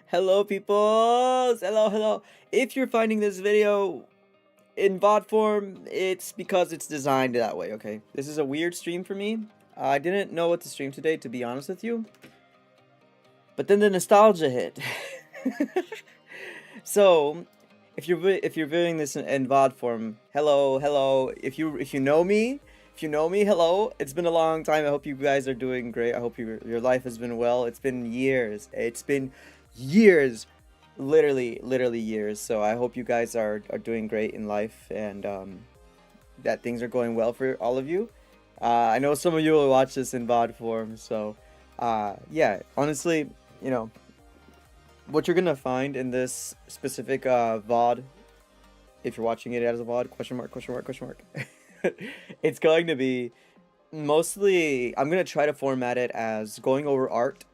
Hello, peoples! Hello, hello. If you're finding this video in VOD form, it's because it's designed that way, okay? This is a weird stream for me. I didn't know what to stream today, to be honest with you. But then the nostalgia hit. So, if you're viewing this in VOD form, hello, hello. If you know me, hello. It's been a long time. I hope you guys are doing great. I hope your life has been well. It's been years. It's been years, literally years. So I hope you guys are doing great in life, and that things are going well for all of you. I know some of you will watch this in VOD form, so yeah, honestly, you know, what you're gonna find in this specific VOD, if you're watching it as a VOD, question mark, question mark, question mark, it's going to be mostly, I'm gonna try to format it as going over art,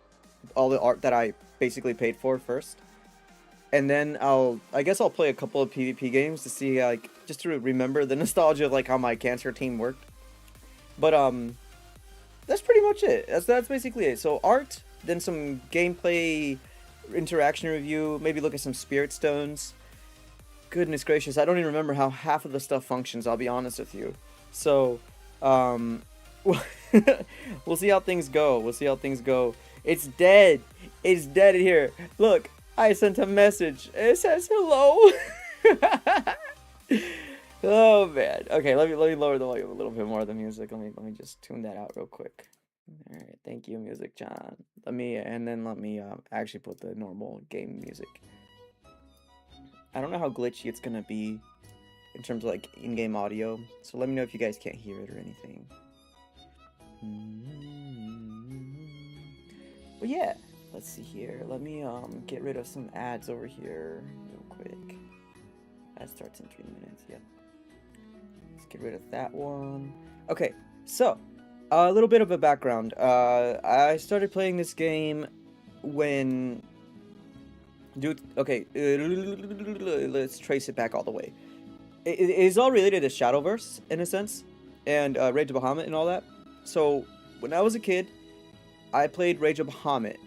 all the art that I basically paid for first, and then I guess I'll play a couple of PvP games to see, like, just to remember the nostalgia of like how my cancer team worked. But that's pretty much it. That's basically it. So art, then some gameplay, interaction review, maybe look at some spirit stones. Goodness gracious, I don't even remember how half of the stuff functions, I'll be honest with you. So, we'll see how things go. We'll see how things go. It's dead. It's dead here. Look, I sent a message. It says hello. Oh man. Okay, let me lower the volume a little bit more of the music. Let me just tune that out real quick. All right, thank you, Music John. Let me actually put the normal game music. I don't know how glitchy it's gonna be in terms of like in-game audio. So let me know if you guys can't hear it or anything. But yeah, let's see here. Let me get rid of some ads over here real quick. Ad starts in 3 minutes. Yep. Let's get rid of that one. Okay, so a little bit of a background. I started playing this game when, dude. Okay, let's trace it back all the way. It is all related to Shadowverse in a sense, and Rage of Bahamut and all that. So when I was a kid, I played Rage of Bahamut,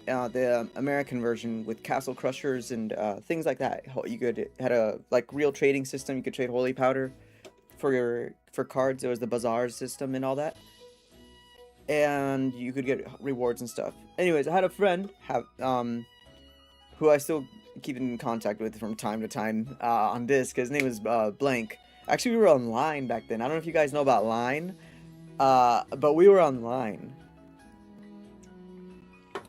the American version with Castle Crushers and things like that. You had a like real trading system. You could trade holy powder for cards. There was the bazaar system and all that, and you could get rewards and stuff. Anyways, I had a friend who I still keep in contact with from time to time on Disc. His name was Blank. Actually, we were online back then. I don't know if you guys know about Line, but we were online.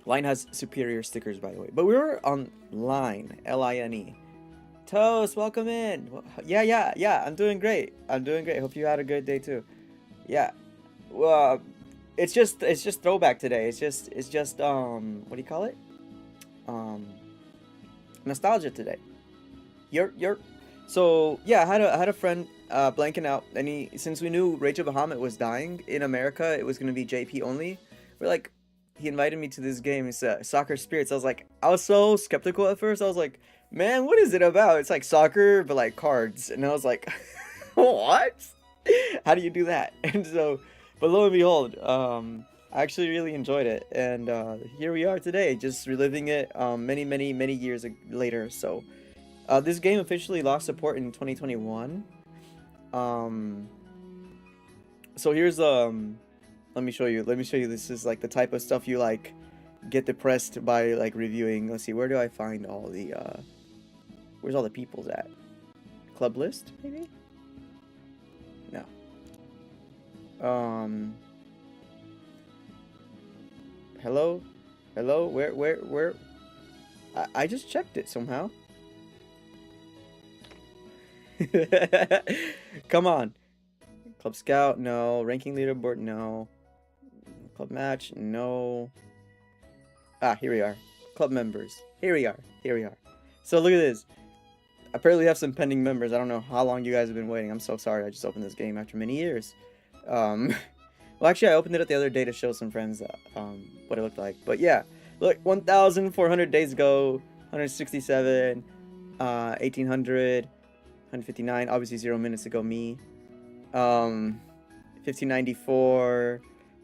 Line has superior stickers, by the way. But we were on Line, Line. Toast, welcome in. Yeah. I'm doing great. Hope you had a good day too. Yeah. Well, it's just throwback today. It's just what do you call it? Nostalgia today. So yeah, I had a friend blanking out, and since we knew Rage of Bahamut was dying in America, it was gonna be JP only. He invited me to this game. It's Soccer Spirits. I was so skeptical at first. I was like, man, what is it about? It's like soccer, but like cards. And I was like, what? How do you do that? And so, but lo and behold, I actually really enjoyed it. And here we are today, just reliving it many years later. So this game officially lost support in 2021. So here's let me show you. This is like the type of stuff you like get depressed by like reviewing. Let's see, where do I find all the where's all the people's at? Club list, maybe? No. Hello? Where? I just checked it somehow. Come on. Club Scout, no. Ranking leaderboard, no. Club match, no. Ah, here we are. Club members. Here we are. So look at this. Apparently we have some pending members. I don't know how long you guys have been waiting. I'm so sorry. I just opened this game after many years. Well, actually, I opened it up the other day to show some friends what it looked like. But yeah, look, 1,400 days ago, 167, 1,800, 159. Obviously, 0 minutes ago, me. 1594,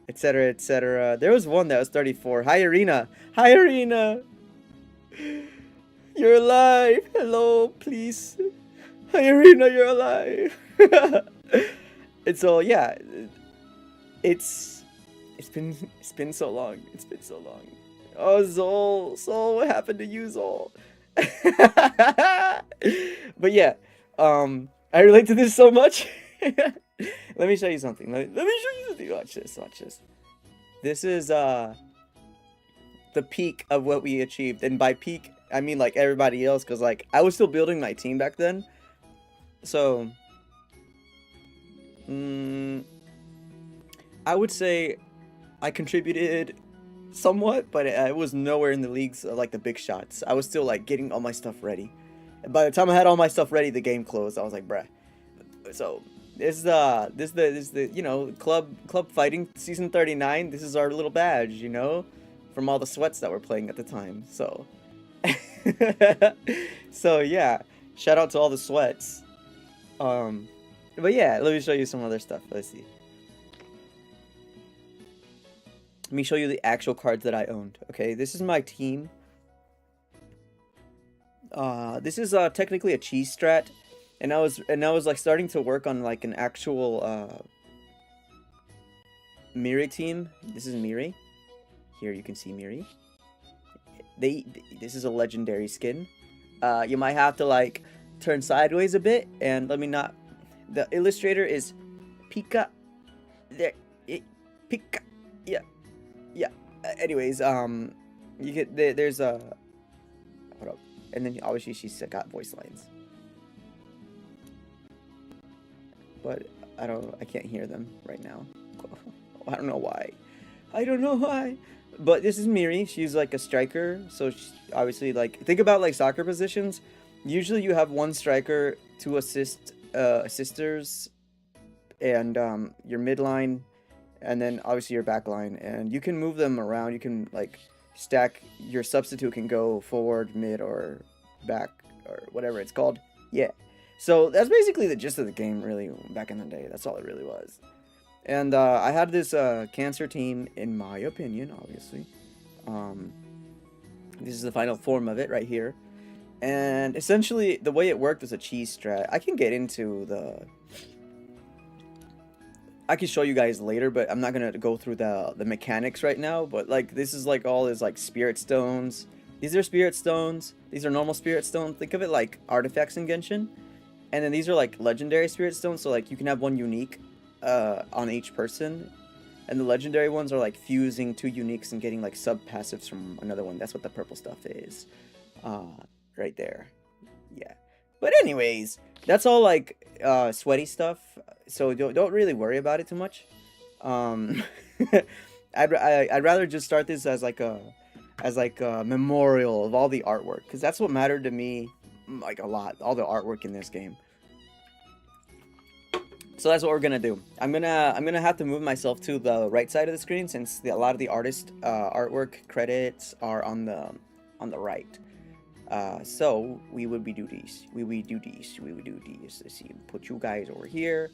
etc. There was one that was 34. Hi, Arena. You're alive. Hello, please. Hi, Arena. You're alive. And so yeah, it's been so long. Oh, Zol, what happened to you, Zol? But yeah, I relate to this so much. Let me show you something. Let me show you something. Watch this. This is the peak of what we achieved, and by peak I mean like everybody else, because like I was still building my team back then. So I would say I contributed somewhat, but I was nowhere in the leagues of, like the big shots. I was still like getting all my stuff ready. And by the time I had all my stuff ready, the game closed. I was like, bruh. So this is the you know, club fighting season 39. This is our little badge, you know, from all the sweats that we're playing at the time. So so yeah, shout out to all the sweats. But yeah, let me show you some other stuff. Let's see. Let me show you the actual cards that I owned. Okay, this is my team. This is technically a cheese strat, and I was like starting to work on like an actual Miri team. This is Miri. Here you can see Miri. This is a legendary skin. You might have to like turn sideways a bit, and let me not. The illustrator is Pika. There, Pika. Yeah. Anyways, you get there's a. Hold up. And then obviously she's got voice lines. but I can't hear them right now. I don't know why. I don't know why. But this is Miri. She's like a striker, so she's obviously like think about like soccer positions. Usually you have one striker, two assisters, and your midline, and then obviously your back line, and you can move them around. You can like stack your substitute can go forward, mid, or back, or whatever it's called. Yeah. So that's basically the gist of the game, really, back in the day. That's all it really was. And I had this cancer team, in my opinion, obviously. This is the final form of it right here. And essentially, the way it worked was a cheese strat. I can get into the... I can show you guys later, but I'm not going to go through the mechanics right now. But, like, this is, like, all is, like, spirit stones. These are spirit stones. These are normal spirit stones. Think of it like artifacts in Genshin. And then these are, like, legendary spirit stones. So, like, you can have one unique on each person, and the legendary ones are like fusing two uniques and getting like sub passives from another one. That's what the purple stuff is, right there. Yeah, but anyways, that's all like sweaty stuff, so don't really worry about it too much. I'd rather just start this as like a memorial of all the artwork, because that's what mattered to me like a lot, all the artwork in this game. So that's what we're gonna do. I'm gonna have to move myself to the right side of the screen, since a lot of the artist artwork credits are on the right. So we would do these. Let's see. Put you guys over here.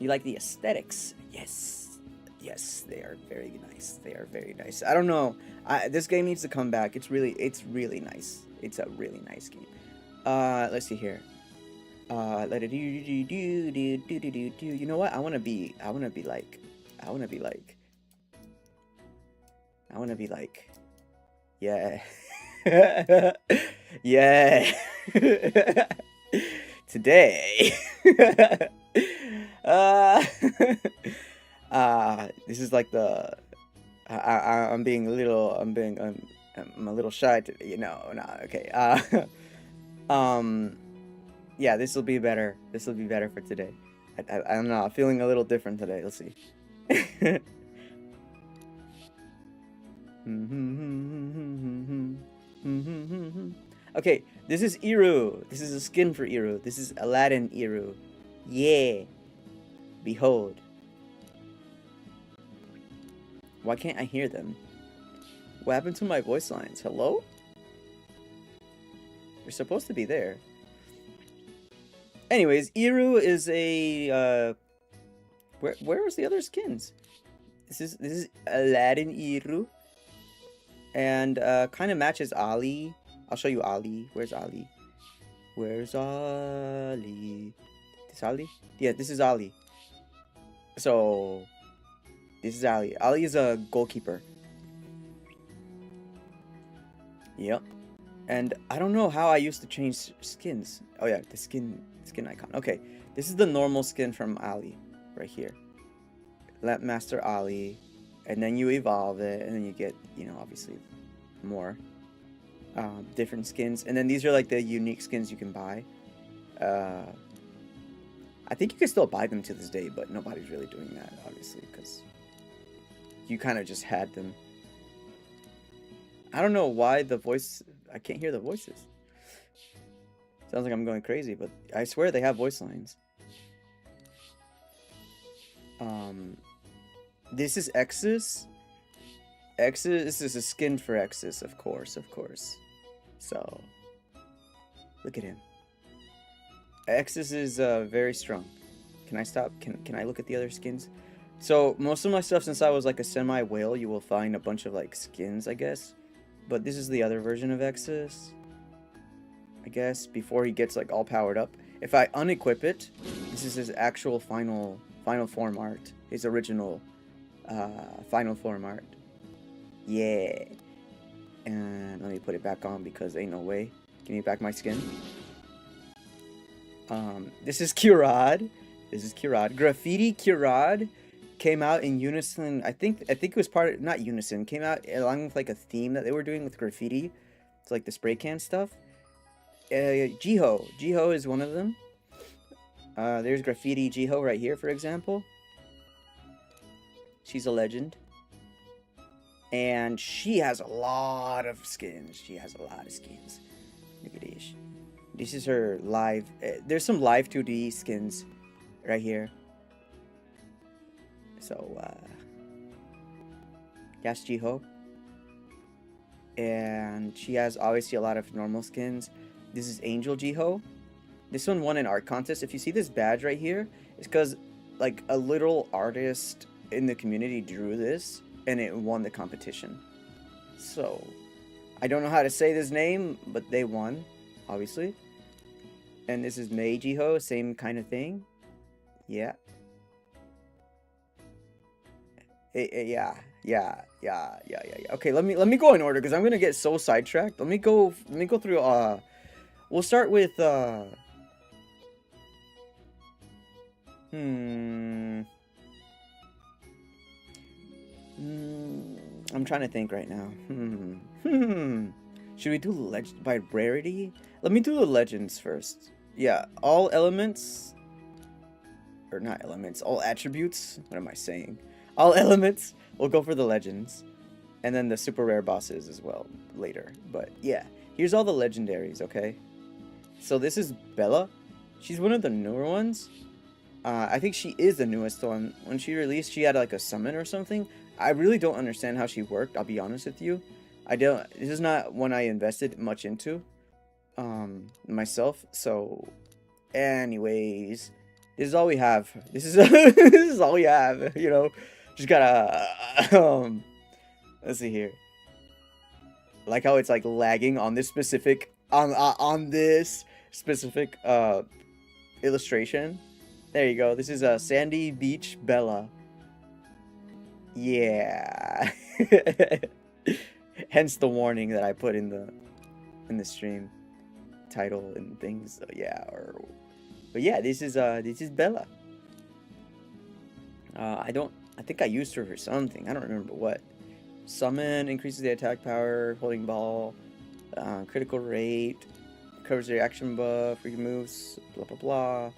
You like the aesthetics? Yes, they are very nice. They are very nice. I don't know. This game needs to come back. It's really nice. It's a really nice game. Let's see here. Let it do. You know what? I wanna be like, yeah, yeah. Today, this is like the, I'm a little shy today, you know. Nah, okay. Yeah, this will be better. This will be better for today. I don't know. I'm feeling a little different today. Let's see. Okay, this is Iru. This is a skin for Iru. This is Aladdin Iru. Yeah. Behold. Why can't I hear them? What happened to my voice lines? Hello? They're supposed to be there. Anyways, Iru is a where is the other skins? This is Aladdin Iru, and kind of matches Ali. I'll show you Ali. Where's Ali? Where's Ali? This Ali? Yeah, this is Ali. So this is Ali. Ali is a goalkeeper. Yep. And I don't know how I used to change skins. Oh yeah, the skin icon. Okay, this is the normal skin from Ali, right here. Lamp Master Ali, and then you evolve it, and then you get, you know, obviously more different skins. And then these are like the unique skins you can buy. I think you can still buy them to this day, but nobody's really doing that, obviously, because you kind of just had them. I don't know why the voice... I can't hear the voices. Sounds like I'm going crazy, but I swear they have voice lines. This is Exus. Exus is a skin for Exus, of course. So, look at him. Exus is very strong. Can I stop? Can I look at the other skins? So, most of my stuff, since I was like a semi-whale, you will find a bunch of like skins, I guess. But this is the other version of Exus, I guess, before he gets like all powered up. If I unequip it, this is his actual final form art. His original final form art. Yeah. And let me put it back on because ain't no way. Give me back my skin. This is Curad. Graffiti Curad came out in unison. I think it was part of, not unison, came out along with like a theme that they were doing with graffiti. It's like the spray can stuff. Jiho is one of them. There's Graffiti Jiho right here, for example. She's a legend. And she has a lot of skins. She has a lot of skins. Look at this. This is her live. There's some live 2D skins right here. So, that's Jiho. And she has obviously a lot of normal skins. This is Angel Jiho. This one won an art contest. If you see this badge right here, it's because like a little artist in the community drew this and it won the competition. So I don't know how to say this name, but they won, obviously. And this is Mei Jiho, same kind of thing. Yeah. Yeah. Okay, let me go in order because I'm gonna get so sidetracked. Let me go through. We'll start with I'm trying to think right now. Should we do legend by rarity? Let me do the legends first. Yeah, all elements, or not elements, all attributes. What am I saying? All elements. We'll go for the legends, and then the super rare bosses as well later. But yeah, here's all the legendaries. Okay, so this is Bella. She's one of the newer ones. I think she is the newest one. When she released, she had like a summon or something. I really don't understand how she worked. I'll be honest with you. I don't. This is not one I invested much into, myself. So, anyways, this is all we have. This is this is all we have. You know, just gotta let's see here. Like how it's like lagging on this specific on this specific illustration. There you go. This is a Sandy Beach Bella. Yeah. Hence the warning that I put in the stream title and things. So yeah, but yeah, this is Bella. I think I used her for something. I don't remember what. Summon increases the attack power, holding ball, critical rate, covers the reaction buff, freaking moves, blah blah blah.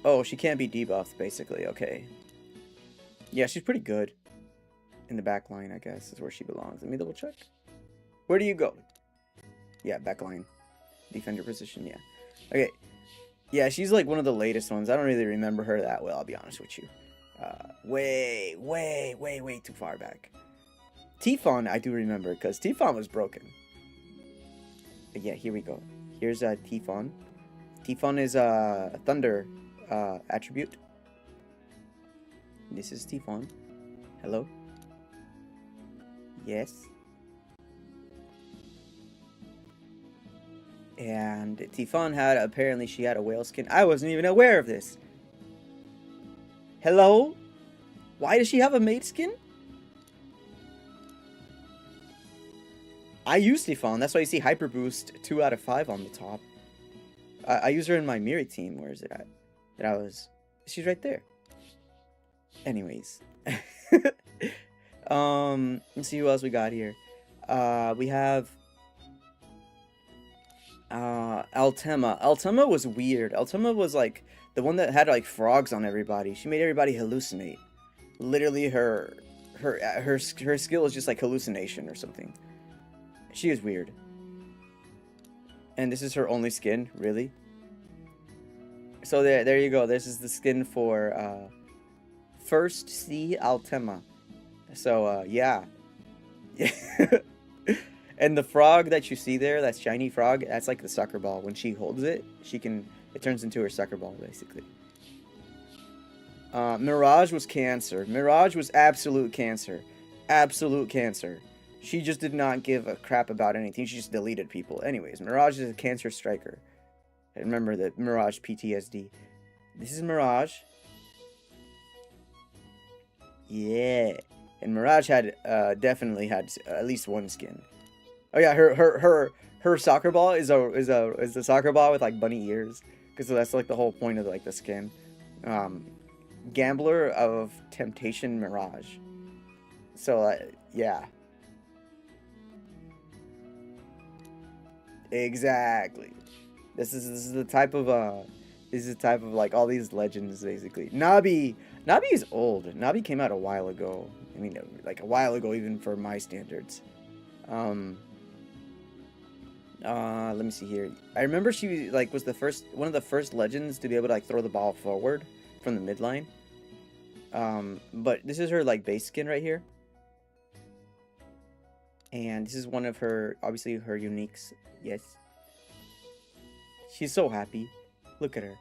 Oh, she can't be debuffed, basically. Okay. Yeah, she's pretty good. In the back line, I guess, is where she belongs. Let me double check. Where do you go? Yeah, back line. Defender position, yeah. Okay. Yeah, she's like one of the latest ones. I don't really remember her that well, I'll be honest with you. Way too far back. Tifon, I do remember, because Tifon was broken. But yeah, here we go. Here's Tifon. Tifon is a thunder attribute. This is Tifon. Hello? Yes. And Tifon apparently she had a whale skin. I wasn't even aware of this. Hello? Why does she have a maid skin? I use Tifon. That's why you see Hyper Boost 2 out of 5 on the top. I use her in my Miri team. Where is it at? She's right there. Anyways. Let's see who else we got here. We have Altema. Altema was weird. Altema was like the one that had like frogs on everybody. She made everybody hallucinate. Literally her skill is just like hallucination or something. She is weird. And this is her only skin, really. So there you go. This is the skin for First Sea Altema. So yeah. And the frog that you see there, that shiny frog, that's like the soccer ball. When she holds it, it turns into her soccer ball, basically. Mirage was cancer. Mirage was absolute cancer. Absolute cancer. She just did not give a crap about anything. She just deleted people. Anyways, Mirage is a cancer striker. Remember the Mirage PTSD. This is Mirage. Yeah. And Mirage had definitely had at least one skin. Oh yeah, her soccer ball is a soccer ball with like bunny ears, because that's like the whole point of like the skin. Gambler of Temptation Mirage. So yeah. Exactly. This is the type of This is the type of like all these legends basically. Nabi is old. Nabi came out a while ago. I mean, like a while ago even for my standards. Let me see here. I remember she like was one of the first legends to be able to like throw the ball forward from the midline. But this is her like base skin right here. And this is one of her, obviously her uniques. Yes. She's so happy. Look at her.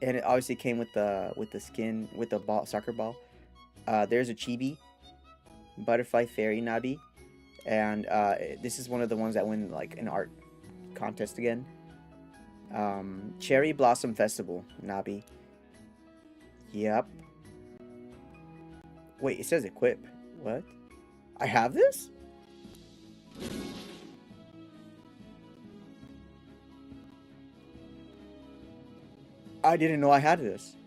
And it obviously came with the skin, with the ball, soccer ball. There's a chibi, butterfly fairy Nabi, and this is one of the ones that win like an art contest again. Cherry Blossom Festival Nabi. Yep. Wait, it says equip. What? I have this? I didn't know I had this.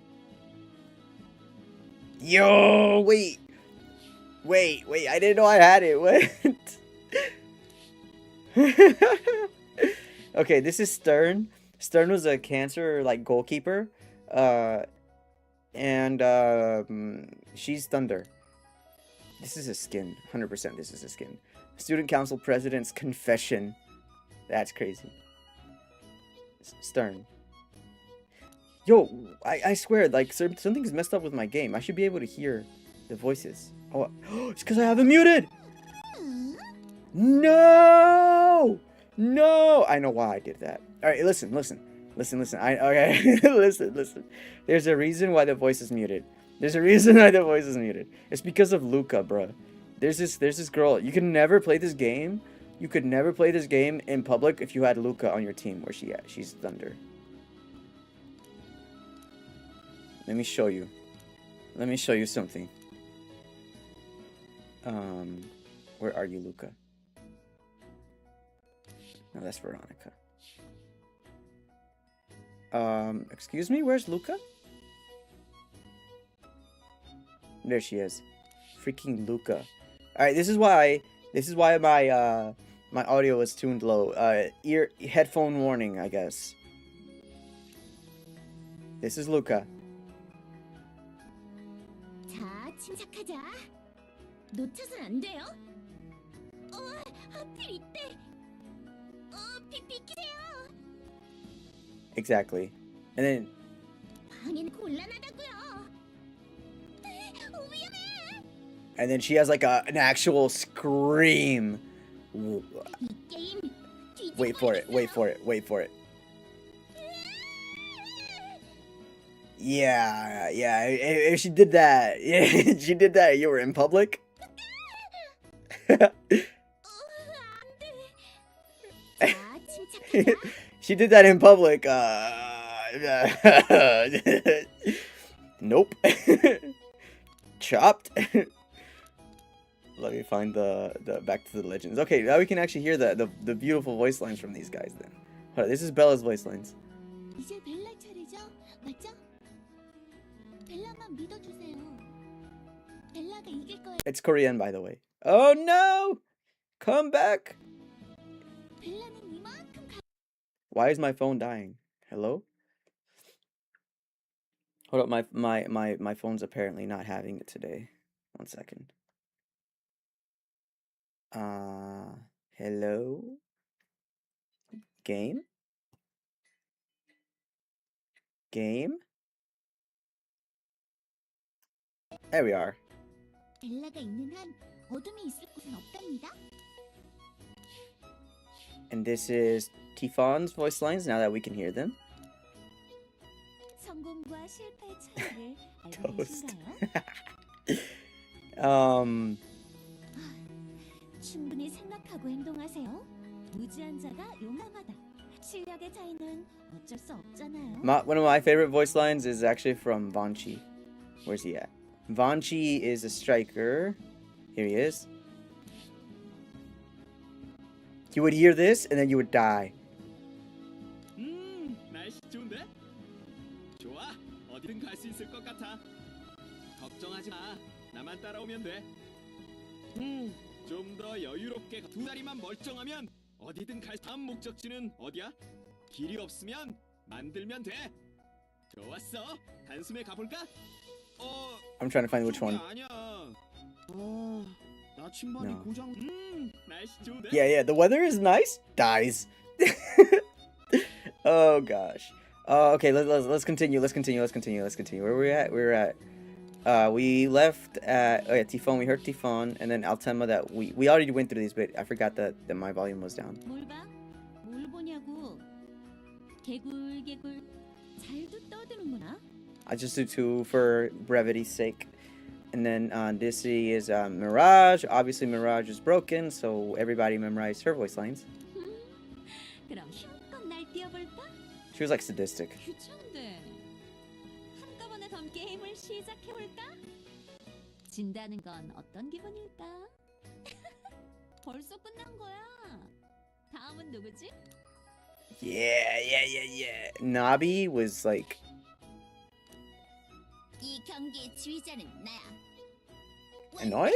Yo, wait. I didn't know I had it. What? Okay, this is Stern. Stern was a Cancer like goalkeeper. And she's Thunder. This is a skin. 100% this is a skin. Student Council President's Confession. That's crazy. Stern. Yo, I swear, like, something's messed up with my game. I should be able to hear the voices. Oh, it's because I have it muted! No! No! I know why I did that. Alright, listen. Okay, listen. There's a reason why the voice is muted. It's because of Luca, bruh. There's this girl. You can never play this game. You could never play this game in public if you had Luca on your team. Where's she at? She's Thunder. Let me show you something. Where are you, Luca? No, that's Veronica. Excuse me, where's Luca? There she is. Freaking Luca. Alright, this is why my audio is tuned low. Headphone warning, I guess. This is Luca. 침착하자. 놓쳐선 안 돼요. 하필 이때. 비키세요. Exactly. And then 방해는 곤란하다고요. 위험해. And then she has like an actual scream. 이 게임 Wait for it. Yeah. If she did that, you were in public. She did that in public. Nope. Chopped. Let me find the back to the legends. Okay, now we can actually hear the beautiful voice lines from these guys then. Hold on, this is Bella's voice lines. 이제 벨라 차례죠? 맞죠? 벨라만 믿어주세요. 벨라가 이길 거예요. It's Korean, by the way. Oh no! Come back! 벨라는 이만큼 Why is my phone dying? Hello? Hold up, my phone's apparently not having it today. 1 second. Hello? Game? There we are. 벨라가 있는 한 어둠이 있을 곳은 없답니다. And this is Tifon's voice lines, now that we can hear them. 성공과 실패의 차이를 알고 Toast. 계신가요? 충분히 생각하고 행동하세요. 무지한 자가 용감하다. 실력의 차이는 어쩔 수 없잖아요. One of my favorite voice lines is actually from Vanchi. Where's he at? Vanchi is a striker. Here he is. You would hear this and then you would die. 날씨 좋은데? 좋아, 어디든 갈 수 있을 것 같아. 걱정하지 마, 나만 따라오면 돼. 좀 더 여유롭게 두 다리만 멀쩡하면 어디든 갈. 다음 목적지는 어디야? 길이 없으면 만들면 돼. 좋았어. 단숨에 가볼까? I'm trying to find which one. 아니야. 나침반이 No. 고장. 날씨 좋은데? Yeah, the weather is nice. Dies. Oh gosh. Okay, let's continue. Let's continue. Where we're at? We left at Tifon. We heard Tifon, and then Altema. That we already went through these, but I forgot that my volume was down. 뭘 봐? 뭘 보냐고. 개굴개굴 잘도 떠드는구나. I just do 2 for brevity's sake. And then this is Mirage. Obviously, Mirage is broken, so everybody memorized her voice lines. 그럼 힘껏 날 뛰어볼까? She was like sadistic. 귀찮은데. 한꺼번에 덤 게임을 시작해볼까? 진다는 건 어떤 기분일까? 벌써 끝난 거야. 다음은 누구지? Yeah. Nabi was like, 이 경기의 지휘자는 나야. annoying?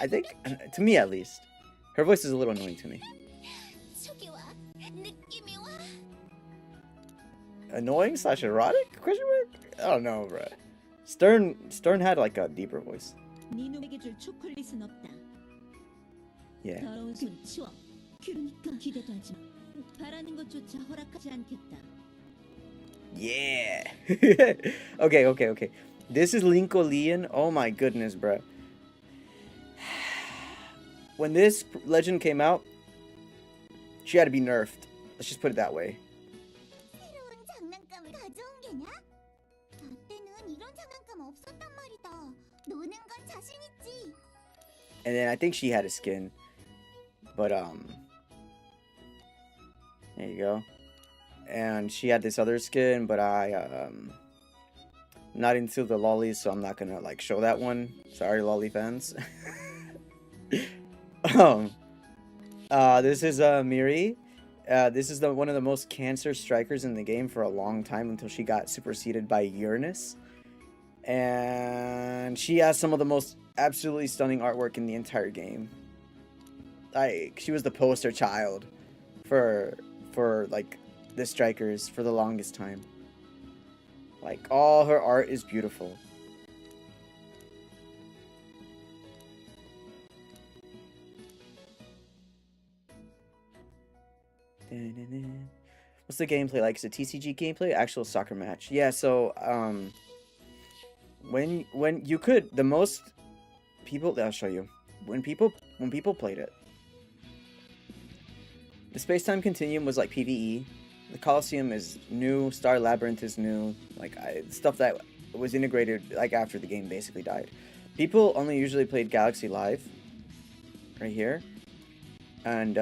I think, to me at least. Her voice is a little annoying to me. 속이 와. 느낌이 와. Annoying / erotic? Question mark? I don't know, bro. Stern had like a deeper voice. 네 놈에게 줄 초콜릿은 없다. Yeah. 더러운 손 치워. 그러니까 기대도 하지 마. 바라는 것조차 허락하지 않겠다. Yeah. Okay. This is Linko Lian. Oh my goodness, bro. When this legend came out, she had to be nerfed. Let's just put it that way. 새로운 장난감을 가져온 게냐? 나 때는 이런 장난감 없었단 말이다. 노는 건 자신 있지. And then I think she had a skin. But there you go. And she had this other skin, but not into the lollies, so I'm not gonna like show that one. Sorry, lolly fans. This is Miri. This is one of the most cancer strikers in the game for a long time until she got superseded by Uranus. And she has some of the most absolutely stunning artwork in the entire game. Like, she was the poster child for like the strikers for the longest time. Like, all her art is beautiful. What's the gameplay like? Is it TCG gameplay? Actual soccer match? Yeah. So when you could, the most people, I'll show you. When people played it, the space-time continuum was like PvE. The Colosseum is new. Star Labyrinth is new. Like stuff that was integrated like after the game basically died. People only usually played Galaxy Live, right here, and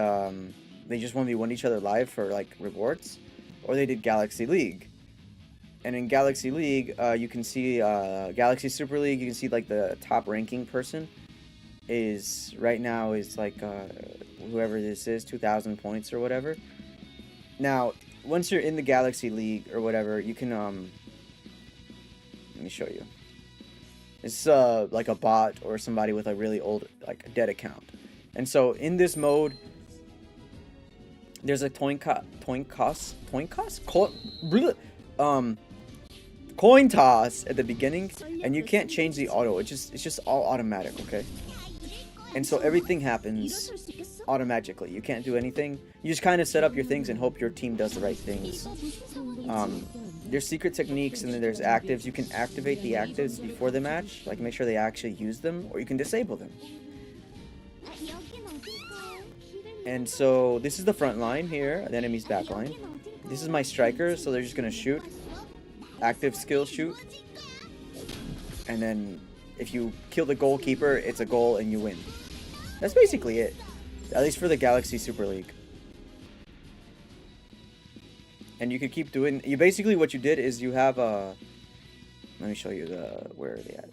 they just 1v1 each other live for like rewards, or they did Galaxy League. And in Galaxy League, you can see Galaxy Super League. You can see like the top ranking person is right now is like whoever this is, 2,000 points or whatever. Now, once you're in the Galaxy League or whatever, you can let me show you. It's like a bot or somebody with a really old like a dead account. And so in this mode, there's a coin toss at the beginning, and you can't change the auto. It's just all automatic, okay? And so everything happens automatically. You can't do anything. You just kind of set up your things and hope your team does the right things. There's secret techniques, and then there's actives. You can activate the actives before the match, like make sure they actually use them, or you can disable them. And so this is the front line here, the enemy's back line. This is my striker, so they're just gonna shoot. Active skill shoot. And then if you kill the goalkeeper, it's a goal and you win. That's basically it. At least for the Galaxy Super League. And you could keep doing, you basically what you did is you have a, let me show you where are they at?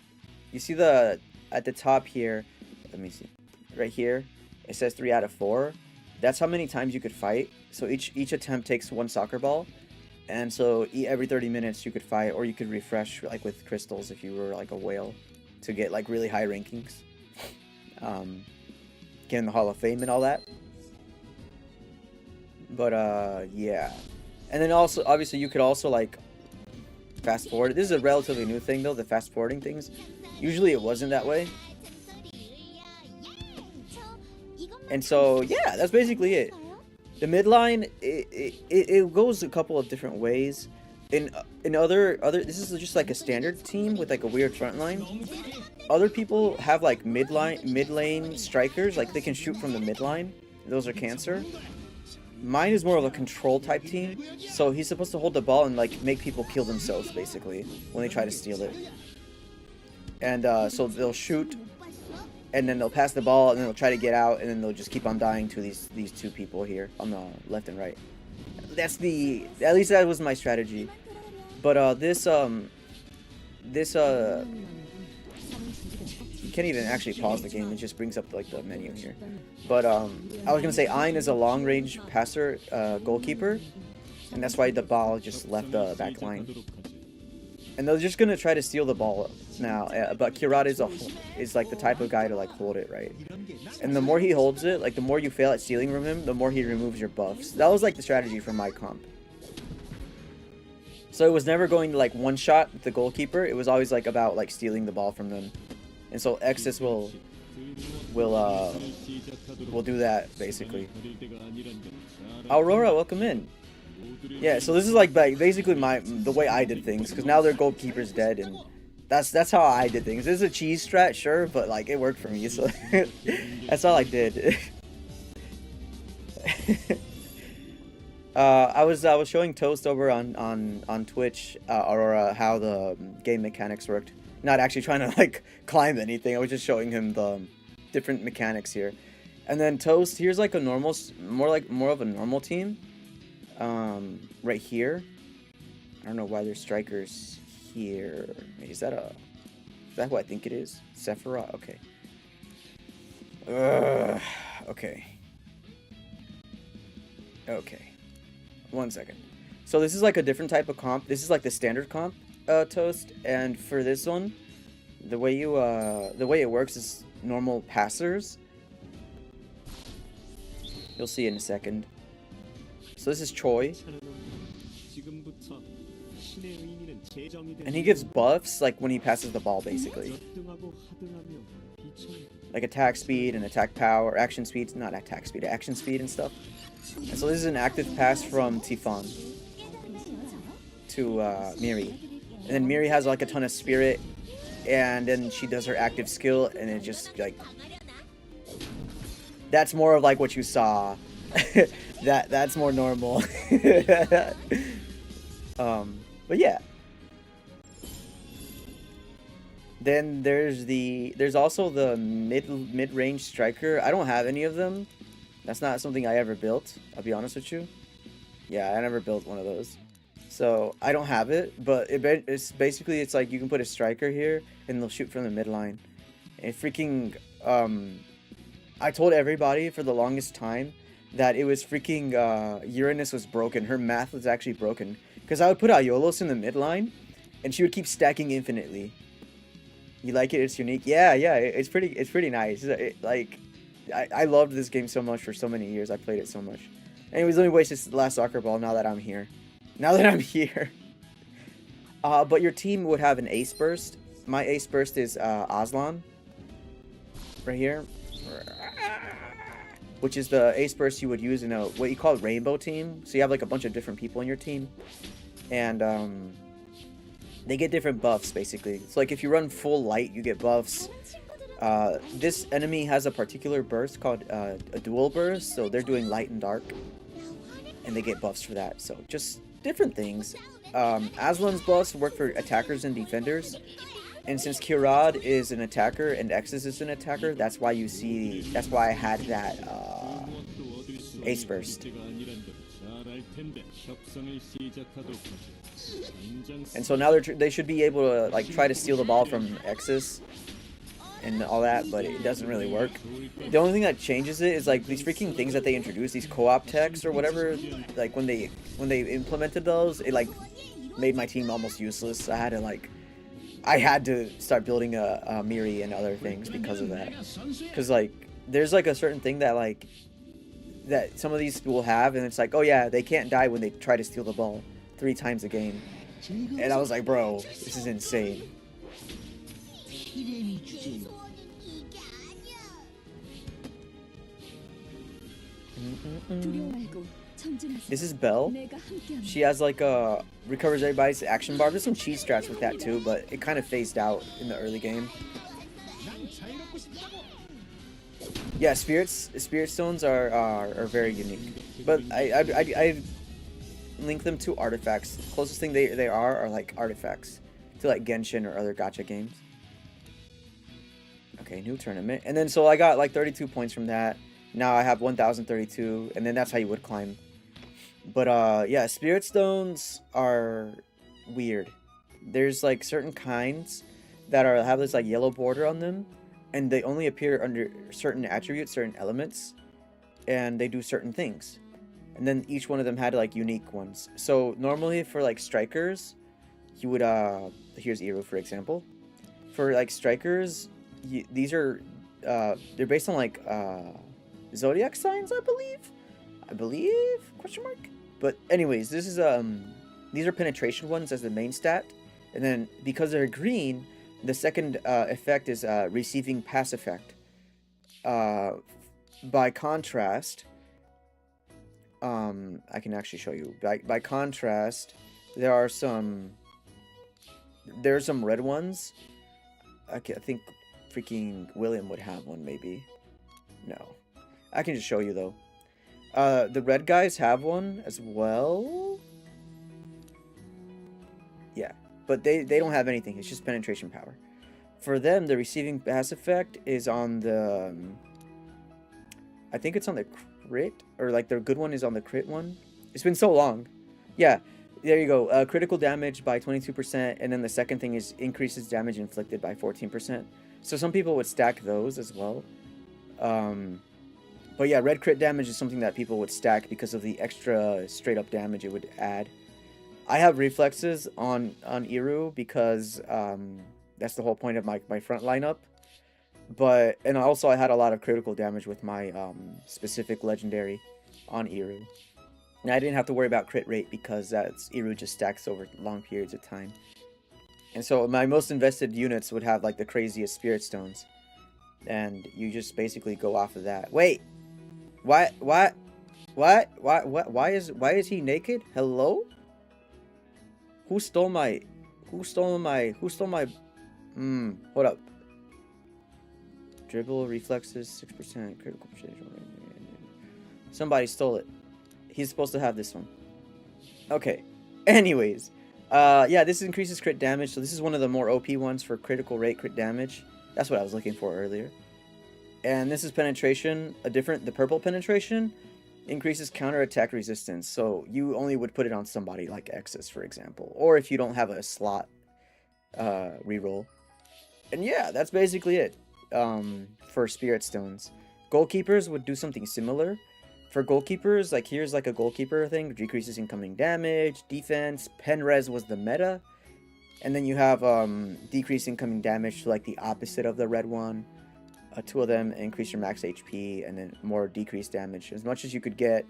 You see at the top here, let me see, right here, it says 3 out of 4. That's how many times you could fight. So each attempt takes 1 soccer ball. And so every 30 minutes you could fight, or you could refresh like with crystals if you were like a whale to get like really high rankings. Get in the Hall of Fame and all that. But yeah. And then also, obviously, you could also like fast forward. This is a relatively new thing though, the fast forwarding things. Usually it wasn't that way. And so yeah, that's basically it. The midline, it goes a couple of different ways. In other this is just like a standard team with like a weird front line. Other people have like mid lane strikers, like they can shoot from the midline. Those are cancer. Mine is more of a control type team, so he's supposed to hold the ball and like make people kill themselves basically when they try to steal it. And so they'll shoot, and then they'll pass the ball, and then they'll try to get out, and then they'll just keep on dying to these two people here on the left and right. At least that was my strategy. But this you can't even actually pause the game, it just brings up like the menu here. But I was gonna say Ein is a long range passer, goalkeeper, and that's why the ball just left the back line. And they're just gonna try to steal the ball now, but Kirat is like the type of guy to like hold it, right? And the more he holds it, like the more you fail at stealing from him, the more he removes your buffs. That was like the strategy for my comp. So it was never going to like one shot the goalkeeper. It was always like about like stealing the ball from them. And so Exis will do that basically. Aurora, welcome in. Yeah, so this is like basically the way I did things, because now their goalkeeper's dead, and that's how I did things. This is a cheese strat, sure, but like it worked for me, so that's all I did. I was showing Toast over on Twitch, Aurora, how the game mechanics worked. Not actually trying to like climb anything. I was just showing him the different mechanics here. And then Toast, here's like a normal, more of a normal team. Right here. I don't know why there's strikers here. Wait, is that who I think it is? Sephiroth? Okay. Okay. Okay. 1 second. So this is like a different type of comp. This is like the standard comp, Toast. And for this one, the way it works is normal passers. You'll see in a second. So this is Choi. And he gives buffs like when he passes the ball, basically. Like attack speed and attack power, action speed, not attack speed, action speed and stuff. And so this is an active pass from Tifon to Miri. And then Miri has like a ton of spirit, and then she does her active skill, and it just like... That's more of like what you saw. That's more normal. But yeah. Then there's also the mid-range striker. I don't have any of them. That's not something I ever built, I'll be honest with you. Yeah, I never built one of those. So I don't have it, but it's basically, it's like you can put a striker here and they'll shoot from the midline. And freaking I told everybody for the longest time that it was freaking Uranus was broken. Her math was actually broken. Because I would put Aiolos in the midline and she would keep stacking infinitely. You like it? It's unique. Yeah, it's pretty nice. I loved this game so much for so many years. I played it so much. Anyways, let me waste this last soccer ball now that I'm here. But your team would have an ace burst. My ace burst is Aslan. Right here. Which is the ace burst you would use in a what you call a rainbow team. So you have like a bunch of different people in your team. And they get different buffs basically. So like if you run full light, you get buffs. This enemy has a particular burst called a dual burst. So they're doing light and dark. And they get buffs for that. So just different things. Aslan's buffs work for attackers and defenders. And since Kirad is an attacker and Exis is an attacker, that's why I had that ace burst. And so now they should be able to like try to steal the ball from Exis and all that, but it doesn't really work. The only thing that changes it is like these freaking things that they introduced, these co-op techs or whatever. Like when they implemented those, it like made my team almost useless. I had to start building a Miri and other things because of that. Because like there's like a certain thing that like that some of these will have, and it's like, oh yeah, they can't die when they try to steal the ball 3 times a game. And I was like, bro, this is insane. 내 소원은 이게 아니야. This is Belle. She has like a recovers everybody's action bar. There's some cheat strats with that too, but it kind of phased out in the early game. Yeah, spirit stones are very unique, but I link them to artifacts. The closest thing they are like artifacts to like Genshin or other gacha games. Okay, new tournament, and then so I got like 32 points from that. Now I have 1032, and then that's how you would climb. But yeah, spirit stones are weird. There's like certain kinds that have this like yellow border on them, and they only appear under certain attributes, certain elements, and they do certain things. And then each one of them had like unique ones. So normally for like strikers, you would here's Iru for example. For like strikers, these are they're based on like zodiac signs, I believe question mark. But anyways, this is these are penetration ones as the main stat, and then because they're green, the second effect is receiving pass effect. By contrast, I can actually show you. By contrast, there's some red ones. I think freaking William would have one, maybe. No, I can just show you though. The red guys have one as well. Yeah, but they don't have anything. It's just penetration power. For them, the receiving pass effect is on the I think it's on the crit, or like the good one is on the crit one. It's been so long. Yeah, there you go. Critical damage by 22%, and then the second thing is increases damage inflicted by 14%. So some people would stack those as well. But yeah, red crit damage is something that people would stack because of the extra straight up damage it would add. I have reflexes on Iru because that's the whole point of my front lineup. And also I had a lot of critical damage with my specific legendary on Iru. And I didn't have to worry about crit rate because Iru just stacks over long periods of time. And so my most invested units would have like the craziest spirit stones. And you just basically go off of that. Wait! Why is he naked? Hello? Who stole my hold up. Dribble, reflexes, 6%, critical precision. Somebody stole it. He's supposed to have this one. Okay. Anyways. Yeah, this increases crit damage, so this is one of the more OP ones for critical rate crit damage. That's what I was looking for earlier. And this is penetration, the purple penetration increases counter attack resistance. So you only would put it on somebody like Exus, for example, or if you don't have a slot reroll. And yeah, that's basically it for spirit stones. Goalkeepers would do something similar. For goalkeepers, like here's like a goalkeeper thing, decreases incoming damage, defense, pen res was the meta. And then you have decrease incoming damage to like the opposite of the red one. 2 of them increase your max HP, and then more decreased damage as much as you could get,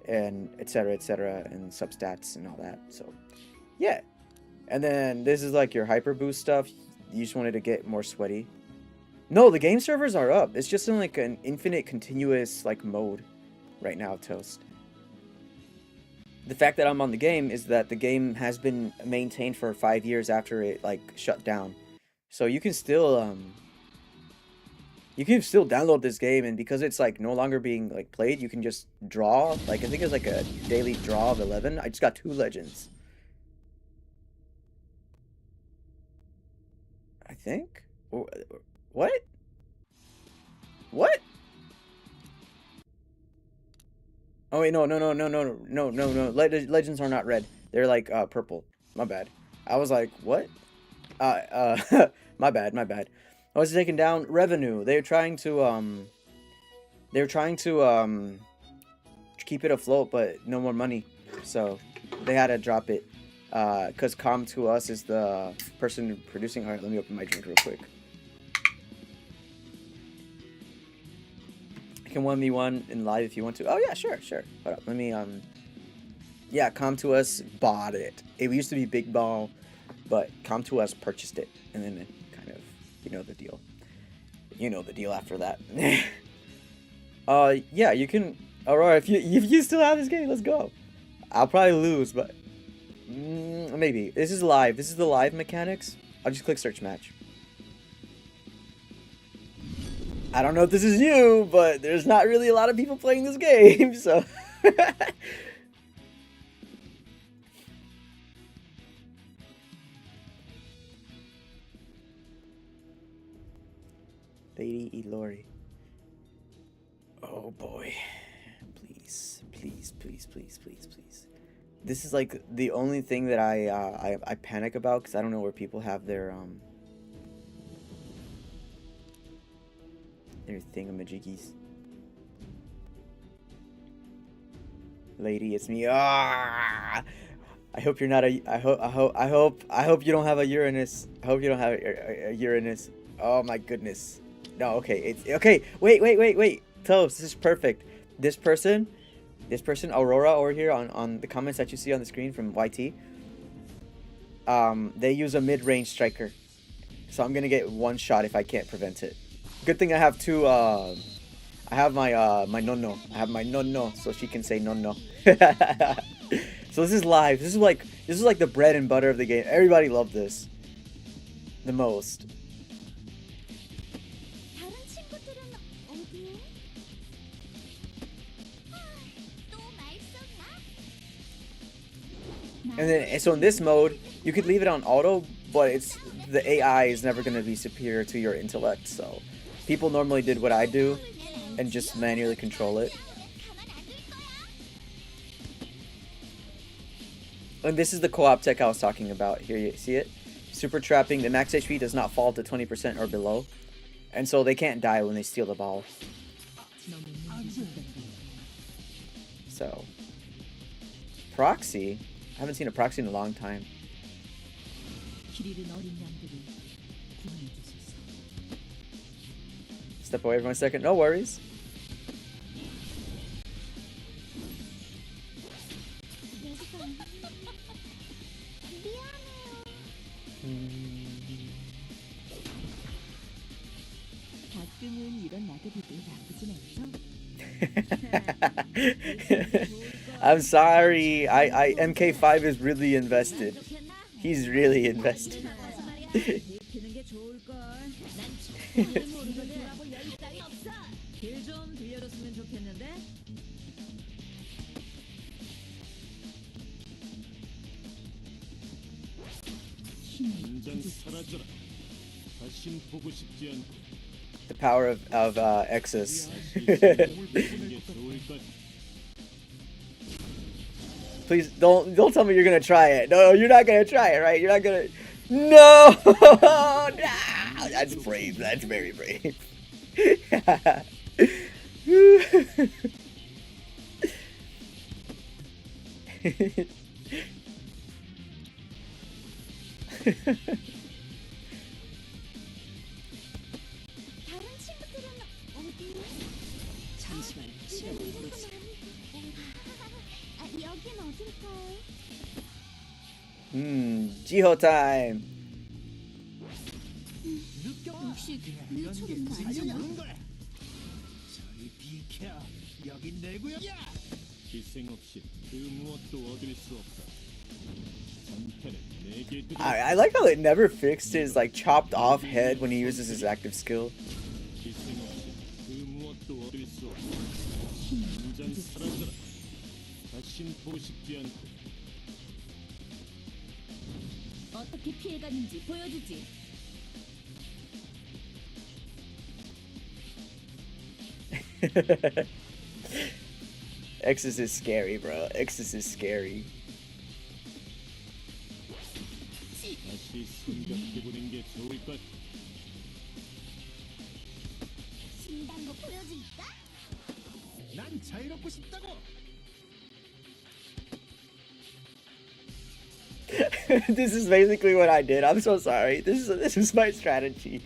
and etc, and substats and all that. So yeah, and then this is like your hyper boost stuff. You just wanted to get more sweaty. No, the game servers are up. It's just in like an infinite continuous like mode right now, Toast. The fact that I'm on the game is that the game has been maintained for 5 years after it like shut down, so you can still download this game, and because it's like no longer being like played, you can just draw. Like I think it's like a daily draw of 11. I just got 2 legends. I think. What? What? Oh wait, no. Legends are not red. They're like purple. My bad. I was like, what? My bad. I was taking down revenue. They're trying to keep it afloat, but no more money. So they had to drop it. Cause to us is the person producing. Alright, let me open my drink real quick. I can 1v1 in live if you want to. Oh yeah, sure. Hold up, let me yeah, CONTINUTE bought it. It used to be Big Ball, but CONTINUTE purchased it, and then it kind of, you know the deal. You know the deal after that. Yeah, you can. Aurora, if you still have this game, let's go. I'll probably lose, but maybe. This is live. This is the live mechanics. I'll just click search match. I don't know if this is you, but there's not really a lot of people playing this game, so. Lady Elori. Oh boy. Please. This is like the only thing that I panic about, because I don't know where people have their thingamajiggies. Lady, it's me. Ah! I hope you're not a. I hope you don't have a Uranus. I hope you don't have a Uranus. Oh my goodness. No, okay. It's okay. Wait. Toast, this is perfect. This person, Aurora over here on the comments that you see on the screen from YT. They use a mid-range striker, so I'm gonna get one shot if I can't prevent it. Good thing I have two. I have my my nonno. I have my nonno, so she can say nonno. So this is live. This is like the bread and butter of the game. Everybody loved this the most. 다른 친구들은 어디에? 또 말 쏟나? And then, so in this mode, you could leave it on auto, but the AI is never going to be superior to your intellect. So people normally did what I do and just manually control it. And this is the co-op tech I was talking about. Here, you see it? Super trapping. The max HP does not fall to 20% or below, and so they can't die when they steal the ball. So, proxy. I haven't seen a proxy in a long time. Step away for 1 second. No worries. I'm sorry. MK5 is really invested. He's really invested. The power of Exus. Please don't tell me you're gonna try it. No, you're not gonna try it, right? You're not gonna. No, no! That's brave. That's very brave. Jiho time. I like how it never fixed his like chopped off head when he uses his active skill. 어떻게 피해갔는지 보여주지. Exus is scary, bro. Exus is scary. 신단거 보여줄까? 난 자유롭고 싶다고. This is basically what I did. I'm so sorry. This is my strategy.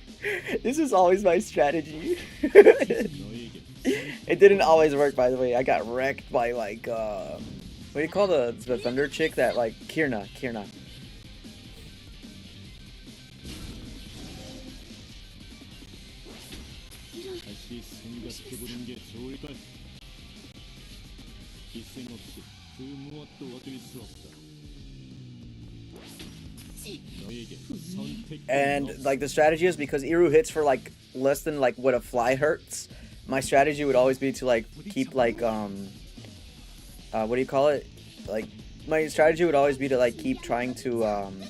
This is always my strategy. It didn't always work, by the way. I got wrecked by like what do you call the thunder chick that like Kirna. 다시 생각해보는 게 좋을까? 희생 없이 그 무엇도 얻을 수 없다. 너에게 선택권은 And 없어. like the strategy is because Iru hits for like less than like what a fly hurts. My strategy would always be to like keep like what do you call it? Like my strategy would always be to like keep trying to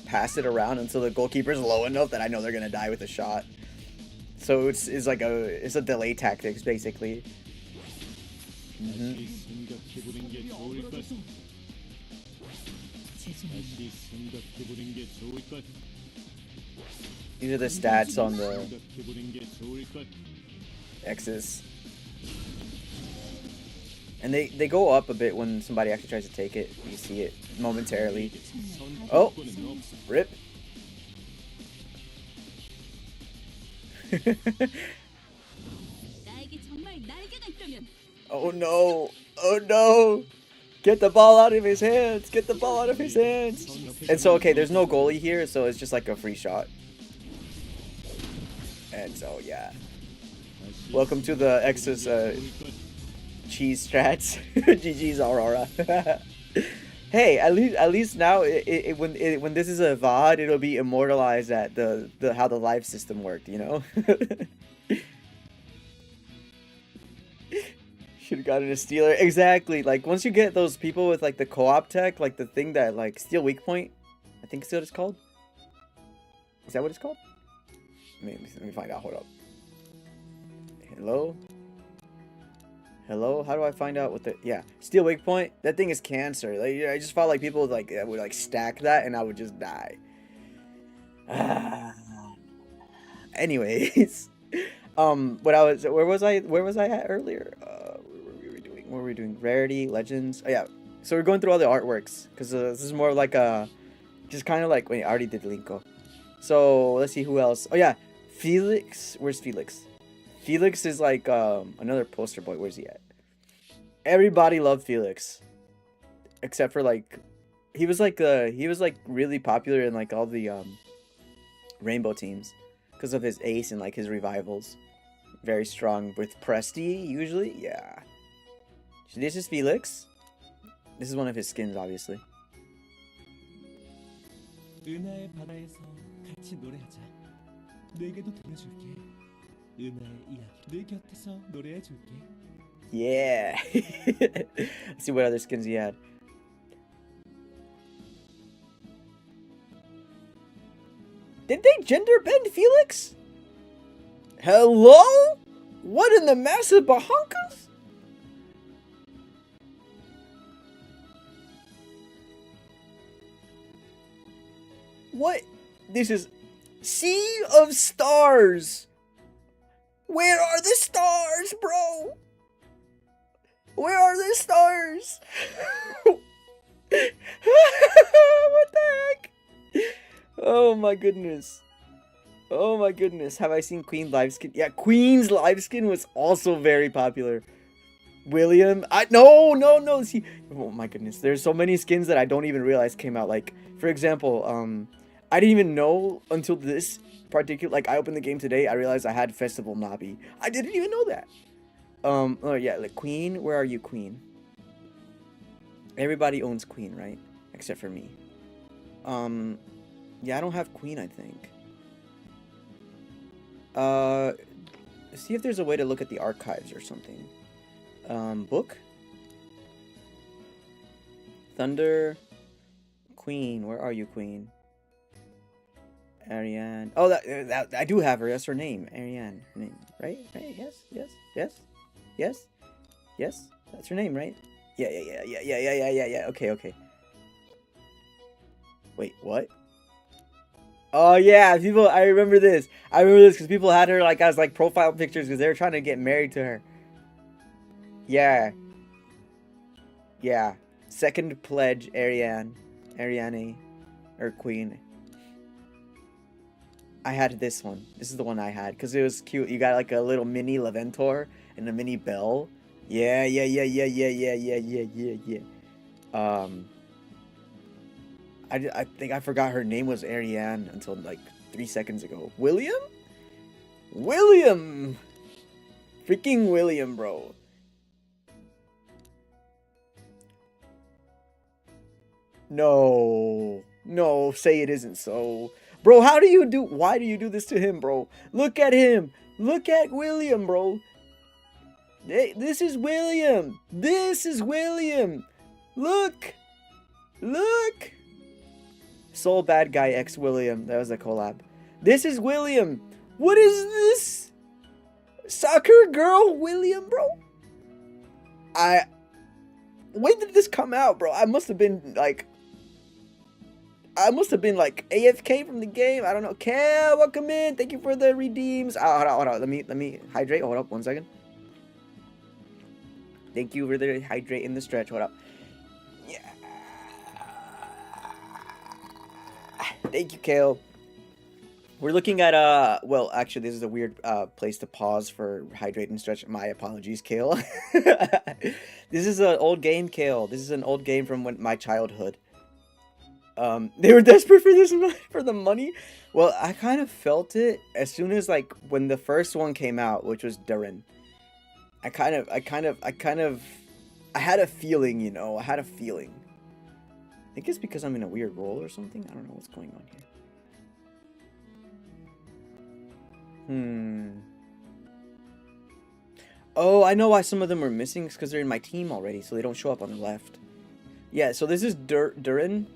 pass it around until the goalkeeper's low enough that I know they're gonna die with a shot. So it's like it's a delay tactics basically. 다시 생각해보는 게 좋을까? 다시 생각해보는 게 좋을까? These are the stats on the 생각해보는 게 좋을까? X's. And they go up a bit when somebody actually tries to take it. You see it momentarily. Oh, 선택권은 없어. rip. 나에게 정말 날개가 있다면 Oh no! Oh no! Get the ball out of his hands! Get the ball out of his hands! And so, okay, there's no goalie here, so it's just like a free shot. And so, yeah. Welcome to the X's cheese strats. GG's Aurora. Hey, at least now when this is a VOD, it'll be immortalized at the how the live system worked, you know? Should have gotten a stealer. Exactly. Like once you get those people with like the co-op tech, like the thing that like steal weak point, I think it's what it's called. Is that what it's called? Let me find out. Hold up. Hello? Hello? How do I find out what the... Yeah. Steal weak point. That thing is cancer. Like, I just felt like people would, like, would like stack that and I would just die. Anyways. Where was I at earlier? What were we doing? Rarity, legends. Oh, yeah. So we're going through all the artworks. Because this is more like a... Just kind of like... Wait, I already did Linko. So, let's see who else. Oh, yeah. Felix. Where's Felix? Felix is like another poster boy. Where's he at? Everybody loved Felix, except for like he was like really popular in like all the rainbow teams because of his ace and like his revivals. Very strong with Presti usually. Yeah. So this is Felix. This is one of his skins, obviously. 은하의 바다에서 같이 노래하자. 내게도 들려줄게. 은하의 이야기. 내 곁에서 노래해줄게. Yeah. Let's see what other skins he had. Did they gender bend Felix? Hello? What in the massive Bahankas? What? This is Sea of Stars. Where are the stars, bro? Where are the stars? What the heck? Oh my goodness. Oh my goodness. Have I seen Queen live skin? Yeah, Queen's live skin was also very popular. William, no. See, oh my goodness. There's so many skins that I don't even realize came out. Like, for example, I didn't even know until this particular, like, I opened the game today, I realized I had Festival Nabi. I didn't even know that. Oh yeah, like Queen, where are you, Queen? Everybody owns Queen, right? Except for me. Yeah, I don't have Queen, I think. See if there's a way to look at the archives or something. Book? Thunder. Queen, where are you, Queen? Ariane. Oh, that I do have her. That's her name. Ariane. Her name, right? Right? Yes. That's her name, right? Yeah. Okay. Wait, what? Oh yeah, people. I remember this. Because people had her like as like profile pictures because they were trying to get married to her. Yeah. Second pledge, Ariane, or Queen. I had this one. This is the one I had because it was cute. You got like a little mini Leventor and a mini Belle. Yeah, yeah, yeah, yeah, yeah, yeah, yeah, yeah, yeah, yeah. I think I forgot her name was Ariane until like 3 seconds ago. William? William! Freaking William, bro. No. No, say it isn't so. Bro, why do you do this to him, bro? Look at him. Look at William, bro. This is William. This is William. Look. Look. Soul Bad Guy X William. That was a collab. This is William. What is this? Soccer girl William, bro? When did this come out, bro? I must have been like AFK from the game. I don't know. Kel, welcome in. Thank you for the redeems. Hold on. Let me hydrate. Hold up 1 second. Thank you for the hydrate in the stretch. Hold up. Yeah. Thank you, Kale. We're looking at well, actually this is a weird place to pause for hydrate and stretch. My apologies, Kale. This is an old game, Kale. This is an old game from my childhood. They were desperate for for the money. Well, I kind of felt it as soon as like when the first one came out, which was Durin. I had a feeling, you know. I had a feeling. I think it's because I'm in a weird role or something. I don't know what's going on here. Oh, I know why some of them are missing. It's because they're in my team already, so they don't show up on the left. Yeah, so this is Durin.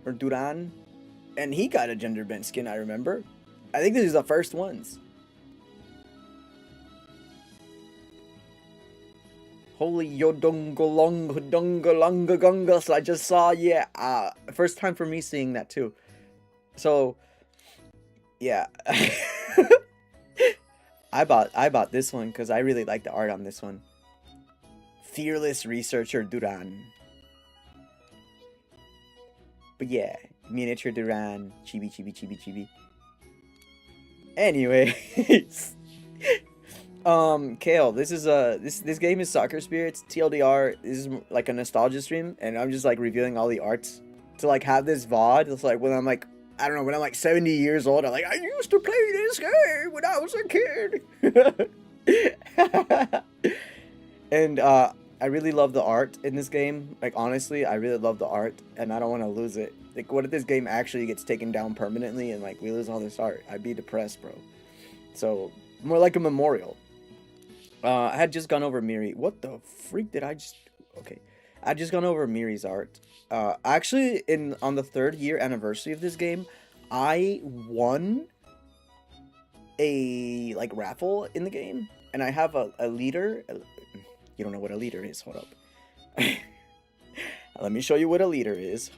Or Duran. And he got a gender bent skin, I remember. I think this is the first ones. Holy yodongolongadongalangagongas. I just saw, yeah. First time for me seeing that too. So, yeah. I bought this one because I really like the art on this one. Fearless Researcher Duran. But yeah, miniature Duran. Chibi. Anyways. Kale, this is this game is Soccer Spirits TLDR. This is like a nostalgia stream, and I'm just like reviewing all the arts to like have this VOD. It's like when I'm like, I don't know, when I'm like 70 years old, I'm like, I used to play this game when I was a kid. And I really love the art in this game. Like honestly, I really love the art, and I don't want to lose it. Like, what if this game actually gets taken down permanently and like we lose all this art? I'd be depressed, bro. So more like a memorial. I had just gone over Miri. What the freak did I just... Okay. I just gone over Miri's art. Actually, on the 3rd year anniversary of this game, I won a, like, raffle in the game. And I have a leader. You don't know what a leader is. Hold up. Let me show you what a leader is.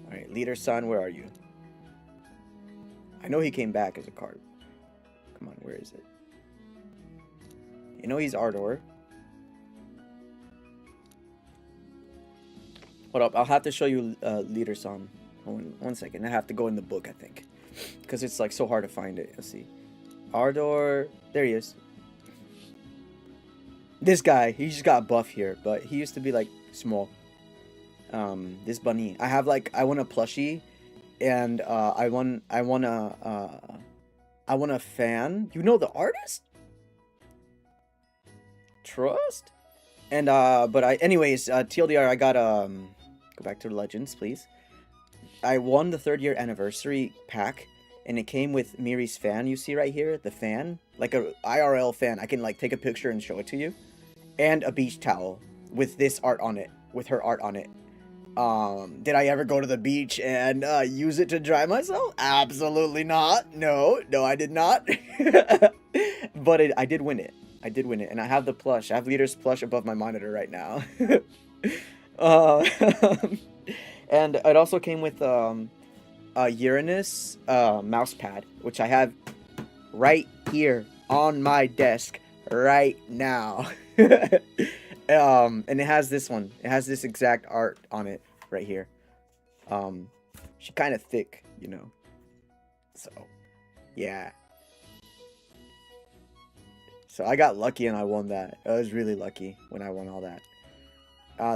Alright, leader son, where are you? I know he came back as a card. Come on, where is it? You know he's Ardor. Hold up, I'll have to show you Leader Son. One second, I have to go in the book, I think. Because it's like so hard to find it. Let's see. Ardor, there he is. This guy, he just got buff here, but he used to be like small. This bunny. I want a plushie, and I want a fan. You know the artist? Trust? And anyways, TLDR, I got go back to Legends, please. I won the 3rd year anniversary pack, and it came with Miri's fan. You see right here, the fan, like a IRL fan. I can like take a picture and show it to you, and a beach towel with this art on it, with her art on it. Did I ever go to the beach and use it to dry myself? Absolutely not. No, I did not. But I did win it. And I have the plush. I have Leader's plush above my monitor right now. And it also came with a Uranus mouse pad, which I have right here on my desk right now. And it has this one. It has this exact art on it right here. She's kind of thick, you know. So, yeah. So I got lucky and I won that. I was really lucky when I won all that.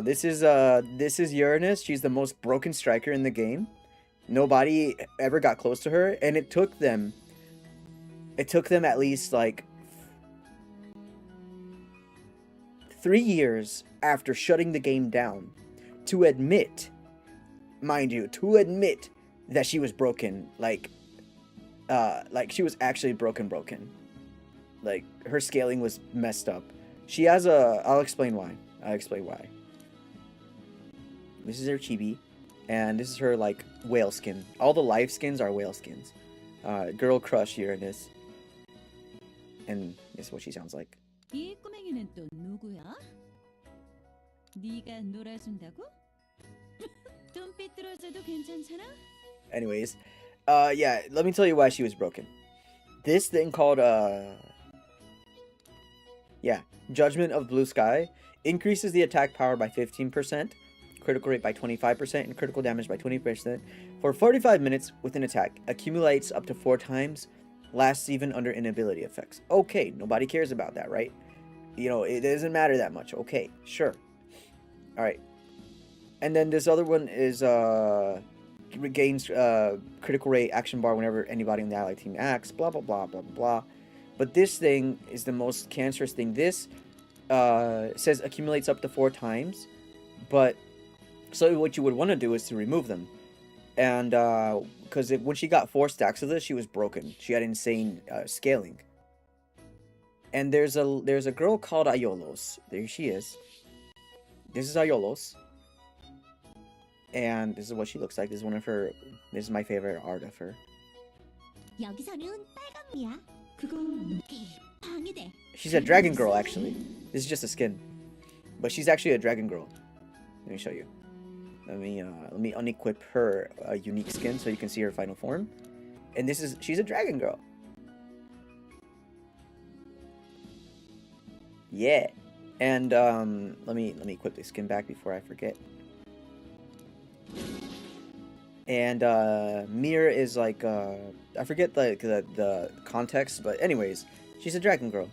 This is Uranus. She's the most broken striker in the game. Nobody ever got close to her, and it took them at least like 3 years after shutting the game down to admit, mind you, that she was broken. Like she was actually broken. Like her scaling was messed up. She has a. I'll explain why. This is her chibi, and this is her like whale skin. All the live skins are whale skins. Girl crush Uranus, and this is what she sounds like. 이 꼬맹이는 또 누구야? 네가 놀아준다고? 돈 삐뚤어져도 괜찮잖아? Anyways, yeah, let me tell you why she was broken. This thing called Judgment of Blue Sky increases the attack power by 15%, critical rate by 25%, and critical damage by 20% for 45 minutes with an attack. Accumulates up to 4 times, lasts even under inability effects. Okay, nobody cares about that, right? You know, it doesn't matter that much. Okay, sure. Alright. And then this other one is regains critical rate action bar whenever anybody in the allied team acts, blah blah blah blah blah. But this thing is the most cancerous thing. This says accumulates up to 4 times, but so what you would want to do is to remove them. And because when she got 4 stacks of this, she was broken. She had insane scaling. And there's a girl called Ayolos. There she is. This is Ayolos. And this is what she looks like. This is my favorite art of her. 여기서는 빨강이야. 그건 방해돼. She's a dragon girl, actually. This is just a skin, but she's actually a dragon girl. Let me show you. Let me unequip her unique skin so you can see her final form. And she's a dragon girl. Yeah. And let me equip the skin back before I forget. And Mir is like I forget the context, but anyways, she's a dragon girl.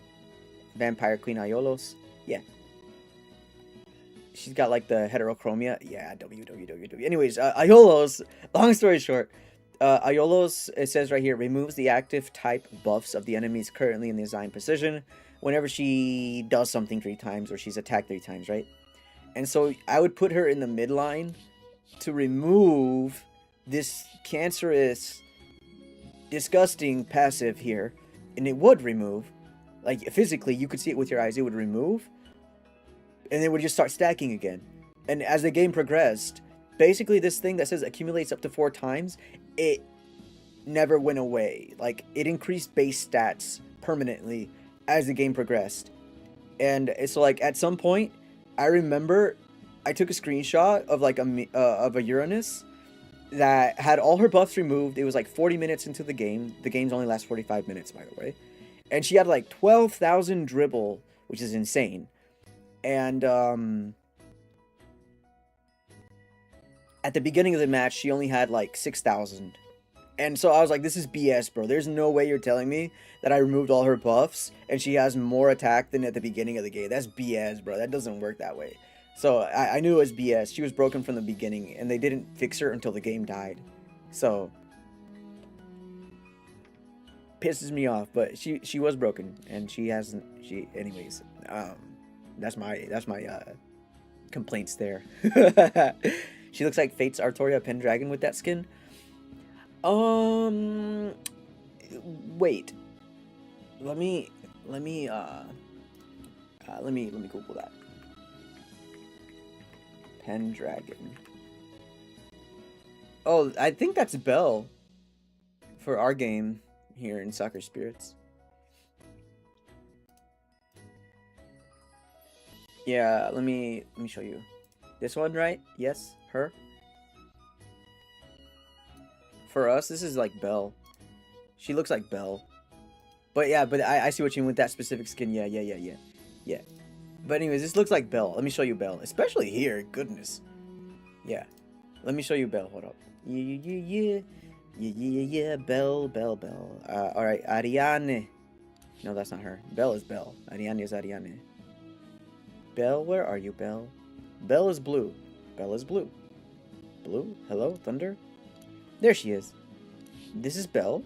Vampire Queen Ayolos. Yeah. She's got like the heterochromia. Yeah, www. Anyways, Ayolos, long story short, Ayolos, it says right here, removes the active type buffs of the enemies currently in the assigned position whenever she does something 3 times or she's attacked 3 times, right? And so I would put her in the midline to remove this cancerous, disgusting passive here, and it would remove, like physically, you could see it with your eyes, it would remove, and it would just start stacking again. And as the game progressed, basically this thing that says accumulates up to 4 times, it never went away. Like, it increased base stats permanently as the game progressed. And it's like, at some point, I remember I took a screenshot of like a Uranus that had all her buffs removed. It was like 40 minutes into the game. The game's only lasts 45 minutes, by the way. And she had like 12,000 dribble, which is insane. And at the beginning of the match, she only had like 6,000. And so I was like, this is BS, bro. There's no way you're telling me that I removed all her buffs and she has more attack than at the beginning of the game. That's BS, bro. That doesn't work that way. So I knew it was BS. She was broken from the beginning, and they didn't fix her until the game died. So pisses me off, but she was broken, and anyways. That's my complaints there. She looks like Fate's Artoria Pendragon with that skin. Wait. Let me Google that. Pendragon. Oh, I think that's Belle for our game here in Soccer Spirits. Yeah, let me show you. This one, right? Yes, her. For us, this is like Belle. She looks like Belle. But yeah, but I see what you mean with that specific skin. Yeah. But anyways, this looks like Belle. Let me show you Belle. Especially here. Goodness. Yeah. Let me show you Belle. Hold up. Yeah. Belle. Alright, Ariane. No, that's not her. Belle is Belle. Ariane is Ariane. Belle, where are you, Belle? Belle is blue. Belle is blue. Blue? Hello, Thunder? There she is. This is Belle.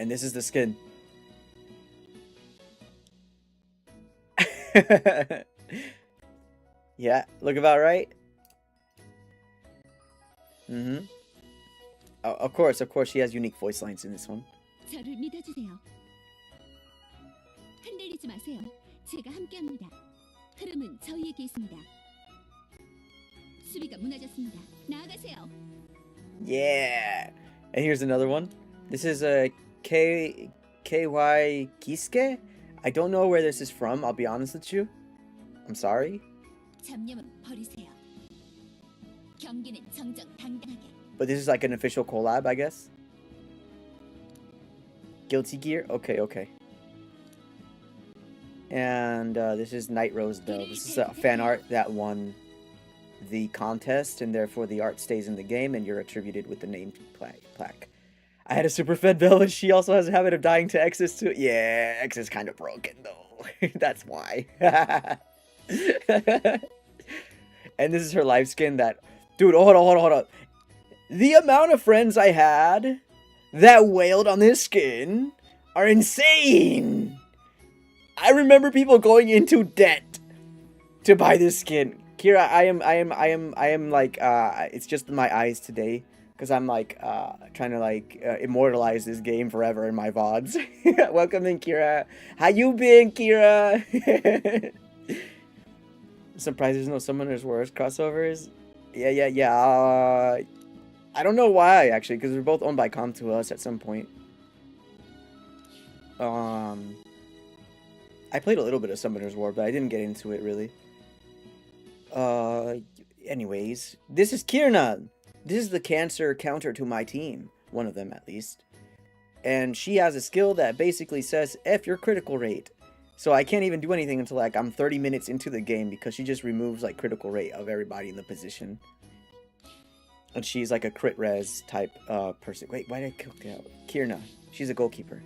And this is the skin. Yeah, look about right. Mm-hmm. Of course, she has unique voice lines in this one. 저를 믿어주세요. 흔들리지 마세요. 제가 함께합니다. 흐름은 저희에게 있습니다. 수비가 무너졌습니다. 나아가세요. Yeah. And here's another one. This is a KY Kisuke. I don't know where this is from. I'll be honest with you. I'm sorry. 잡념은 버리세요. 경기는 정정당당하게. But this is like an official collab, I guess. Guilty Gear? Okay. And this is Night Rose Bell. This is a fan art that won the contest, and therefore the art stays in the game, and you're attributed with the name plaque. I had a super fed Bell, and she also has a habit of dying to X's too. Yeah, X is kind of broken, though. That's why. And this is her live skin that... Dude, hold on. The amount of friends I had that wailed on this skin are insane. I remember people going into debt to buy this skin. Kira, I am like, it's just my eyes today, because I'm like, trying to like, immortalize this game forever in my VODs. Welcome in, Kira. How you been, Kira? Surprised there's no Summoners Wars crossovers. Yeah. I don't know why, actually, because they're both owned by CONTINUTE at some point. I played a little bit of Summoners War, but I didn't get into it, really. Anyways, this is Kirna. This is the cancer counter to my team. One of them, at least. And she has a skill that basically says, F your critical rate. So I can't even do anything until, like, I'm 30 minutes into the game, because she just removes, like, critical rate of everybody in the position. And she's, like, a crit res type, person. Wait, why did I click out? Kirna. She's a goalkeeper.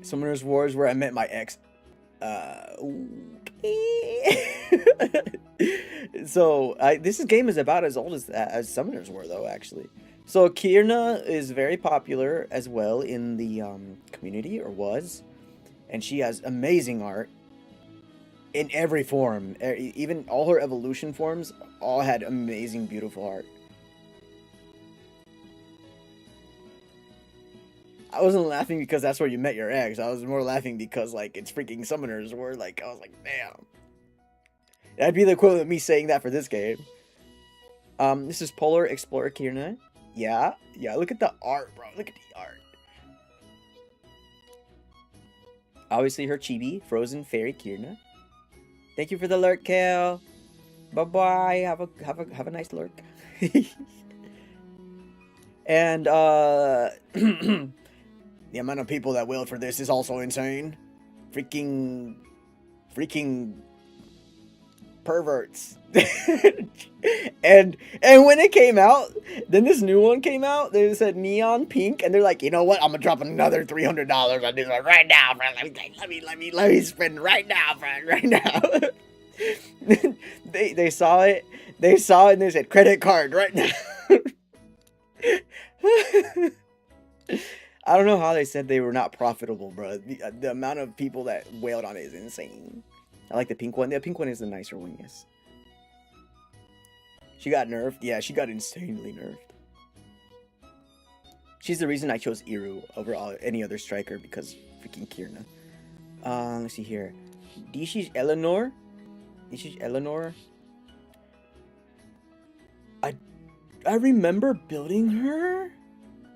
Summoners Wars, where I met my ex. Okay. So, this game is about as old as Summoners War, though, actually. So, Kirna is very popular as well in the community, or was. And she has amazing art in every form. Even all her evolution forms all had amazing, beautiful art. I wasn't laughing because that's where you met your ex. I was more laughing because, like, it's freaking Summoners War. Like, I was like, damn. That'd be the equivalent of me saying that for this game. This is Polar Explorer Kirna. Yeah, look at the art, bro. Look at the art. Obviously, her chibi, Frozen Fairy Kirna. Thank you for the lurk, Kale. Bye-bye. Have a nice lurk. And, the amount of people that wailed for this is also insane. Freaking perverts. and when it came out, then this new one came out. They said neon pink, and they're like, you know what? I'm gonna drop another $300 on this one right now, friend. Let me spend right now, friend, right now. they saw it, and they said credit card right now. I don't know how they said they were not profitable, bro. The amount of people that wailed on it is insane. I like the pink one. The pink one is the nicer one, yes. She got nerfed. Yeah, she got insanely nerfed. She's the reason I chose Iru over any other striker, because freaking Kirna. Let's see here. This is Eleanor. I remember building her,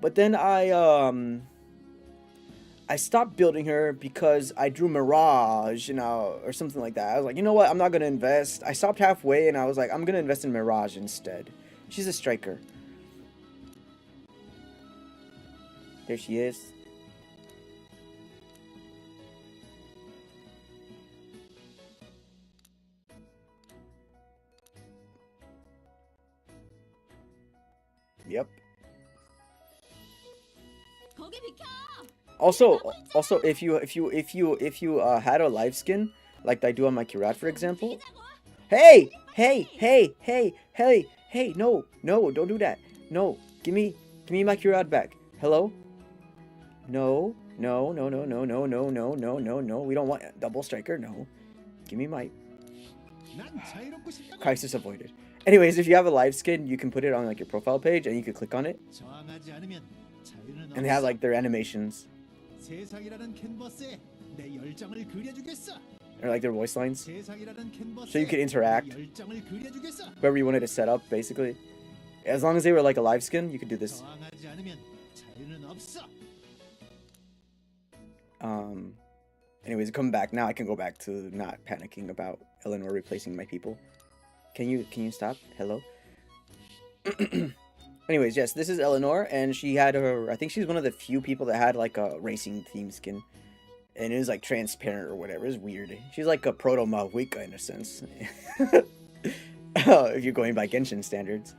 but then I stopped building her because I drew Mirage, or something like that. I was like, you know what? I'm not going to invest. I stopped halfway, and I was like, I'm going to invest in Mirage instead. She's a striker. There she is. Yep. 거기 비켜. Also, if you had a live skin like I do on my Kirat, for example. Hey, no, don't do that. No, give me my Kirat back. Hello? No. We don't want double striker. No. Give me my crisis avoided. Anyways, if you have a live skin, you can put it on like your profile page and you can click on it. And they have like their animations. Or like their voice lines. So you could interact. Whoever you wanted to set up, basically. As long as they were like a live skin, you could do this. Anyways, coming back now, I can go back to not panicking about Eleanor replacing my people. Can you stop? Hello. Anyways, yes, this is Eleanor, and she had her. I think she's one of the few people that had like a racing theme skin, and it was like transparent or whatever. It was weird. She's like a proto Mahuika in a sense. If you're going by Genshin standards.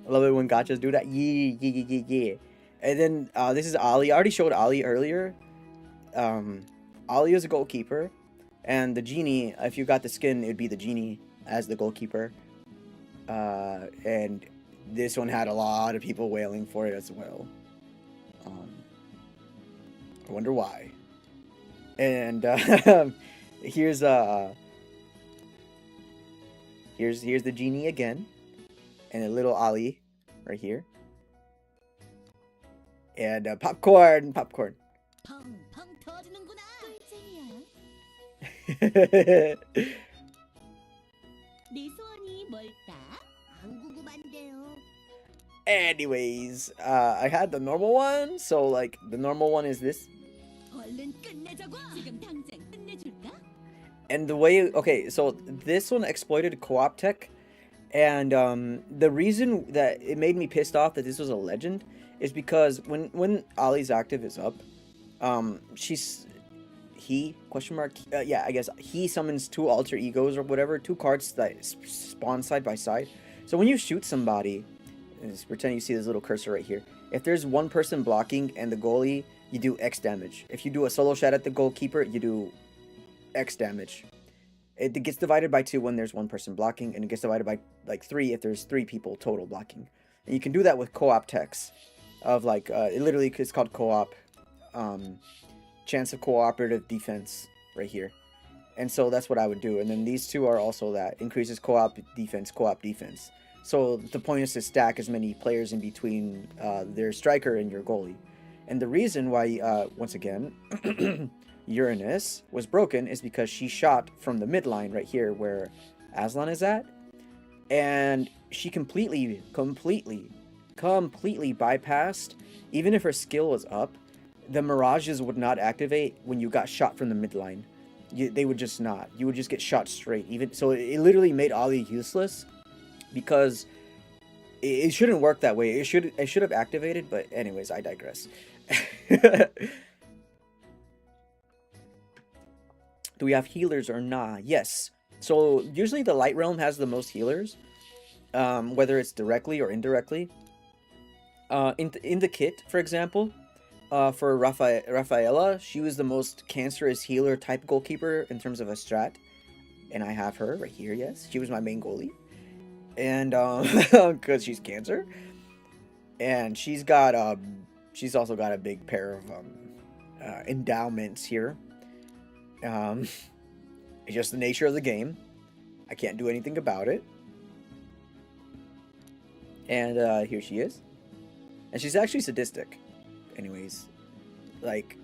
I love it when gachas do that. Yeah. And then this is Ali. I already showed Ali earlier. Ali is a goalkeeper, and the genie, if you got the skin, it'd be the genie as the goalkeeper. And this one had a lot of people wailing for it as well. I wonder why. And here's the genie again, and a little Ali right here, and popcorn. 펑펑 터지는구나. 꿀잼이야. 내 소원이 뭘까? 안 궁금한데요. Anyways, I had the normal one, so like the normal one is this. 얼른 끝내자고. 지금 당장 끝내줄까? And the way, okay, so this one exploited co-op tech, and the reason that it made me pissed off that this was a legend is because when Ali's active is up, he summons two alter egos or whatever, two cards that spawn side by side. So when you shoot somebody, just pretend you see this little cursor right here. If there's one person blocking and the goalie, you do X damage. If you do a solo shot at the goalkeeper, you do X damage. It gets divided by 2 when there's one person blocking, and it gets divided by like 3 if there's 3 people total blocking. And you can do that with co-op techs of like it literally is called co-op chance of cooperative defense right here. And so that's what I would do. And then these two are also that increases co-op defense. So the point is to stack as many players in between their striker and your goalie. And the reason why once again Uranus was broken is because she shot from the midline right here where Aslan is at, and she completely bypassed. Even if her skill was up, the mirages would not activate when you got shot from the midline. They would just not. You would just get shot straight. Even so, it literally made Ali useless because it shouldn't work that way. It should have activated. But anyways, I digress. Do we have healers or nah? Yes. So usually the Light Realm has the most healers, whether it's directly or indirectly. In the kit, for example, for Rafaela, she was the most cancerous healer type goalkeeper in terms of a strat, and I have her right here. Yes, she was my main goalie, and because she's cancer, and she's also got a big pair of endowments here. It's just the nature of the game. I can't do anything about it. And here she is. And she's actually sadistic. Anyways, like,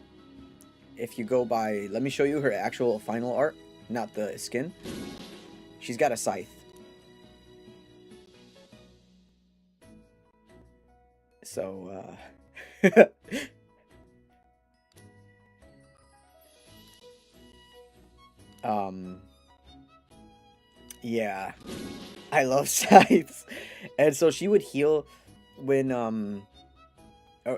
if you go by... Let me show you her actual final art, not the skin. She's got a scythe. So, yeah, I love scythes. And so she would heal when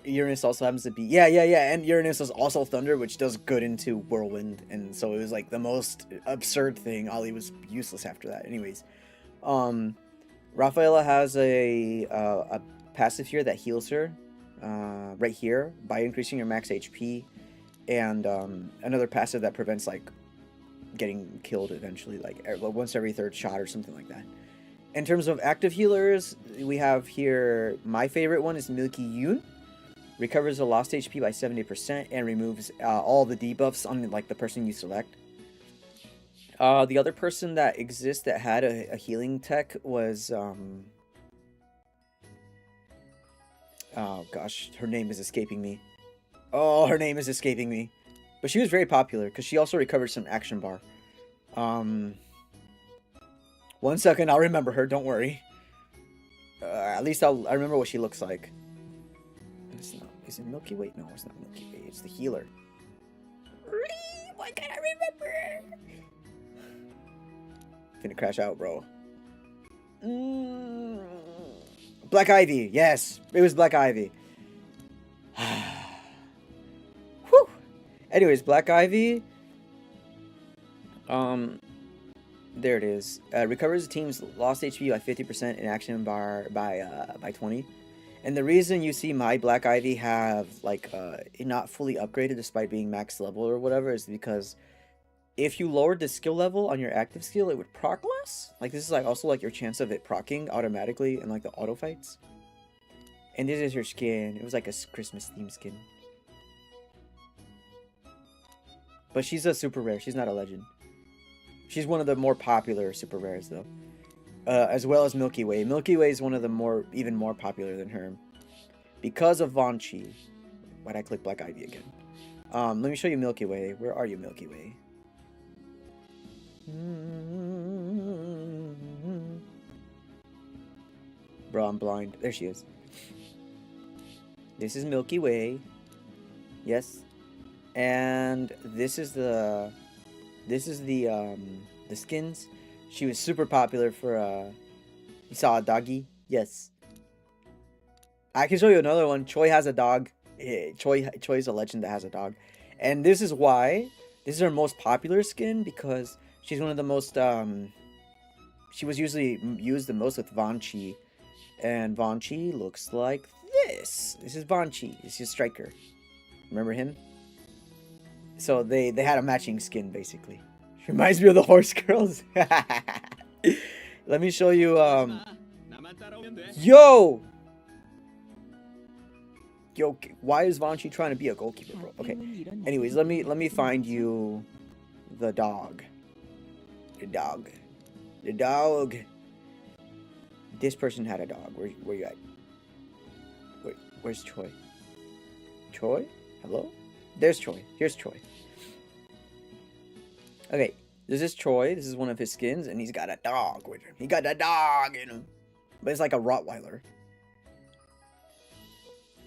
Uranus also happens to be and Uranus is also thunder, which does good into whirlwind, and so it was like the most absurd thing. Ali was useless after that. Anyways, Rafaela has a passive here that heals her, right here, by increasing your max HP, and another passive that prevents like getting killed eventually, like once every third shot or something like that. In terms of active healers, we have here, my favorite one is Milky Yoon. Recovers the lost HP by 70% and removes all the debuffs on like the person you select. The other person that exists that had a healing tech was oh gosh, her name is escaping me. Oh, her name is escaping me. But she was very popular because she also recovered some action bar. 1 second, I'll remember her. Don't worry. At least I remember what she looks like. It's not. Is it Milky Way? No, it's not Milky Way. It's the healer. Why can't I remember? Gonna crash out, bro. Black Ivy. Yes, it was Black Ivy. Whew. Anyways, Black Ivy. There it is. Recovers the team's lost HP by 50% and action bar by 20. And the reason you see my Black Ivy have like not fully upgraded despite being max level or whatever is because if you lowered the skill level on your active skill, it would proc less. Like this is like also like your chance of it procking automatically in like the auto fights. And this is her skin. It was like a Christmas themed skin. But she's a super rare. She's not a legend. She's one of the more popular super rares though. As well as Milky Way. Milky Way is one of the even more popular than her. Because of Von Chi. Why'd I click Black Ivy again? Let me show you Milky Way. Where are you, Milky Way? Bro, I'm blind. There she is. This is Milky Way. Yes. And this is the skins. She was super popular for you saw a doggy? Yes. I can show you another one. Choi has a dog. Choi's a legend that has a dog. And this is why this is her most popular skin because she's one of the most she was usually used the most with Von Chi. And Von Chi looks like this. This is Von Chi. This is Striker. Remember him? So they had a matching skin basically. She reminds me of the horse girls. Let me show you Yo, why is Von Chi trying to be a goalkeeper, bro? Okay. Anyways, let me find you the dog. The dog. This person had a dog. Where you at? Where's Choi? Choi? Hello? There's Choi. Here's Choi. Okay, this is Choi. This is one of his skins, and he's got a dog with him. He got a dog in him. But it's like a Rottweiler.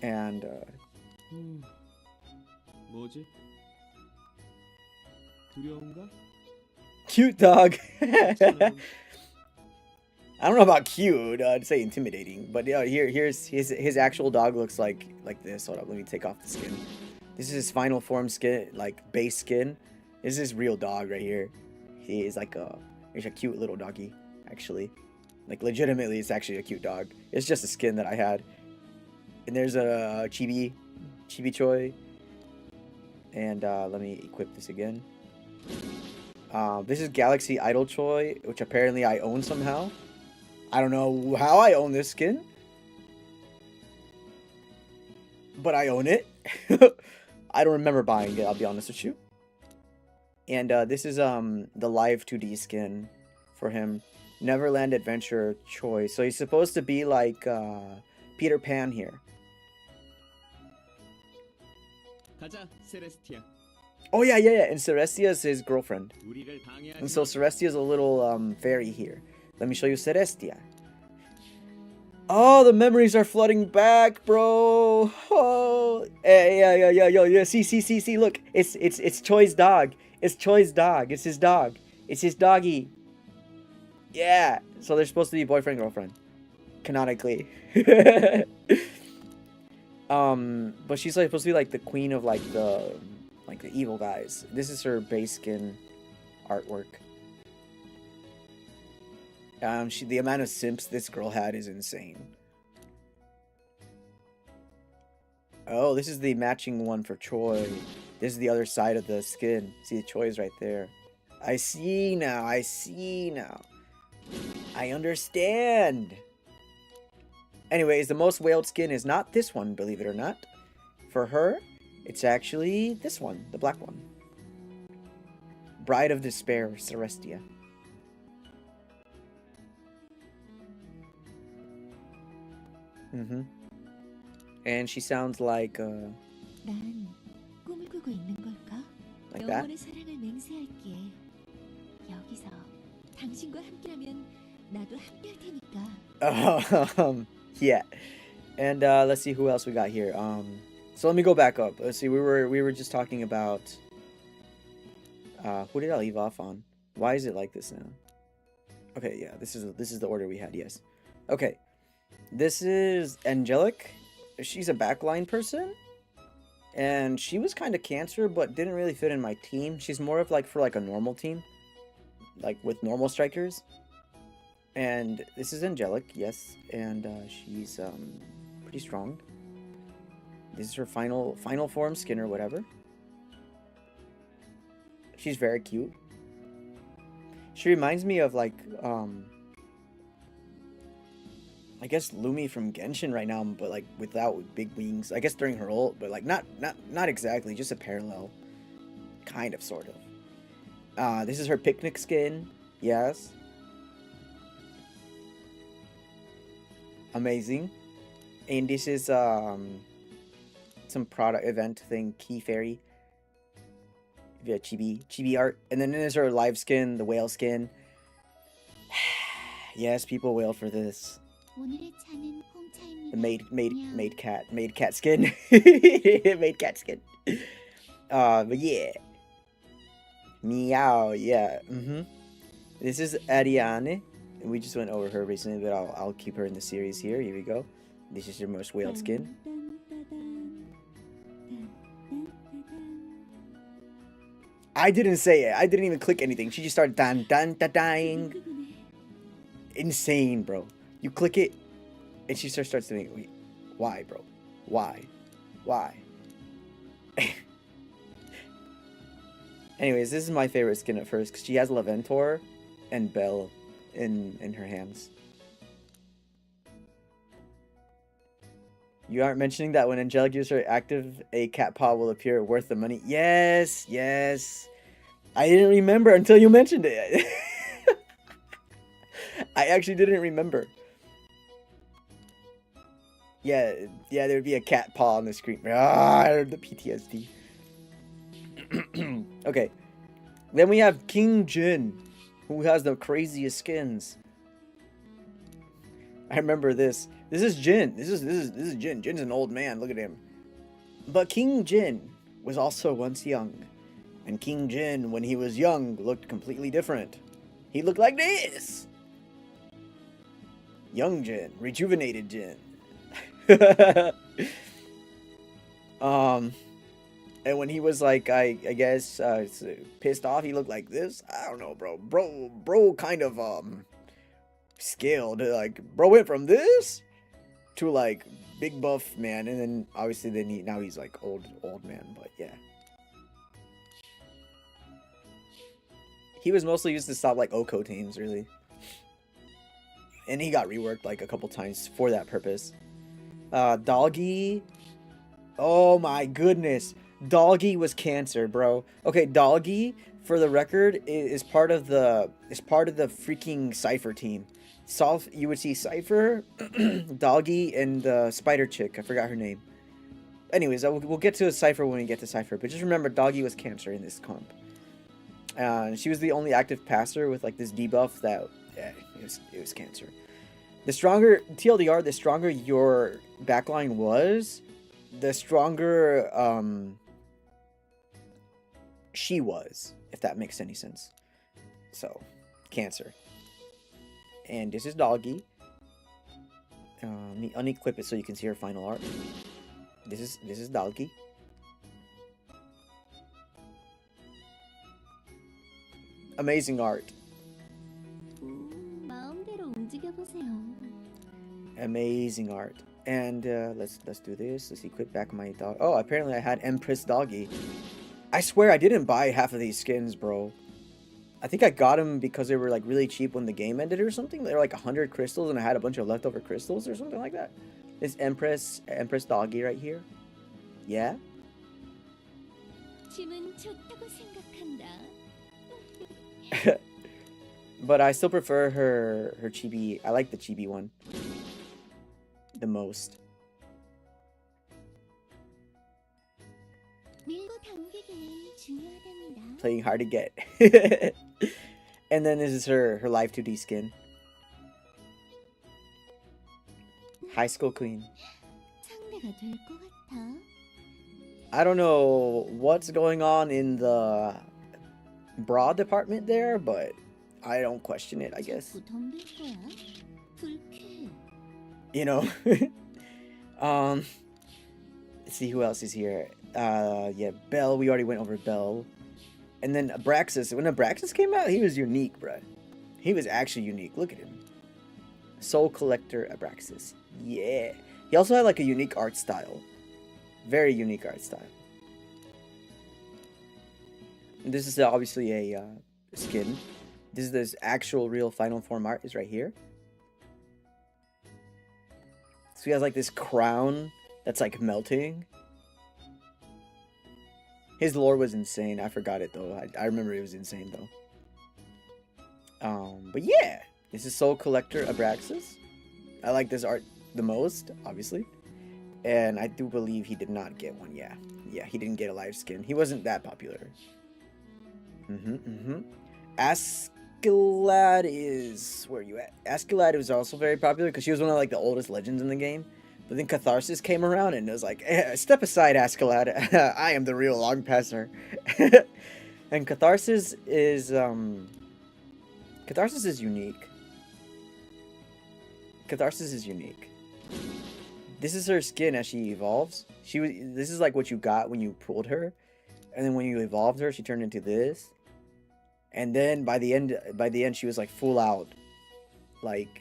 And, 뭐지? 두려운가? cute dog. I don't know about cute. I'd say intimidating. But yeah, here's his actual dog looks like this. Hold up, let me take off the skin. This is his final form skin, like base skin. This is his real dog right here. He is like he's a cute little doggy, actually. Like legitimately, it's actually a cute dog. It's just a skin that I had. And there's a Chibi Choi. And let me equip this again. This is Galaxy Idol Choi, which apparently I own somehow. I don't know how I own this skin, but I own it. I don't remember buying it, I'll be honest with you. And this is the live 2D skin for him. Neverland Adventure Choi. So he's supposed to be like Peter Pan here. 가자, 세레스티아. Oh yeah. And Celestia is his girlfriend. And so Celestia is a little fairy here. Let me show you Celestia. Oh, the memories are flooding back, bro. Oh, yeah. See. Look, it's Choi's dog. It's Choi's dog. It's his dog. It's his doggy. Yeah. So they're supposed to be boyfriend girlfriend, canonically. But she's like supposed to be like the queen of like the evil guys. This is her base skin artwork. The amount of simps this girl had is insane. Oh, this is the matching one for Choi. This is the other side of the skin. See, the Choi's right there. I see now. I see now. I understand. Anyways, the most whaled skin is not this one, believe it or not. For her, it's actually this one, the black one. Bride of Despair, Celestia. And she sounds like 난 꿈을 꾸고 있는 걸까? like that. 영원의 사랑을 맹세할게. 여기서 당신과 함께라면 나도 함께할 테니까. Yeah. And let's see who else we got here. So let me go back up. Let's see. We were just talking about who did I leave off on? Why is it like this now? Okay, yeah. This is the order we had. Yes. Okay. This is Angelic. She's a backline person. And she was kind of Cancer, but didn't really fit in my team. She's more of like for like a normal team. Like with normal strikers. And this is Angelic, yes. And she's pretty strong. This is her final form skin or whatever. She's very cute. She reminds me of like I guess Lumi from Genshin right now, but like without big wings. I guess during her ult, but like not exactly, just a parallel. Kind of, sort of. This is her picnic skin. Yes. Amazing. And this is some product event thing, Key Fairy. Yeah, chibi art. And then there's her live skin, the whale skin. Yes, people wail for this. 오늘의 차는 홍차입니다. The made cat skin. Made cat skin. But yeah. Meow, yeah. This is Ariane. We just went over her recently, but I'll keep her in the series here. Here we go. This is your most whaled skin. I didn't say it. I didn't even click anything. She just started dying. Insane, bro. You click it, and she starts doing it. Wait, why, bro? Why? Anyways, this is my favorite skin at first because she has Laventor and Belle in her hands. You aren't mentioning that when Angelic uses her active, a cat paw will appear worth the money. Yes. I didn't remember until you mentioned it. I actually didn't remember. Yeah, there would be a cat paw on the screen. Ah, the PTSD. Okay. Then we have King Jin, who has the craziest skins. I remember this. This is Jin. This is Jin. Jin's an old man. Look at him. But King Jin was also once young. And King Jin, when he was young, looked completely different. He looked like this. Young Jin. Rejuvenated Jin. And when he was like, I guess, pissed off, he looked like this. I don't know, bro. Bro kind of, scaled. Like, bro went from this to, like, big buff man. And then, obviously, now he's, like, old man. But, yeah. He was mostly used to stop, like, Oko teams, really. And he got reworked, like, a couple times for that purpose. Doggy. Oh, my goodness. Doggy was Cancer, bro. Okay, Doggy, for the record, is part of the freaking Cypher team. You would see Cypher, Doggy, and the spider chick. I forgot her name. Anyways, we'll get to Cypher when we get to Cypher. But just remember, Doggy was Cancer in this comp. She was the only active passer with like this debuff that, yeah, it was Cancer. The stronger TLDR, the stronger your backline was, the stronger she was, if that makes any sense. So, Cancer. And this is Doggy. Let me unequip it so you can see her final art. This is Doggy. Amazing art. 마음대로 움직여보세요. Amazing art. And let's do this. Let's equip back my dog. Oh, apparently I had Empress Doggy. I swear I didn't buy half of these skins, bro. I think I got them because they were like really cheap when the game ended or something. They were like 100 crystals and I had a bunch of leftover crystals or something like that. This Empress Doggy right here. Yeah. 짐은 좋다고 생각한다. But I still prefer her chibi. I like the chibi one the most. 밀고 당기기 중요하답니다. Playing hard to get. And then this is her live 2D skin. High School Queen. 상대가 될 것 같아. I don't know what's going on in the bra department there, but I don't question it, I guess. 자꾸 덤빌 거야? 불쾌해. You know. Let's see who else is here. Yeah, Belle. We already went over Belle. And then Abraxas. When Abraxas came out, he was unique, bruh. He was actually unique. Look at him. Soul Collector Abraxas. Yeah. He also had like a unique art style. Very unique art style. And this is obviously a skin. This is this actual real final form art is right here. So he has like this crown that's like melting. His lore was insane. I forgot it though. I remember it was insane though. But yeah, this is Soul Collector Abraxas. I like this art the most, obviously. And I do believe he did not get one. Yeah, he didn't get a live skin. He wasn't that popular. Askeladd is... Where are you at? Askeladd was also very popular because she was one of like the oldest legends in the game. But then Catharsis came around and it was like, step aside, Askeladd. I am the real long passer. And Catharsis is unique. Catharsis is unique. This is her skin as she evolves. This is like what you got when you pulled her. And then when you evolved her, she turned into this. And then by the end she was like full out like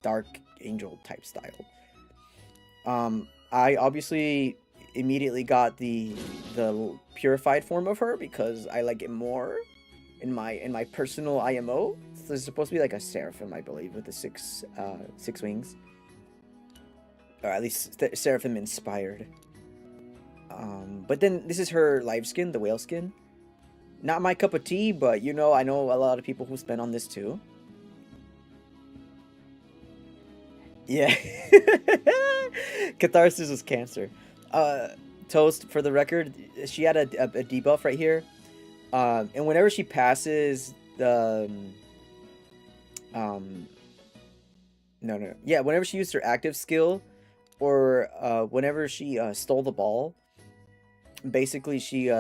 dark angel type style. I obviously immediately got the purified form of her because I like it more in my personal IMO. So it's supposed to be like a seraphim, I believe, with the six wings. Or at least seraphim inspired. But then this is her live skin, the whale skin. Not my cup of tea, but you know, I know a lot of people who spend on this too. Yeah. Catharsis was cancer. Toast, for the record, she had a debuff right here. And whenever she passes the... Yeah, whenever she used her active skill, or whenever she stole the ball, basically she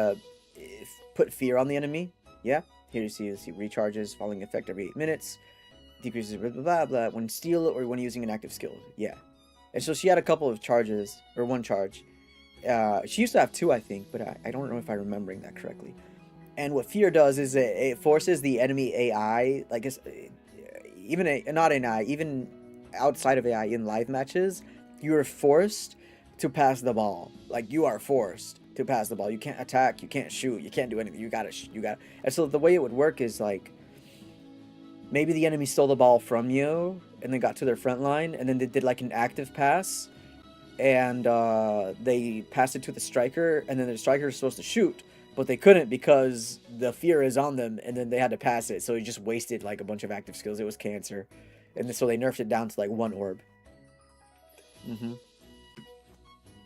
put fear on the enemy. Yeah, here you see recharges following effect every 8 minutes, decreases blah blah blah blah when steal or when using an active skill. Yeah, and so she had a couple of charges, or one charge. She used to have two, I think, but I don't know if I'm remembering that correctly. And what fear does is it forces the enemy AI, like even outside of AI in live matches, you are forced to pass the ball. Like, you are forced to pass the ball. You can't attack, you can't shoot, you can't do anything. You gotta. And so the way it would work is like, maybe the enemy stole the ball from you and then got to their front line, and then they did like an active pass, and they passed it to the striker, and then the striker is supposed to shoot, but they couldn't because the fear is on them, and then they had to pass it. So he just wasted like a bunch of active skills. It was cancer, and so they nerfed it down to like one orb.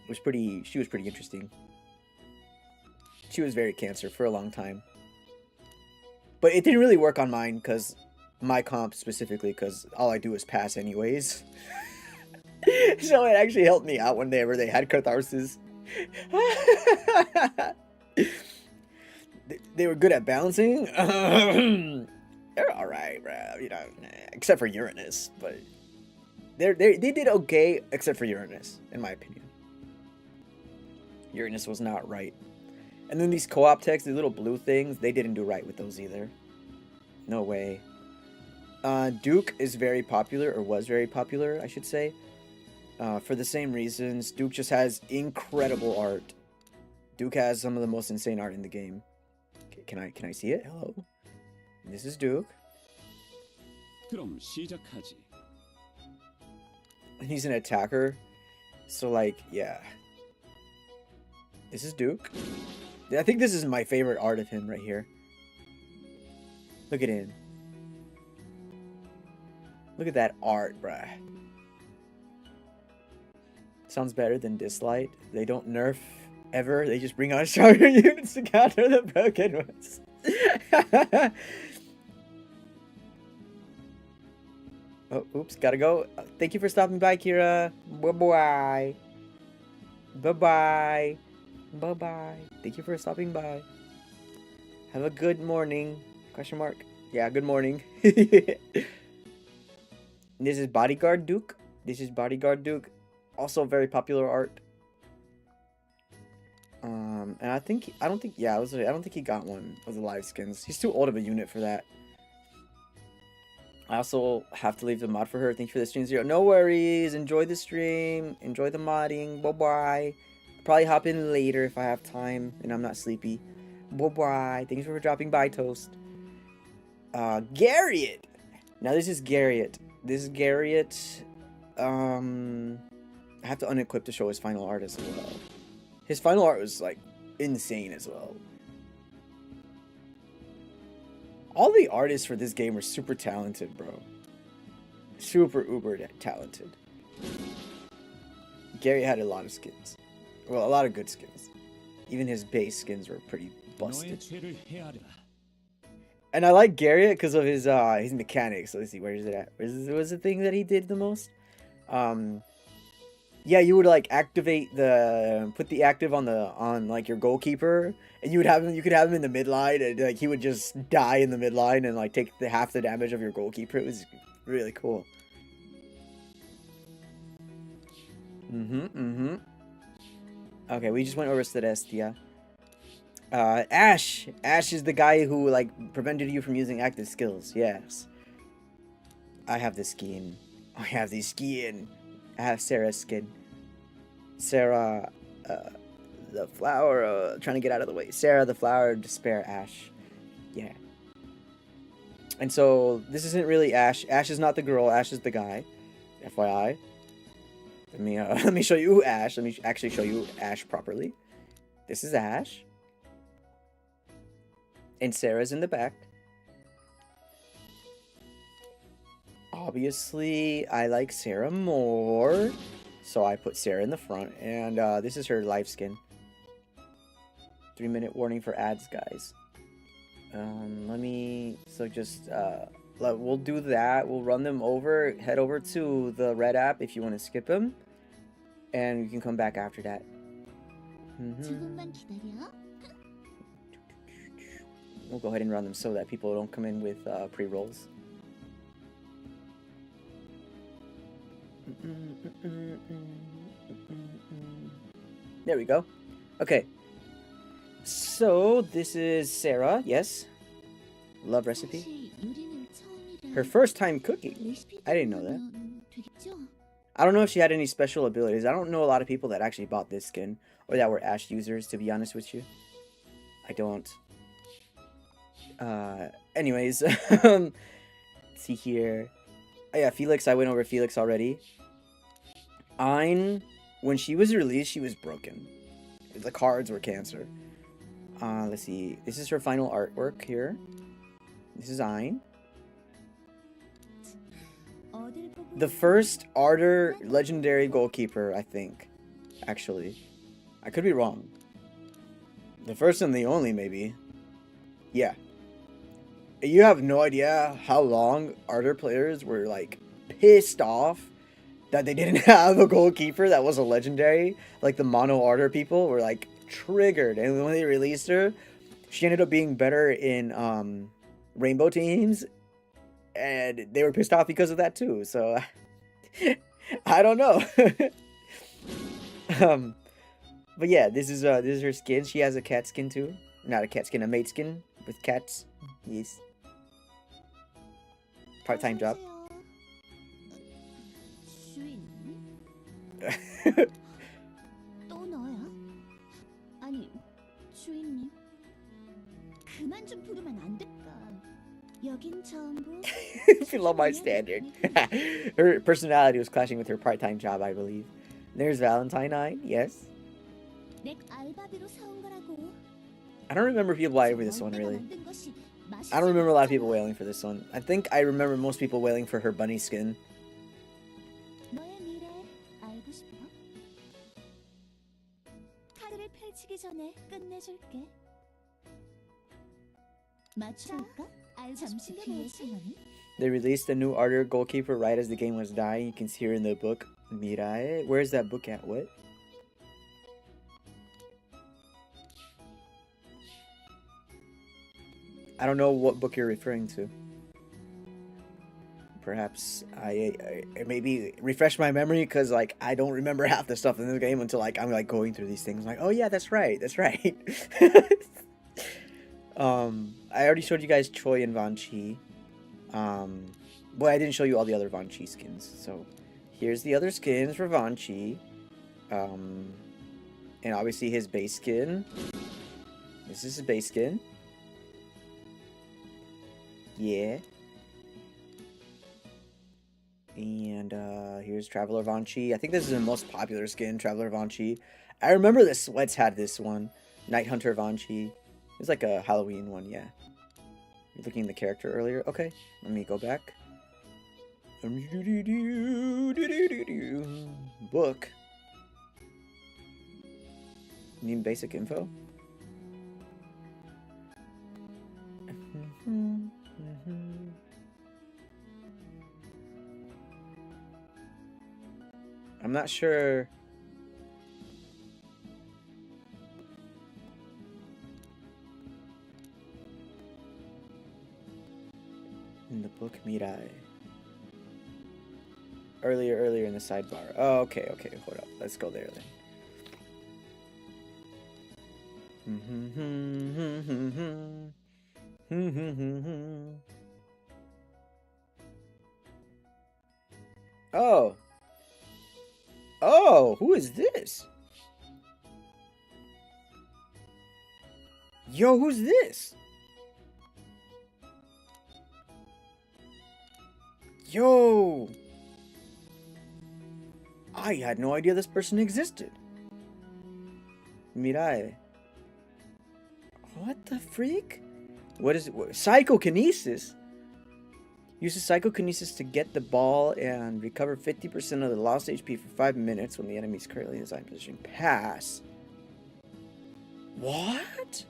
She was pretty interesting. She was very cancer for a long time. But it didn't really work on mine, because my comp specifically, because all I do is pass anyways. So it actually helped me out whenever they had Catharsis. They were good at balancing. They're alright, bro. You know, except for Uranus, but they did okay, except for Uranus, in my opinion. Uranus was not right. And then these co-op texts, these little blue things, they didn't do right with those either. No way. Duke is very popular, or was very popular, I should say. For the same reasons, Duke just has incredible art. Duke has some of the most insane art in the game. Can I see it? Hello. This is Duke. 그럼 시작하지. And he's an attacker. So like, yeah. This is Duke. I think this is my favorite art of him right here. Look at him. Look at that art, bruh. Sounds better than Dislight. They don't nerf ever. They just bring out stronger units to counter the broken ones. Oh, oops, gotta go. Thank you for stopping by, Kira. Bye-bye. Bye-bye. Bye-bye. Thank you for stopping by. Have a good morning. Question mark. Yeah, good morning. This is Bodyguard Duke. This is Bodyguard Duke. Also very popular art. And I don't think he got one of the live skins. He's too old of a unit for that. I also have to leave the mod for her. Thank you for the stream, Zero. No worries. Enjoy the stream. Enjoy the modding. Bye-bye. Probably hop in later if I have time and I'm not sleepy. Bye-bye. Thanks for dropping by, Toast. Garriott. Now this is Garriott. This is Garriott. I have to unequip to show his final art as well. His final art was like insane as well. All the artists for this game are super talented, bro. Super uber talented. Gary had a lot of skins. Well, a lot of good skins. Even his base skins were pretty busted. And I like Garriott because of his mechanics. So let's see, where is it at? What was the thing that he did the most? Yeah, you would like put the active on like your goalkeeper, and you could have him in the midline, and like he would just die in the midline and like take half the damage of your goalkeeper. It was really cool. Okay, we just went over Celestia. Ash is the guy who like prevented you from using active skills. Yes. I have the skin. I have the skin. I have Sarah's skin. Sarah, the flower, trying to get out of the way. Sarah, the flower of despair, Ash. Yeah. And so, this isn't really Ash. Ash is not the girl, Ash is the guy. FYI. Let me show you Ash. Let me actually show you Ash properly. This is Ash. And Sarah's in the back. Obviously, I like Sarah more, so I put Sarah in the front, and this is her live skin. 3-minute warning for ads, guys. We'll do that. We'll run them over, head over to the red app if you want to skip them, and you can come back after that. We'll go ahead and run them so that people don't come in with pre-rolls. There we go. Okay. So, this is Sarah, yes? Love recipe. Her first time cooking. I didn't know that. I don't know if she had any special abilities. I don't know a lot of people that actually bought this skin, or that were Ash users, to be honest with you. I don't. Anyways, let's see here. Oh yeah, Felix, I went over Felix already. Ein, when she was released, she was broken. The cards were cancer. Let's see. This is her final artwork here. This is Ein. The first Ardor legendary goalkeeper, I think. Actually. I could be wrong. The first and the only, maybe. Yeah. You have no idea how long Ardor players were, like, pissed off that they didn't have a goalkeeper that was a legendary. Like, the mono Ardor people were, like, triggered. And when they released her, she ended up being better in rainbow teams. And they were pissed off because of that, too. So, I don't know. But yeah, this is her skin. She has a cat skin, too. Not a cat skin, a mate skin with cats. Yes. Part-time job. 또 너야? 아니, 주인님. 그만 좀 부르면 안 될까? 여긴 전부 Below my standard. Her personality was clashing with her part-time job, I believe. There's Valentine, yes. 내 알바비로 사온 거라고. I don't remember people wailing for this one, really. I don't remember a lot of people wailing for this one. I think I remember most people wailing for her bunny skin. 너의 미래 알고 싶어? 카드를 펼치기 전에 끝내줄게. 맞출까? 잠시 뒤에 상황은? They released a new Ardor goalkeeper right as the game was dying. You can see her in the book Mirai. Where's that book at? What? I don't know what book you're referring to. Perhaps I maybe refresh my memory because like I don't remember half the stuff in this game until like I'm like going through these things. I'm like, oh yeah, that's right. I already showed you guys Choi and Van Chi. But I didn't show you all the other Van Chi skins. So here's the other skins for Van Chi. And obviously his base skin. This is his base skin. Yeah. And here's Traveler Van Chi. I think this is the most popular skin, Traveler Van Chi. I remember the Sweats had this one. Night Hunter Van Chi. It was like a Halloween one, yeah. You're looking at the character earlier? Okay, let me go back. Book. Need basic info? I'm not sure. In the book Mirai. Earlier in the sidebar. Oh, okay, hold up. Let's go there then. Oh. Oh, who is this? Yo, who's this? Yo! I had no idea this person existed. Mirai. What the freak? What is it? Psychokinesis? Uses psychokinesis to get the ball and recover 50% of the lost HP for 5 minutes when the enemy is currently in a side position. Pass. What?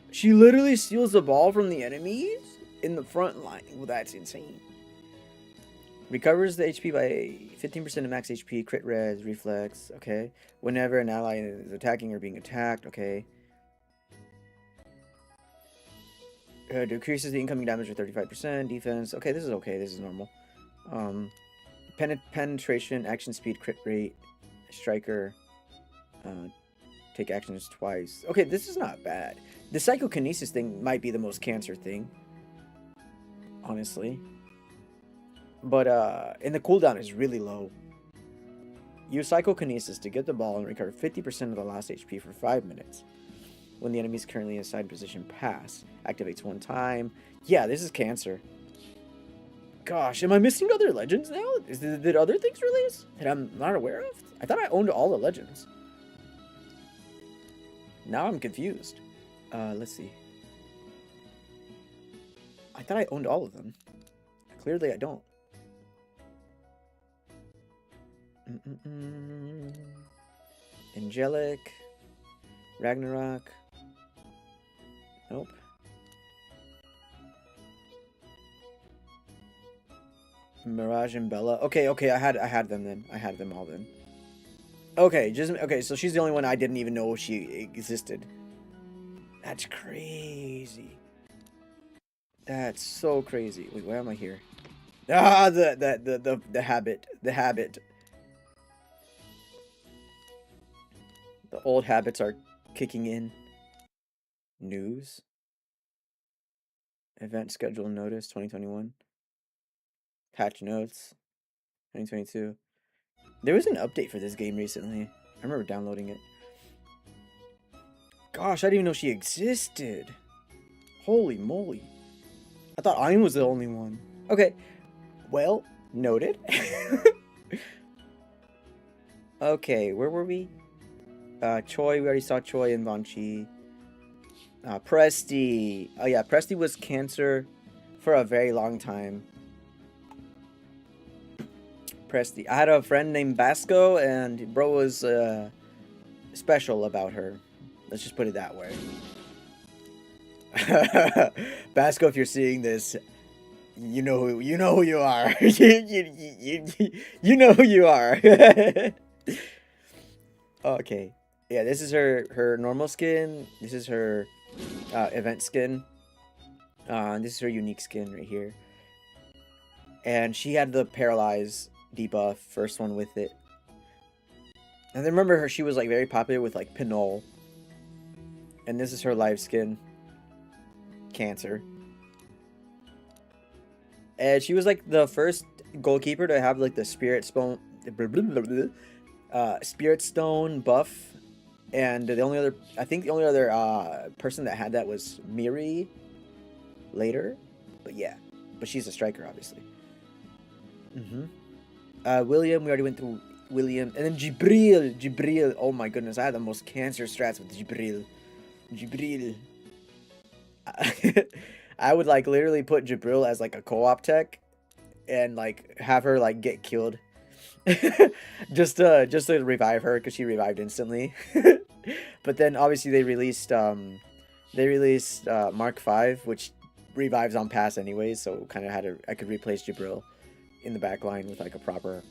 She literally steals the ball from the enemies in the front line. Well, that's insane. Recovers the HP by 15% of max HP, crit res, reflex, okay. Whenever an ally is attacking or being attacked, okay. Decreases the incoming damage by 35%, defense, okay, this is normal. Penetration, action speed, crit rate, striker, take actions twice. Okay, this is not bad. The psychokinesis thing might be the most cancer thing, honestly. But and the cooldown is really low. Use psychokinesis to get the ball and recover 50% of the lost HP for 5 minutes. When the enemy is currently in a side position, pass. Activates one time. Yeah, this is cancer. Gosh, am I missing other legends now? Did other things release that I'm not aware of? I thought I owned all the legends. Now I'm confused. Let's see. I thought I owned all of them. Clearly I don't. Angelic. Ragnarok. Nope. Mirage and Bella. Okay, I had them then. I had them all then. Okay, so she's the only one I didn't even know she existed. That's crazy. That's so crazy. Wait, why am I here? Ah, the habit. The habit. The old habits are kicking in. News. Event schedule notice 2021. Patch notes. 2022. There was an update for this game recently. I remember downloading it. Gosh, I didn't even know she existed. Holy moly. I thought Ayn was the only one. Okay. Well, noted. Okay, where were we? Choi, we already saw Choi and Vanchi. Presti. Oh yeah, Presti was Cancer for a very long time. Presti. I had a friend named Basco, and bro was special about her. Let's just put it that way. Basco, if you're seeing this, you know who you are. you know who you are. Okay. Yeah, this is her normal skin. This is her event skin. This is her unique skin right here. And she had the paralyze debuff, first one with it. And then remember her, she was like very popular with like Pinol. And this is her live skin. Cancer. And she was like the first goalkeeper to have like the Spirit Stone buff. And the only other, I think the only other person that had that was Miri later. But yeah, but she's a striker, obviously. William, we already went through William. And then Jibril. Oh my goodness, I had the most cancer strats with Jibril. I would like literally put Jibril as like a co-op tech and like have her like get killed. just to revive her because she revived instantly. But then obviously they released Mark 5, which revives on pass anyways, so kind of I could replace Jibril in the back line with like a proper,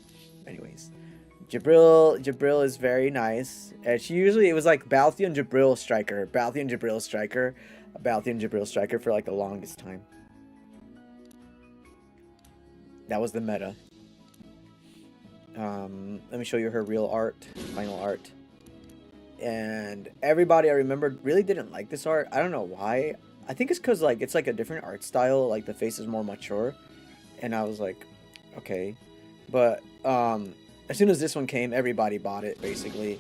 anyways. Jibril is very nice, and it was like Balthian Jibril striker for like the longest time. That was the meta. Let me show you her real art, final art. And everybody I remembered really didn't like this art. I don't know why. I think it's because like it's like a different art style. Like the face is more mature, and I was like, okay. But as soon as this one came, everybody bought it basically.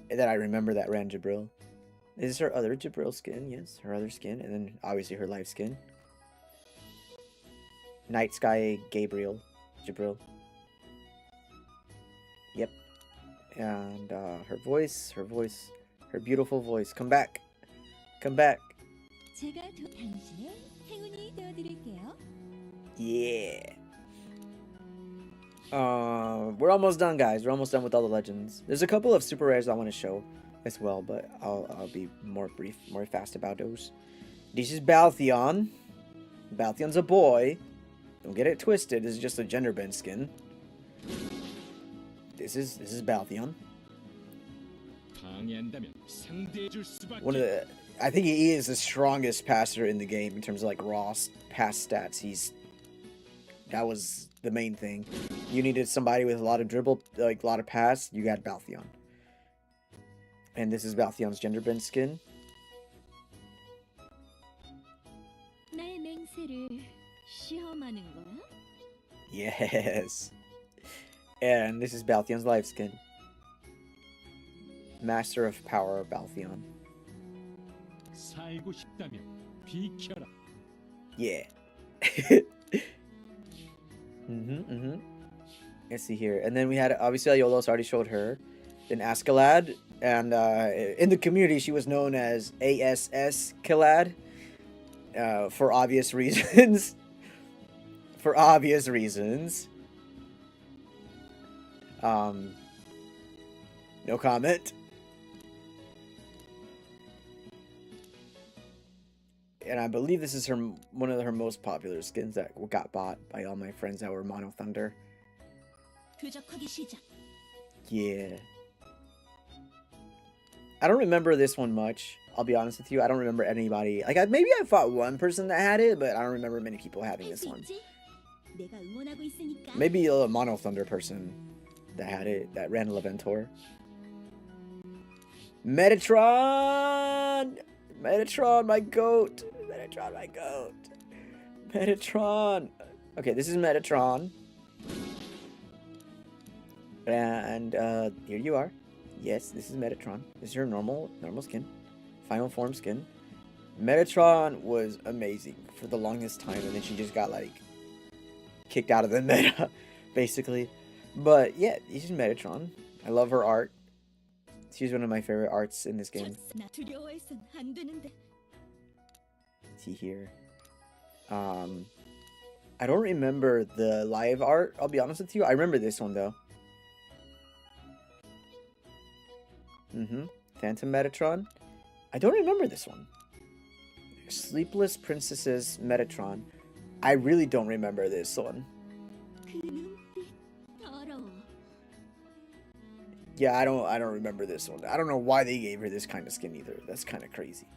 And then I remember that ran Jibril. This is her other Jibril skin. Yes, her other skin, and then obviously her live skin. Night Sky Gabriel Jibril. Yep. And her beautiful voice. Come back. 제가 당신의 행운이 되어드릴게요. Yeah. We're almost done, guys. We're almost done with all the legends. There's a couple of super rares I want to show as well, but I'll be more brief, more fast about those. This is Balthion. Balthion's a boy. Don't get it twisted. This is just a gender bend skin. This is Balthion. I think he is the strongest passer in the game in terms of like raw pass stats. That was the main thing. You needed somebody with a lot of dribble, like a lot of pass. You got Balthion. And this is Balthion's gender bend skin. 나의 맹세를 시험하는 거야? Yes. And this is Balthion's live skin. Master of Power Balthion. Yeah. Let's see here. And then we had, obviously, Ayolos already showed her. Then Askeladd. And in the community, she was known as ASS Kilad. For obvious reasons. No comment. And I believe this is one of her most popular skins that got bought by all my friends that were Mono Thunder. Yeah. I don't remember this one much. I'll be honest with you. I don't remember anybody. Like, maybe I fought one person that had it, but I don't remember many people having this one. Maybe a Mono Thunder person that had it, that ran Leventor. Metatron, my goat. Metatron. Okay, this is Metatron. And here you are. Yes, this is Metatron. This is her normal skin. Final form skin. Metatron was amazing for the longest time, and then she just got like kicked out of the meta, basically. But yeah, this is Metatron. I love her art. She's one of my favorite arts in this game. See here. I don't remember the live art, I'll be honest with you. I remember this one though. Phantom Metatron. I don't remember this one. Sleepless Princesses Metatron. I really don't remember this one. Yeah, I don't remember this one. I don't know why they gave her this kind of skin either. That's kind of crazy.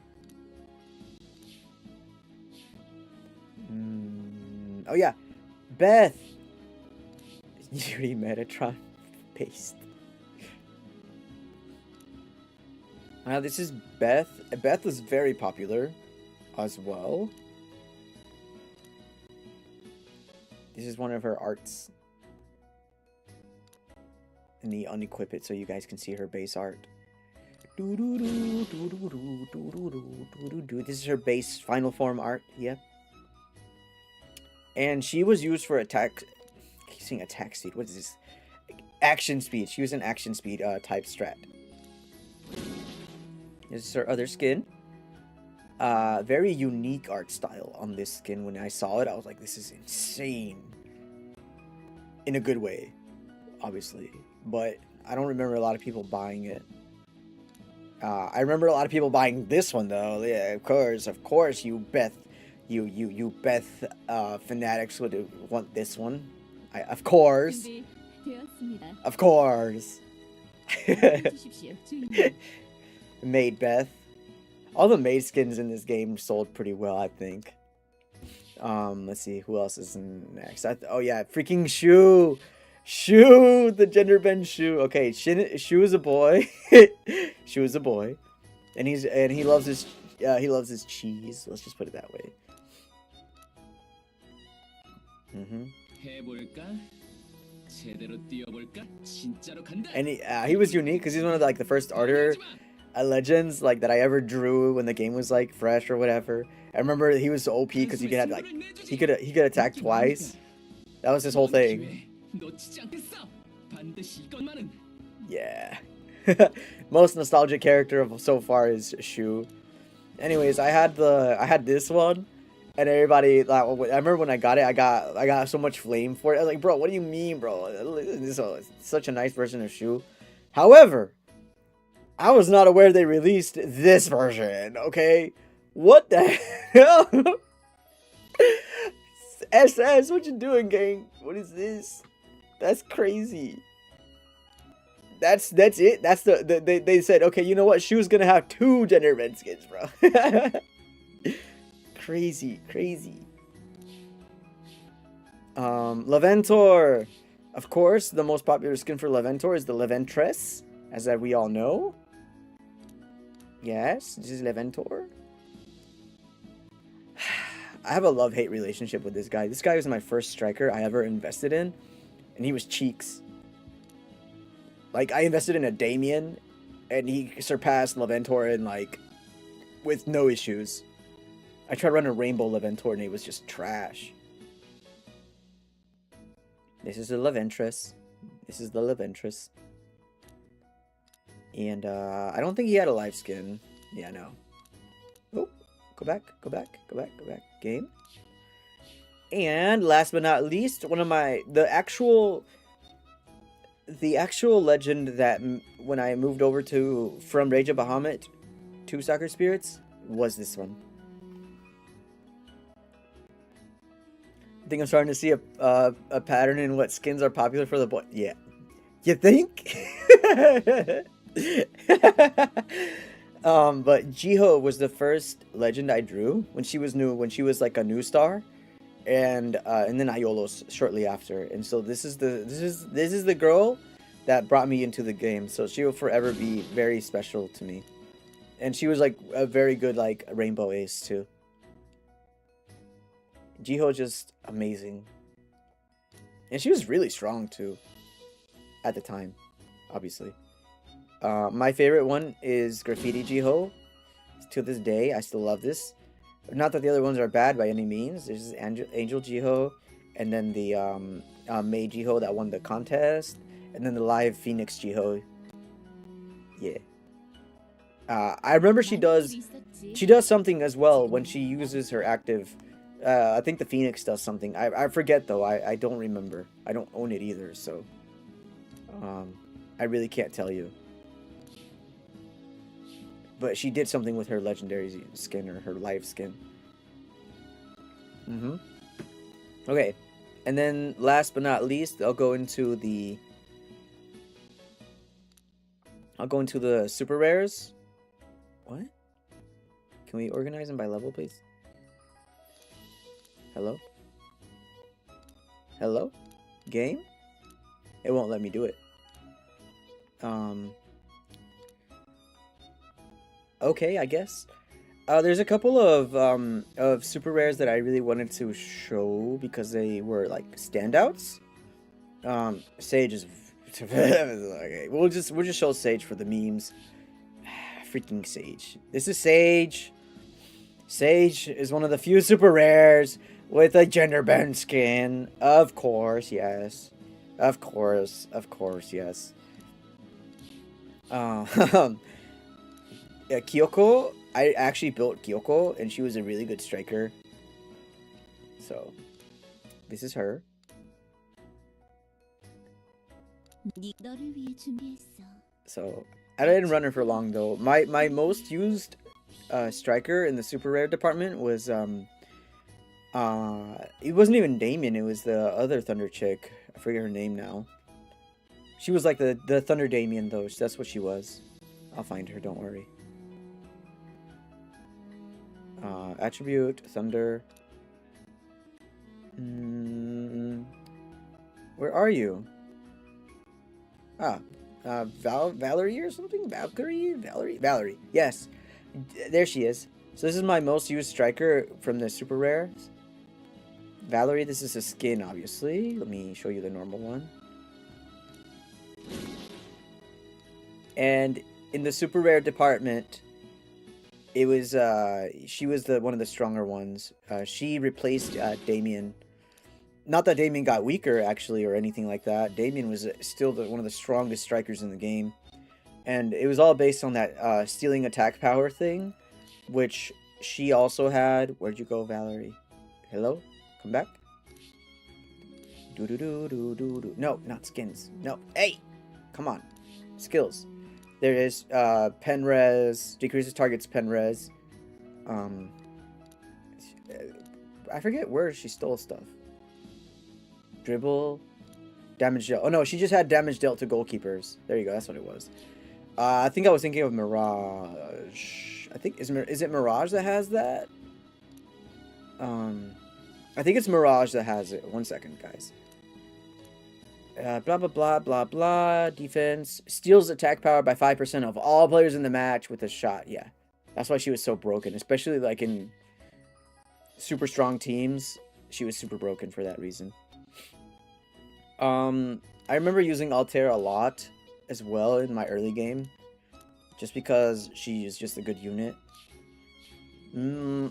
Oh yeah, Beth. Yuri Metatron paste. Now this is Beth. Beth was very popular as well. This is one of her arts. Let me unequip it so you guys can see her base art. This is her base final form art. Yep. And she was used for attack. I keep saying attack speed. What is this? Action speed. She was an action speed type strat. This is her other skin. Very unique art style on this skin. When I saw it, I was like, this is insane. In a good way, obviously. But I don't remember a lot of people buying it. I remember a lot of people buying this one though. Yeah, of course, you Beth, you Beth fanatics would want this one. Of course. Maid Beth. All the maid skins in this game sold pretty well, I think. Let's see who else is next. Oh yeah, freaking Shu. Shu, the gender bend Shu. Okay, Shu is a boy. Shu is a boy, and he loves his cheese. Let's just put it that way. And he was unique because he's one of the first Order legends that I ever drew when the game was fresh or whatever. I remember he was so OP because you could have he could attack twice. That was his whole thing. Yeah. Most nostalgic character of so far is Shu. Anyways, I had this one, and everybody I remember when I got it, I got so much flame for it. I was like, bro, what do you mean, bro? This is such a nice version of Shu. However, I was not aware they released this version. Okay, what the hell? SS, what you doing, gang? What is this? That's crazy. That's it. That's they said, okay, you know what? Shu's gonna have 2 gender red skins, bro. Crazy. Leventor. Of course, the most popular skin for Leventor is the Leventress, as that we all know. Yes, this is Leventor. I have a love-hate relationship with this guy. This guy was my first striker I ever invested in, and he was cheeks. I invested in a Damien, and he surpassed Leventor in with no issues. I tried to run a Rainbow Leventor, and it was just trash. This is the Leventress. And I don't think he had a live skin. Yeah, no. Oh, go back. Game. And last but not least, one of the actual legend that when I moved over from Rage of Bahamut to Soccer Spirits was this one. I think I'm starting to see a pattern in what skins are popular for the boy. Yeah, you think? But Jiho was the first legend I drew when she was new, when she was a new star, and then Aiolos shortly after. And so this is the girl that brought me into the game. So she will forever be very special to me. And she was a very good rainbow ace too. Jiho just amazing, and she was really strong too. at the time, obviously. My favorite one is Graffiti Jiho. To this day, I still love this. Not that the other ones are bad by any means. There's Angel Jiho, and then the Mei Jiho that won the contest, and then the live Phoenix Jiho. Yeah. I remember she does something as well when she uses her active. I think the Phoenix does something. I forget though. I don't remember. I don't own it either, so I really can't tell you. But she did something with her legendary skin or her live skin. Okay, and then last but not least, I'll go into the super rares. What? Can we organize them by level, please? Hello? Hello? Game? It won't let me do it. Okay, I guess. There's a couple of super rares that I really wanted to show because they were like standouts. Sage is okay. We'll just show Sage for the memes. Freaking Sage. This is Sage. Sage is one of the few super rares with a gender bend skin. Of course, yes. Of course, yes. Kyoko, I actually built Kyoko, and she was a really good striker. So, this is her. So, I didn't run her for long though. My most used striker in the super rare department was it wasn't even Damien, it was the other Thunder chick. I forget her name now. She was like the Thunder Damien though. That's what she was. I'll find her, don't worry. Attribute, Thunder. Where are you? Valerie or something? Valerie. Yes. There she is. So this is my most used striker from the super rares. Valerie, this is a skin, obviously. Let me show you the normal one. And in the super rare department, it was she was one of the stronger ones. She replaced Damien. Not that Damien got weaker actually or anything like that. Damien was still one of the strongest strikers in the game, and it was all based on that stealing attack power thing, which she also had. Where'd you go, Valerie? Hello, come back. Do. No, not skins. No, hey, come on, skills. There is pen res, decreases target's pen res. I forget where she stole stuff. Dribble, damage dealt. Oh no, she just had damage dealt to goalkeepers. There you go. That's what it was. I think I was thinking of Mirage. I think is it Mirage that has that? I think it's Mirage that has it. 1 second, guys. Blah blah blah blah blah. Defense steals attack power by 5% of all players in the match with a shot. Yeah, that's why she was so broken, especially like in super strong teams. She was super broken for that reason. I remember using Altair a lot as well in my early game, just because she is just a good unit.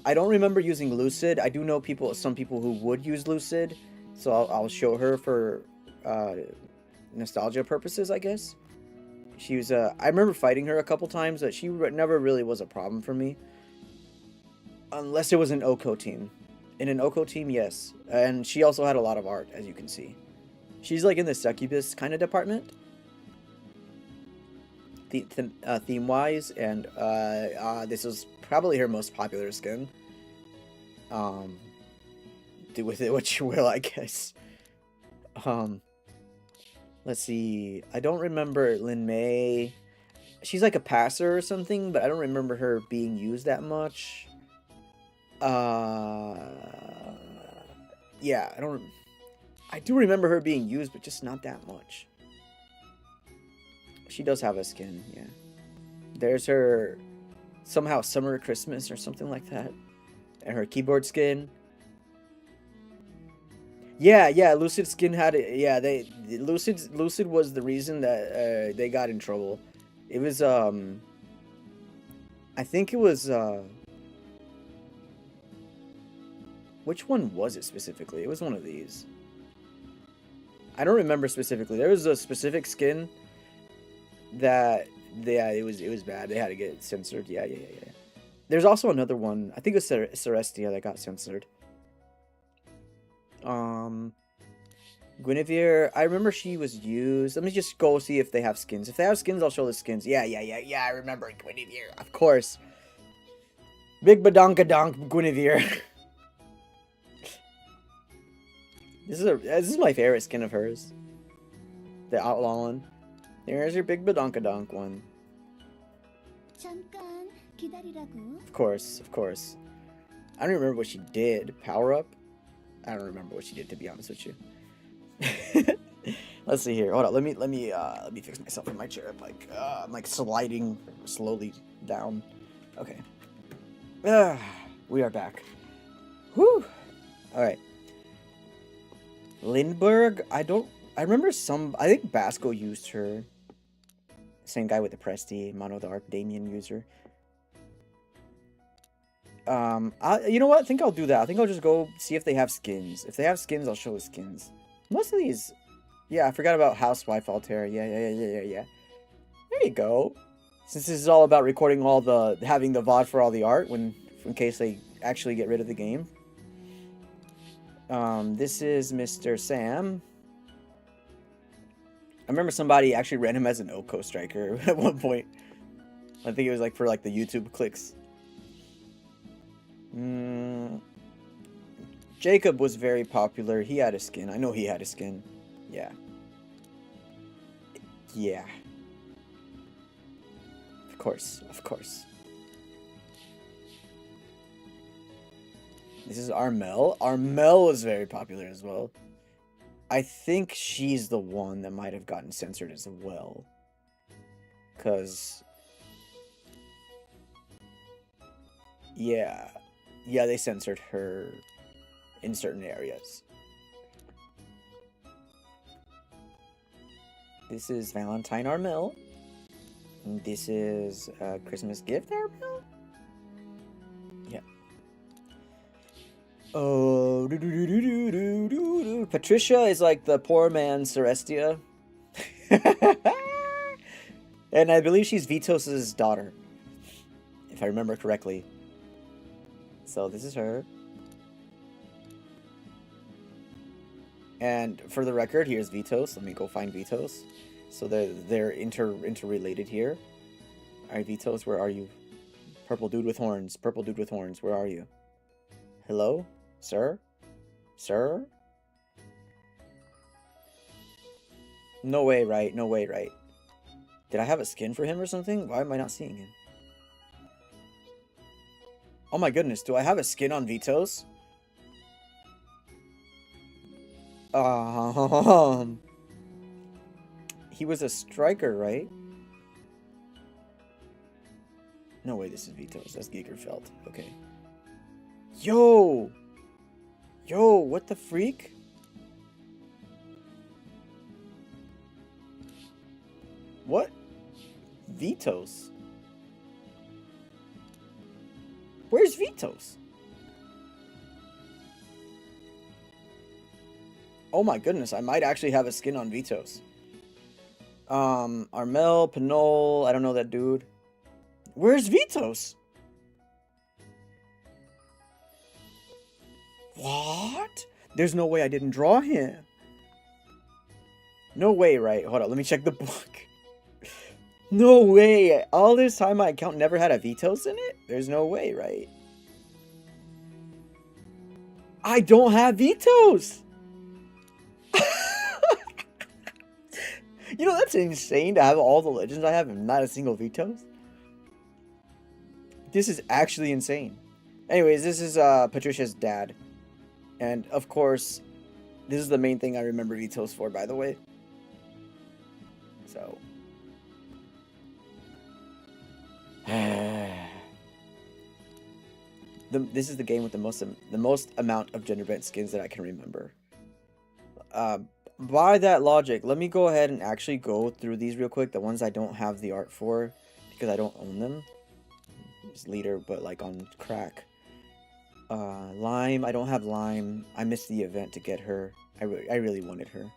I don't remember using Lucid. I do know some people who would use Lucid, so I'll show her for nostalgia purposes, I guess. She was I remember fighting her a couple times, but she never really was a problem for me, unless it was an Oko team. In an Oko team, yes, and she also had a lot of art, as you can see. She's like in the succubus kind of department, theme wise, and this was probably her most popular skin. Do with it what you will, I guess. Let's see. I don't remember Lin Mei. She's like a passer or something, but I don't remember her being used that much. Yeah, I do remember her being used, but just not that much. She does have a skin, yeah. There's her somehow Summer Christmas or something like that. And her keyboard skin. Yeah, Lucid skin had it. Yeah, Lucid was the reason that they got in trouble. It was I think it was which one was it specifically? It was one of these. I don't remember specifically. There was a specific skin that it was bad. They had to get it censored. Yeah. There's also another one. I think it was Celestia that got censored. Guinevere, I remember she was used. Let me just go see if they have skins. If they have skins, I'll show the skins. Yeah, I remember Guinevere. Of course. Big badonkadonk Guinevere. This is my favorite skin of hers. The outlaw one. Here's your big badonkadonk one. 잠깐 기다리라고. Of course. I don't remember what she did. Power up? I don't remember what she did, to be honest with you. Let's see here. Hold on. Let me fix myself in my chair. I'm like sliding slowly down. Okay. We are back. Whew. All right. Lindbergh. I remember I think Basco used her. Same guy with the Presti, Mono the Archdamian user. You know what? I think I'll do that. I think I'll just go see if they have skins. If they have skins, I'll show the skins. Most of these... Yeah, I forgot about Housewife Altair. Yeah. There you go. Since this is all about recording having the VOD for all the art, in case they actually get rid of the game. This is Mr. Sam. I remember somebody actually ran him as an Oko striker at one point. I think it was like for like the YouTube clicks. Jacob was very popular. He had a skin. I know he had a skin. Yeah. Of course. This is Armel. Armel was very popular as well. I think she's the one that might have gotten censored as well. Because... Yeah, they censored her in certain areas. This is Valentine Armel. And this is Christmas gift Armel. Yeah. Oh, Patricia is like the poor man's Celestia. And I believe she's Vitos' daughter, if I remember correctly. So this is her. And for the record, here's Vitos. Let me go find Vitos. So they're interrelated here. Alright, Vitos, where are you? Purple dude with horns. Where are you? Hello? Sir? No way, right? Did I have a skin for him or something? Why am I not seeing him? Oh my goodness, do I have a skin on Vitos? He was a striker, right? No way, this is Vitos. That's Gigerfeld. Okay. Yo, what the freak? What? Vitos? Where's Vitos? Oh my goodness, I might actually have a skin on Vitos. Armel, Pinole, I don't know that dude. Where's Vitos? What? There's no way I didn't draw him. No way, right? Hold on, let me check the book. No way. All this time my account never had a Vitos in it? There's no way, right? I don't have Vitos. You know, that's insane to have all the legends I have and not a single Vitos. This is actually insane. Anyways, this is Patricia's dad. And of course, this is the main thing I remember Vitos for, by the way. So. This is the game with the most amount of gender bent skins that I can remember. By that logic, let me go ahead and actually go through these real quick. The ones I don't have the art for because I don't own them. It's leader, but like on crack. Lime, I don't have Lime. I missed the event to get her. I really wanted her.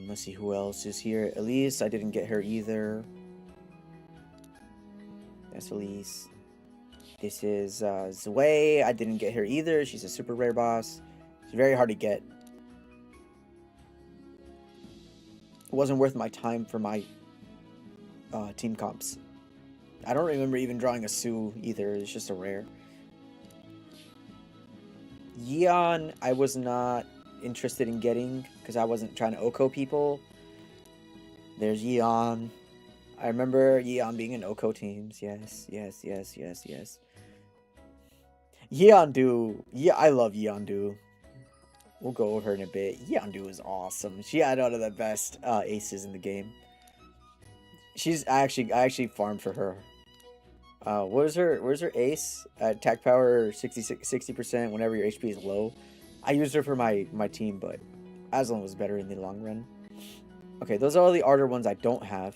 Let's see who else is here. Elise, I didn't get her either. That's Elise. This is Zwei. I didn't get her either. She's a super rare boss. She's very hard to get. It wasn't worth my time for my team comps. I don't remember even drawing a Sue either. It's just a rare. Yeon, I was not interested in getting because I wasn't trying to Oko people. There's Yeon. I remember Yeon being in Oko teams. Yes. Yeondu. Yeah, I love Yeondu. We'll go over her in a bit. Yeondu is awesome. She had one of the best aces in the game. I actually farmed for her. Where's her ace? Attack power 60% whenever your HP is low. I used her for my team, but Aslan was better in the long run. Okay, those are all the Ardor ones I don't have.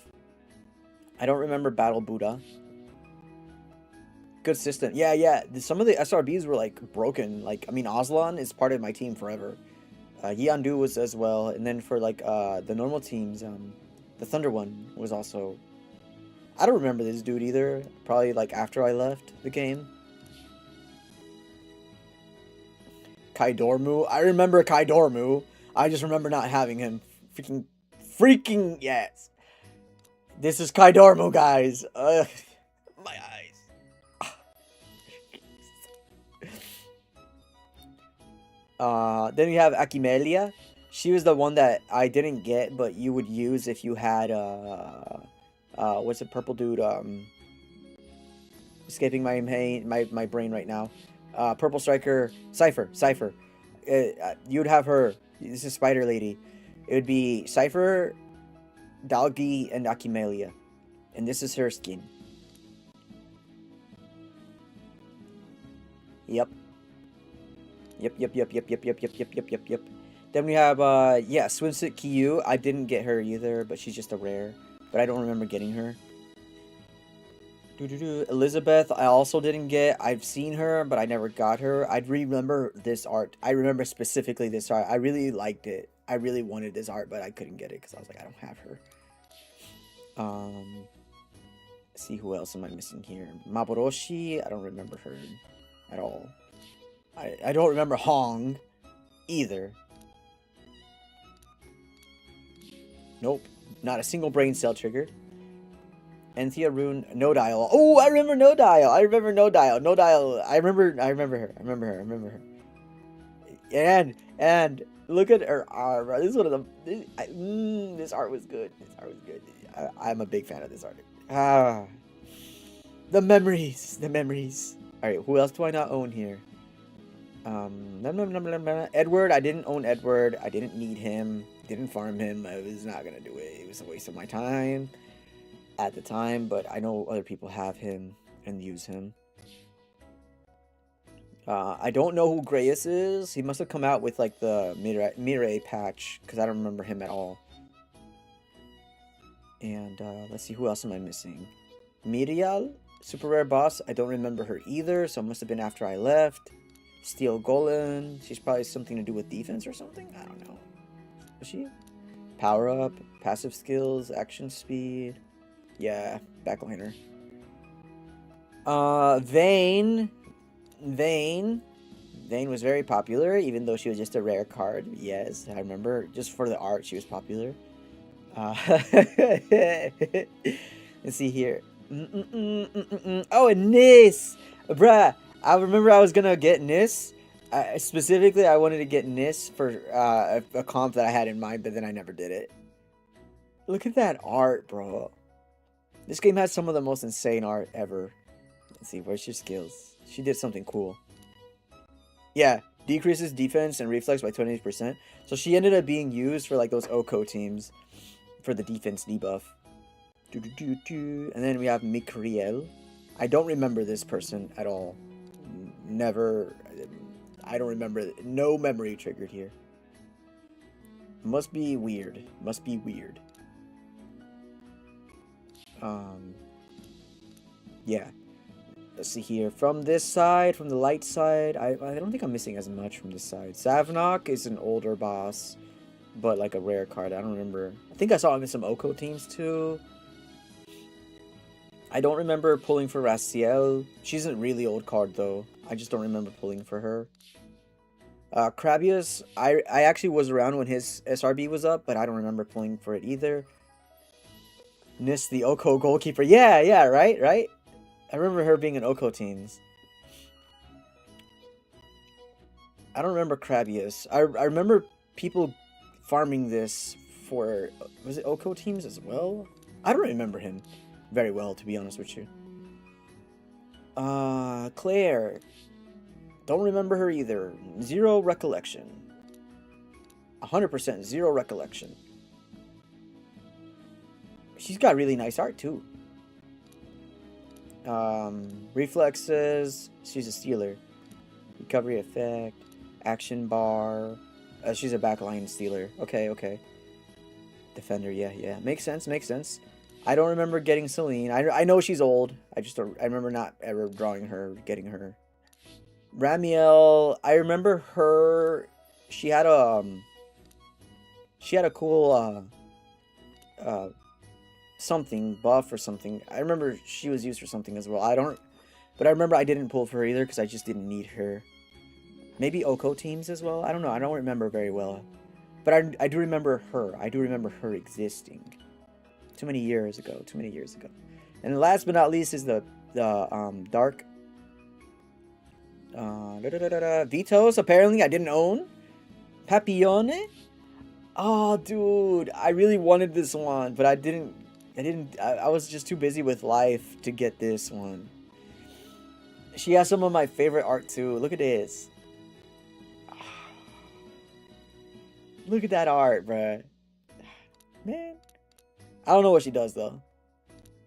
I don't remember Battle Buddha. Good system. Yeah. Some of the SRBs were like broken. Like, I mean, Aslan is part of my team forever. Yeondu was as well. And then for like the normal teams, the Thunder one was also... I don't remember this dude either. Probably like after I left the game. Kaidormu. I remember Kaidormu. I just remember not having him. Freaking yes. This is Kaidormu, guys. My eyes. Then we have Akimelia. She was the one that I didn't get, but you would use if you had what's the purple dude? Escaping my brain right now. Purple striker, Cypher. You'd have her. This is Spider Lady. It would be Cypher, Dalgi, and Akimelia, and this is her skin. Yep. Then we have Swimsuit Kyu. I didn't get her either, but she's just a rare. But I don't remember getting her. Elizabeth, I also didn't get. I've seen her, but I never got her. I remember this art. I remember specifically this art. I really liked it. I really wanted this art, but I couldn't get it because I was like, I don't have her. Let's see, who else am I missing here? Maboroshi, I don't remember her at all. I don't remember Hong either. Nope. Not a single brain cell triggered. Anthea Rune, No Dial. Oh, I remember No Dial. I remember No Dial. I remember her. And look at her art. This is one of the. This art was good. I'm a big fan of this art. The memories. All right, who else do I not own here? Edward. I didn't own Edward. I didn't need him. Didn't farm him. I was not gonna do it. It was a waste of my time at the time, but I know other people have him and use him. I don't know who Grayus is. He must have come out with like the Mirai patch because I don't remember him at all. And let's see, who else am I missing? Mirial, super rare boss. I don't remember her either, so it must have been after I left. Steel Golem. She's probably something to do with defense or something. I don't know. Was she? Power up, passive skills, action speed. Yeah, backliner. Vayne was very popular, even though she was just a rare card. Yes, I remember. Just for the art, she was popular. Let's see here. Oh, and Nis! Bruh, I remember I was gonna get Nis. Specifically, I wanted to get Nis for a comp that I had in mind, but then I never did it. Look at that art, bro. This game has some of the most insane art ever. Let's see, where's your skills? She did something cool. Yeah, decreases defense and reflex by 20%. So she ended up being used for like those Oko teams for the defense debuff. And then we have Mikriel. I don't remember this person at all. Never. I don't remember. No memory triggered here. Must be weird. Must be weird. Yeah. Let's see here. From this side, from the light side, I don't think I'm missing as much from this side. Savnok is an older boss, but like a rare card. I don't remember. I think I saw him in some Oko teams too. I don't remember pulling for Raciel. She's a really old card though. I just don't remember pulling for her. Crabius, I actually was around when his SRB was up, but I don't remember pulling for it either. Nis, the Oko goalkeeper. Yeah, right? I remember her being in Oko teams. I don't remember Crabius. I remember people farming this for... Was it Oko teams as well? I don't remember him very well, to be honest with you. Claire. Don't remember her either. Zero recollection. 100% zero recollection. She's got really nice art too. Reflexes. She's a stealer. Recovery effect. Action bar. She's a backline stealer. Okay. Defender. Yeah. Makes sense. I don't remember getting Celine. I know she's old. I remember not ever drawing her, getting her. Ramiel. I remember her. She had a cool something buff or something. I remember she was used for something as well. But I remember I didn't pull for her either because I just didn't need her. Maybe Oko teams as well. I don't know. I don't remember very well. But I do remember her. I do remember her existing. Too many years ago. And last but not least is the dark Vitos. Apparently I didn't own. Papillone. Oh, dude, I really wanted this one, but I was just too busy with life to get this one. She has some of my favorite art too. Look at this. Look at that art, bruh. Man. I don't know what she does though.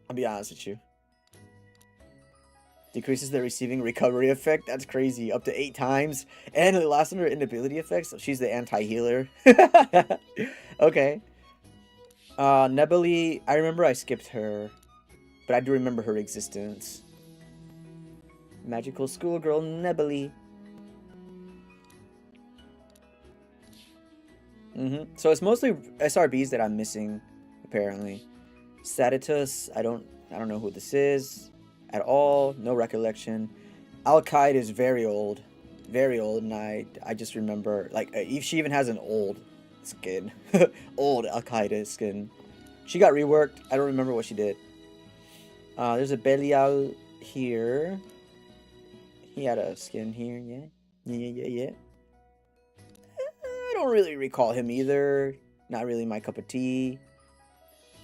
I'll be honest with you. Decreases the receiving recovery effect. That's crazy. Up to 8 times. And it lasts under inability effects. So she's the anti-healer. Okay. Nebuli. I remember I skipped her. But I do remember her existence. Magical schoolgirl Nebuli. So it's mostly SRBs that I'm missing, apparently. Statitus. I don't know who this is. At all, no recollection. Al-Qaeda is very old, and I just remember, like, she even has an old skin, old Al-Qaeda skin. She got reworked. I don't remember what she did. There's a Belial here. He had a skin here, yeah. I don't really recall him either. Not really my cup of tea.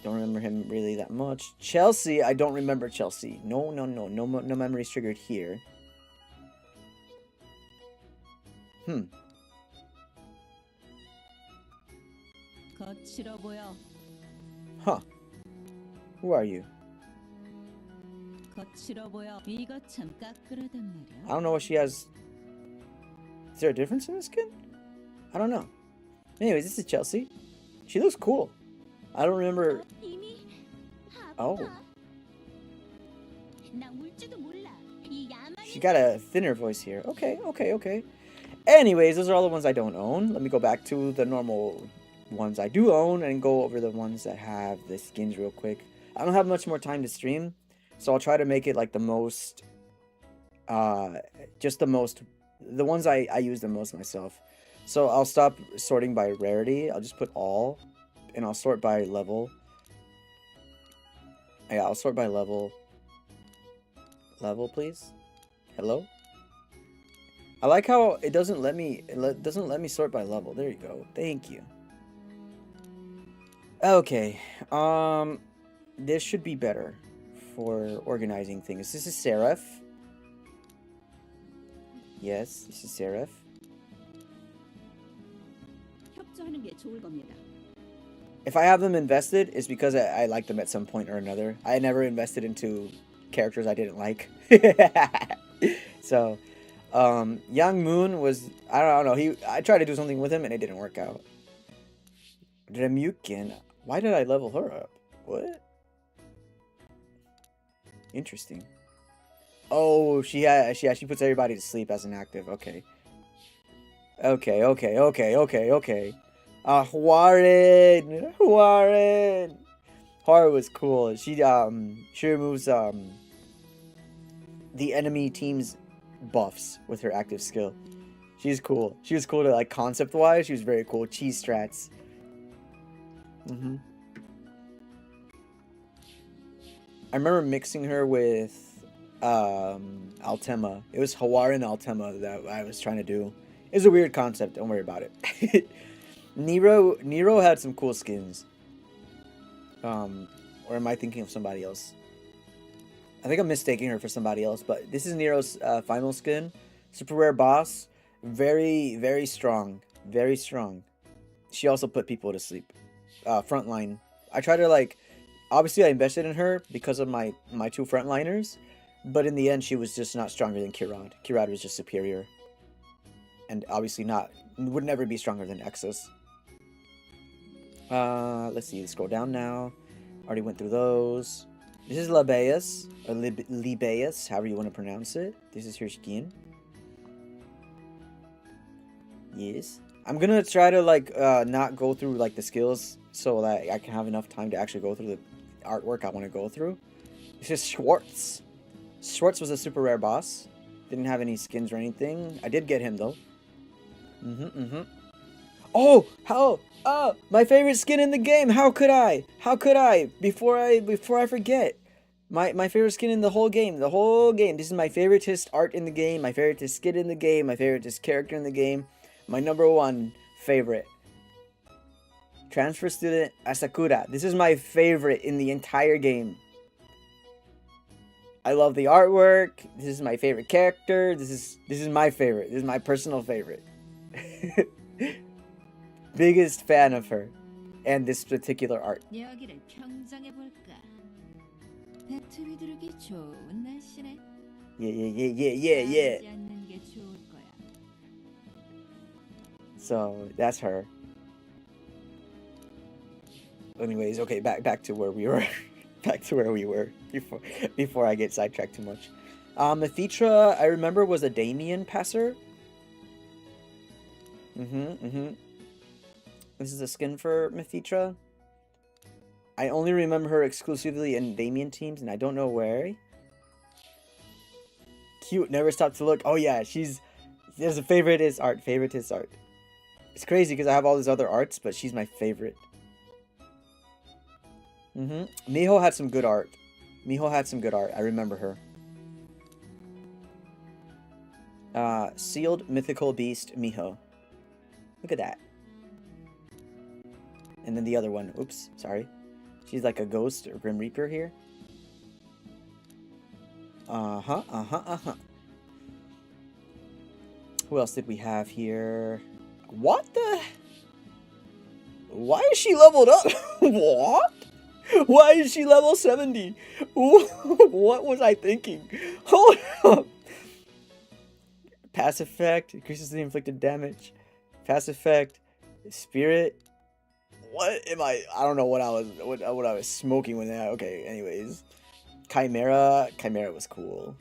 Don't remember him really that much. Chelsea, I don't remember Chelsea. No memories triggered here. Huh. Who are you? I don't know what she has. Is there a difference in the skin? I don't know. Anyways, this is Chelsea. She looks cool. I don't remember. Oh. She got a thinner voice here. Okay. Anyways, those are all the ones I don't own. Let me go back to the normal ones I do own and go over the ones that have the skins real quick. I don't have much more time to stream, so I'll try to make it like the most, the ones I use the most myself. So I'll stop sorting by rarity. I'll just put all. And I'll sort by level. Yeah, I'll sort by level. Level, please. Hello? I like how it doesn't let me sort by level. There you go. Thank you. Okay. This should be better for organizing things. This is Seraph. Yes, this is Seraph. If I have them invested, it's because I like them at some point or another. I never invested into characters I didn't like. So, Yang Moon was, I don't know, I tried to do something with him and it didn't work out. Remukin, why did I level her up? What? Interesting. Oh, she puts everybody to sleep as an active. Okay. Okay. Huaren. Horror was cool. She removes the enemy team's buffs with her active skill. She's cool. She was cool to like concept wise. She was very cool. Cheese strats. I remember mixing her with Altema. It was Hawaren Altema that I was trying to do. It was a weird concept. Don't worry about it. Nero had some cool skins. Or am I thinking of somebody else? I think I'm mistaking her for somebody else, but this is Nero's final skin. Super rare boss. Very, very strong. Very strong. She also put people to sleep. Frontline. I try to like... Obviously, I invested in her because of my two frontliners. But in the end, she was just not stronger than Kirad. Kirad was just superior. And obviously would never be stronger than Exus. Let's see. Let's scroll down now. Already went through those. This is Libeus. Or Libeus, however you want to pronounce it. This is her skin. Yes. I'm gonna try to like not go through like the skills so that I can have enough time to actually go through the artwork I want to go through. This is Schwartz. Schwartz was a super rare boss. Didn't have any skins or anything. I did get him though. Oh, my favorite skin in the game. How could I? Before I forget. My favorite skin in the whole game. This is my favoritist art in the game. My favoritist skin in the game. My favoritist character in the game. My number one favorite. Transfer student Asakura. This is my favorite in the entire game. I love the artwork. This is my favorite character. This is my favorite. This is my personal favorite. Biggest fan of her and this particular art. 여기를 평정해 볼까? 배틀이 들기 좋은 날씨네. Yeah. 않는 게 좋을 거야. So that's her. Anyways, okay, back to where we were. Back to where we were before I get sidetracked too much. Mephitra, I remember, was a Damien passer. This is a skin for Mephitra. I only remember her exclusively in Damien teams, and I don't know where. Cute, never stop to look. Oh yeah, there's a favoriteist art. It's crazy because I have all these other arts, but she's my favorite. Miho had some good art. I remember her. Sealed Mythical Beast Miho. Look at that. And then the other one. Oops, sorry. She's like a ghost or Grim Reaper here. Who else did we have here? What the? Why is she leveled up? What? Why is she level 70? What was I thinking? Hold up. Pass effect increases the inflicted damage. Pass effect, spirit. What am I? I don't know what I was smoking when that. Okay, anyways, Chimera was cool.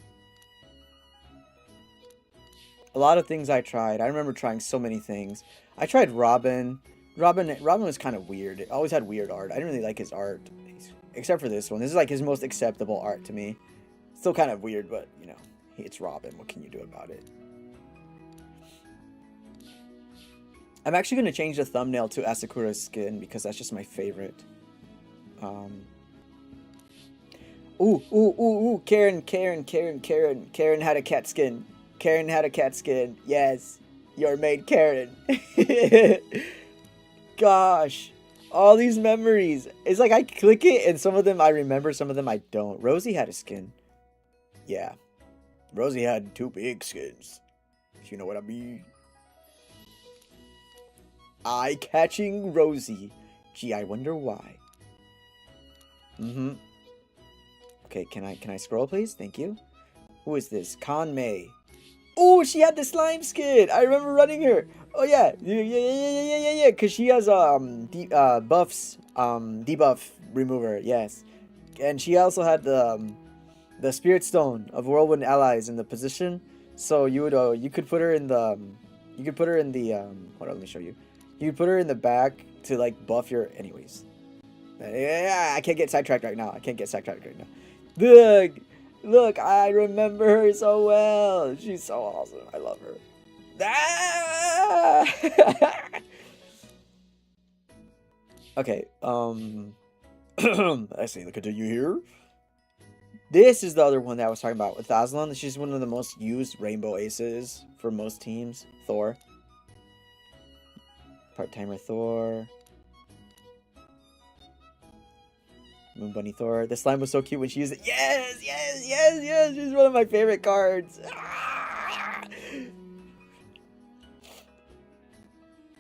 A lot of things I tried. I remember trying so many things. I tried Robin. Robin was kind of weird. It always had weird art. I didn't really like his art, except for this one. This is like his most acceptable art to me. Still kind of weird, but you know, it's Robin. What can you do about it? I'm actually going to change the thumbnail to Asakura's skin because that's just my favorite. Ooh. Karen had a cat skin. Yes. Your maid Karen. Gosh. All these memories. It's like I click it and some of them I remember, some of them I don't. Rosie had a skin. Yeah. Rosie had two big skins. If you know what I mean. Eye-catching Rosie. Gee, I wonder why. Okay, can I scroll, please? Thank you. Who is this? Con May. Oh, she had the slime skin. I remember running her. Oh yeah, yeah. Cause she has buffs, debuff remover. Yes, and she also had the spirit stone of whirlwind allies in the position. So you could put her in the hold on, let me show you. You could put her in the back to like buff your anyways. Yeah, I can't get sidetracked right now. Look, I remember her so well. She's so awesome. I love her. Ah! Okay, I see the continue here. This is the other one that I was talking about with Aslan. She's one of the most used rainbow aces for most teams. Thor. Part-timer Thor. Moon Bunny Thor. The slime was so cute when she used it. Yes! She's one of my favorite cards. Ah!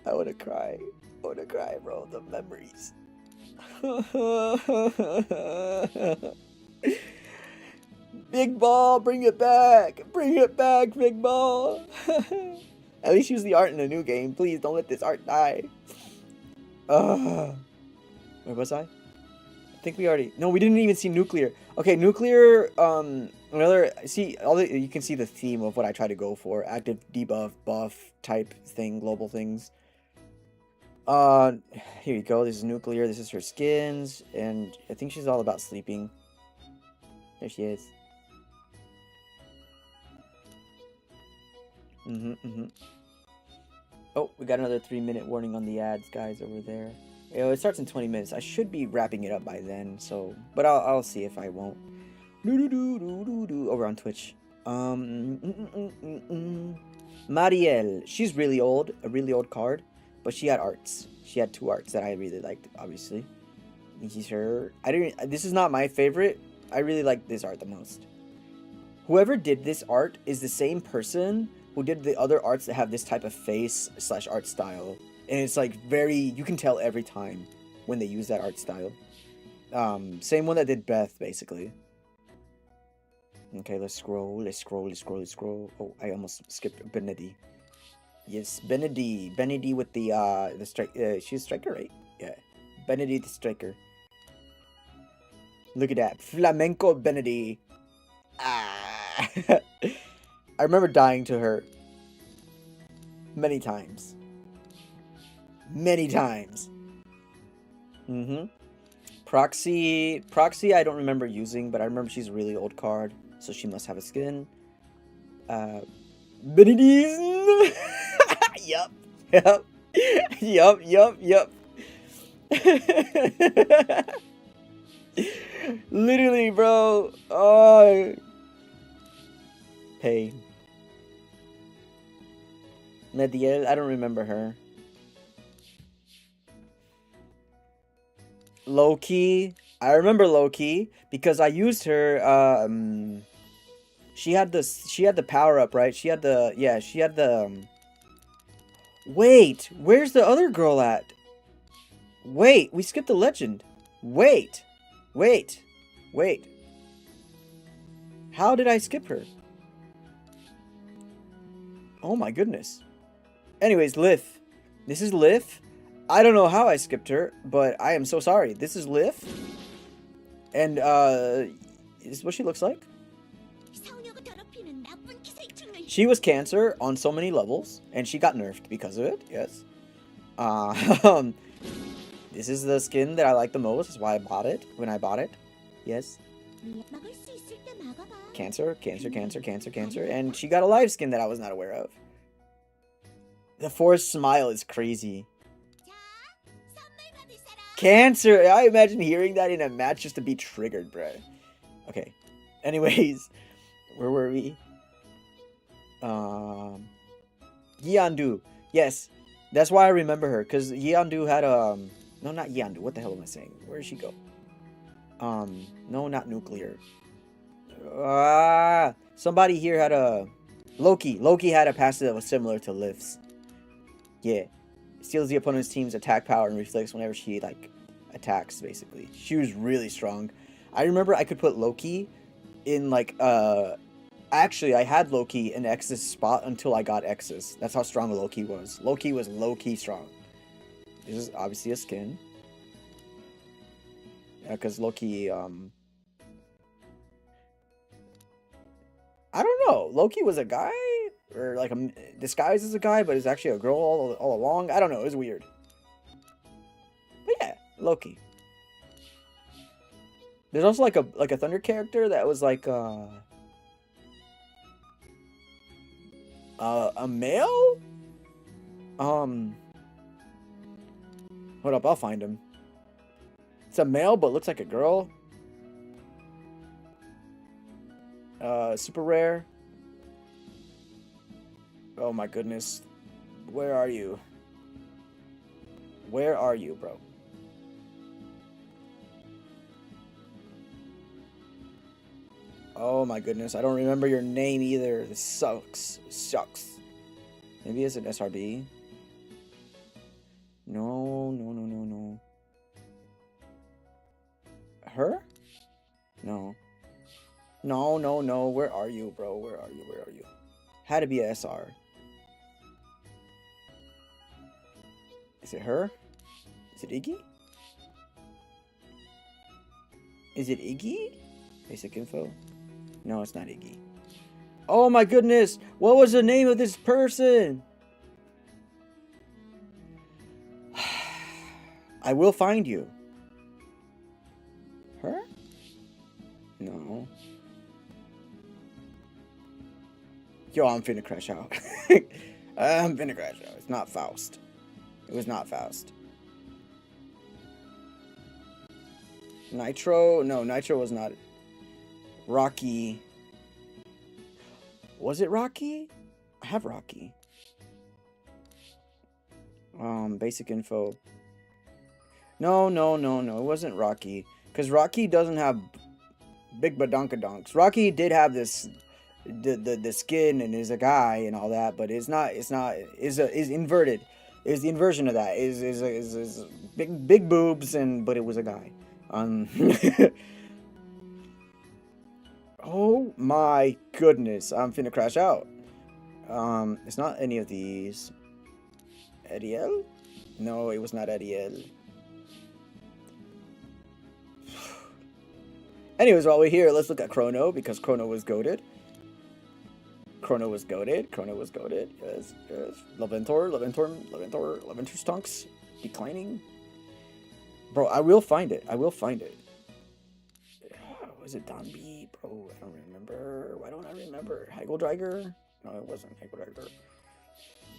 I wanna cry, bro. The memories. Big Ball, bring it back, Big Ball. At least use the art in the new game. Please don't let this art die. Where was I? I think we already... No, we didn't even see Nuclear. Okay, Nuclear, you can see the theme of what I try to go for. Active, debuff, buff, type thing, global things. Here you go. This is Nuclear. This is her skins. And I think she's all about sleeping. There she is. Oh, we got another 3-minute warning on the ads, guys, over there. It starts in 20 minutes. I should be wrapping it up by then, so... But I'll see if I won't. Over on Twitch. Marielle. She's really old. A really old card. But she had arts. She had 2 arts that I really liked, obviously. This is her. This is not my favorite. I really like this art the most. Whoever did this art is the same person who did the other arts that have this type of face / art style. And it's like you can tell every time when they use that art style. Same one that did Beth, basically. Okay, let's scroll. Oh, I almost skipped Benedy. Yes, Benedy with the strike. She's a striker, right? Yeah, Benedy the striker. Look at that, flamenco Benedy. Ah, I remember dying to her many times. Proxy, I don't remember using, but I remember she's a really old card, so she must have a skin. Benedis. Yup. Literally, bro. Oh, pain. Mediel, I don't remember her. Loki, I remember Loki because I used her. She had the power up, right? She had the. Wait, where's the other girl at? Wait, we skipped the legend. Wait. How did I skip her? Oh my goodness. Anyways, Lith. This is Lith. I don't know how I skipped her, but I am so sorry. This is Lith. And, this is what she looks like. She was Cancer on so many levels, and she got nerfed because of it, yes. This is the skin that I like the most. That's why I bought it when I bought it. Yes. Cancer. And she got a live skin that I was not aware of. The forced smile is crazy. Cancer! I imagine hearing that in a match just to be triggered, bro. Okay. Anyways, where were we? Yeondu. Yes. That's why I remember her, because Yeondu had no, not Yeondu. What the hell am I saying? Where did she go? No, not Nuclear. Somebody here had a... Loki. Loki had a passive that was similar to Lith's. Yeah. Steals the opponent's team's attack power and reflex whenever she, like, attacks, basically. She was really strong. I remember I could put Loki in, like, Actually, I had Loki in X's spot until I got X's. That's how strong Loki was. Loki was low-key strong. This is obviously a skin. Yeah, because Loki, I don't know. Loki was a guy? Or like disguised as a guy, but is actually a girl all along? I don't know. It was weird. But yeah, Loki. There's also like a Thunder character that was like a male? Hold up, I'll find him. It's a male, but looks like a girl. Super rare. Oh my goodness. Where are you? Where are you, bro? Oh my goodness, I don't remember your name either. This sucks. Sucks. Maybe it's an SRB. No, no, no, no, no. Her? No. No, no, no. Where are you, bro? Where are you? Where are you? Had to be a SR. Is it her? Is it Iggy? Is it Iggy? Basic info? No, it's not Iggy. Oh my goodness! What was the name of this person? I will find you. Her? No. Yo, I'm finna crash out. I'm finna crash out. It's not Faust. It was not Faust. Nitro? No, Nitro was not. Rocky. Was it Rocky? I have Rocky. Basic info. No, no, no, no. It wasn't Rocky. Because Rocky doesn't have big badonkadonks. Rocky did have this the skin and is a guy and all that, but is inverted. Is the inversion of that. Is big boobs but it was a guy. Oh my goodness, I'm finna crash out. It's not any of these. Ariel? No, it was not Ariel. Anyways, while we're here, let's look at Chrono, because Chrono was goated. Chrono was goated. Chrono was goated. Yes, yes. Leventor stonks. Declining. Bro, I will find it. I will find it. Was it Don B? Bro, I don't remember. Why don't I remember? Hegeldreiger? No, it wasn't Hegeldreiger.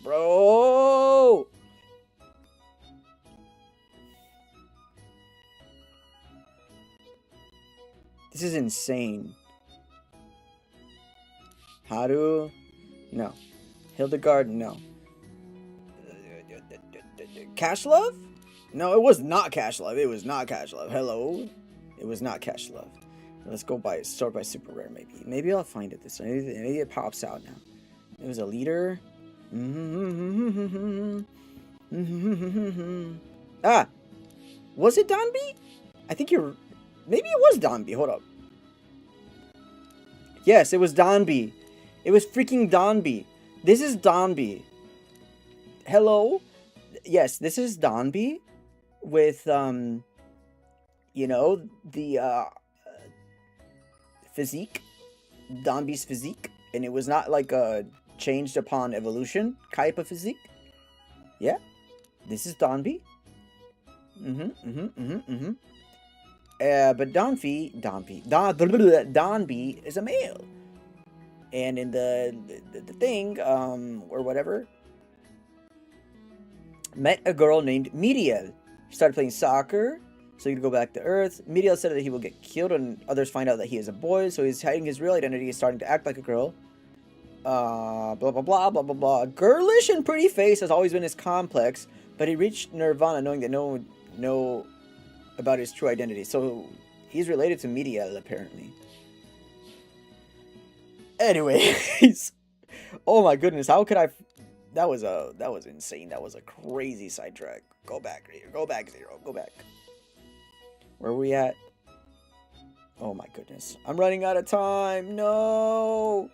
Bro! This is insane. Haru? No. Hildegard? No. Cashlove? No, it was not Cashlove. It was not Cashlove. Hello? It was not Cashlove. Let's go start by super rare, maybe. Maybe I'll find it this way. Maybe it pops out now. It was a leader. Ah! Was it Donby? I think you're... Maybe it was Donby. Hold up. Yes, it was Donby. It was freaking Donby. This is Donby. Hello? Yes, this is Donby with, you know, the, physique. Donby's physique. And it was not like a changed upon evolution type of physique. Yeah. This is Donby. But Donby is a male. And in the thing, or whatever, met a girl named Miriel. He started playing soccer, so he could go back to Earth. Miriel said that he will get killed when others find out that he is a boy, so he's hiding his real identity. He's starting to act like a girl. Blah, blah, blah, blah, blah, blah. Girlish and pretty face has always been his complex, but he reached nirvana knowing that no one would know about his true identity. So he's related to Miriel, apparently. Anyways. Oh my goodness, how could I... That was insane. That was a crazy sidetrack. Go back, Zero. Go back, Zero. Go back. Where are we at? Oh my goodness. I'm running out of time. No.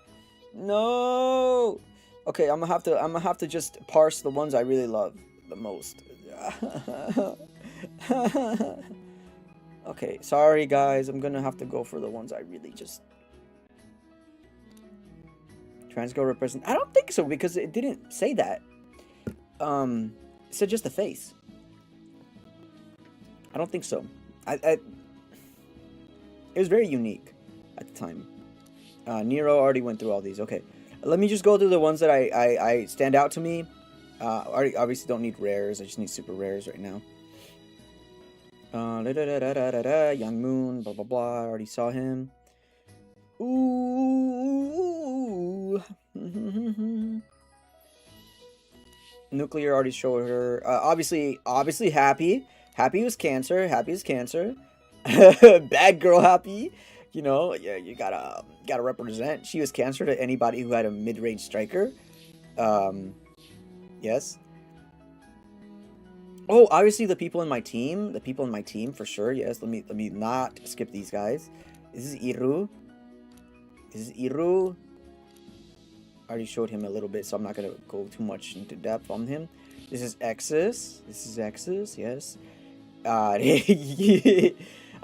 No. Okay, I'm gonna have to just parse the ones I really love the most. Okay, sorry guys, I'm gonna have to go for the ones I really just. Transgirl represent. I don't think so because it didn't say that. It said just the face. I don't think so. It was very unique at the time. Nero already went through all these. Okay, let me just go through the ones that I stand out to me. I obviously don't need rares. I just need super rares right now. Young Moon, blah blah blah. I already saw him. Ooh. Nuclear already showed her. Obviously Happy. Happy was Cancer. Happy is Cancer. Bad girl Happy. You know, yeah, you gotta represent. She was Cancer to anybody who had a mid-range striker. Yes. Oh, obviously the people in my team. The people in my team for sure. Yes. Let me not skip these guys. This is Iru. I already showed him a little bit, so I'm not gonna go too much into depth on him. This is Exus. Yes. I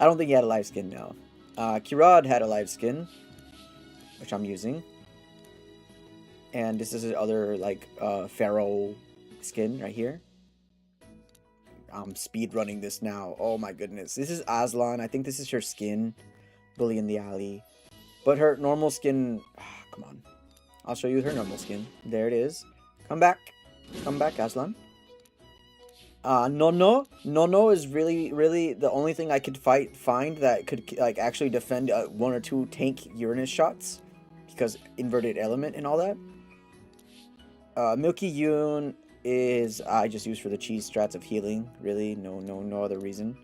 don't think he had a live skin now. Kirad had a live skin, which I'm using. And this is his other, like, Pharaoh skin right here. I'm speed running this now. Oh my goodness. This is Aslan. I think this is her skin. Bully in the Alley. But her normal skin... come on. I'll show you her normal skin. There it is. Come back, Aslan. Nono is really the only thing I could find that could like actually defend 1 or 2 tank Uranus shots, because inverted element and all that. Milky Yoon is I just use for the cheese strats of healing. Really, no other reason.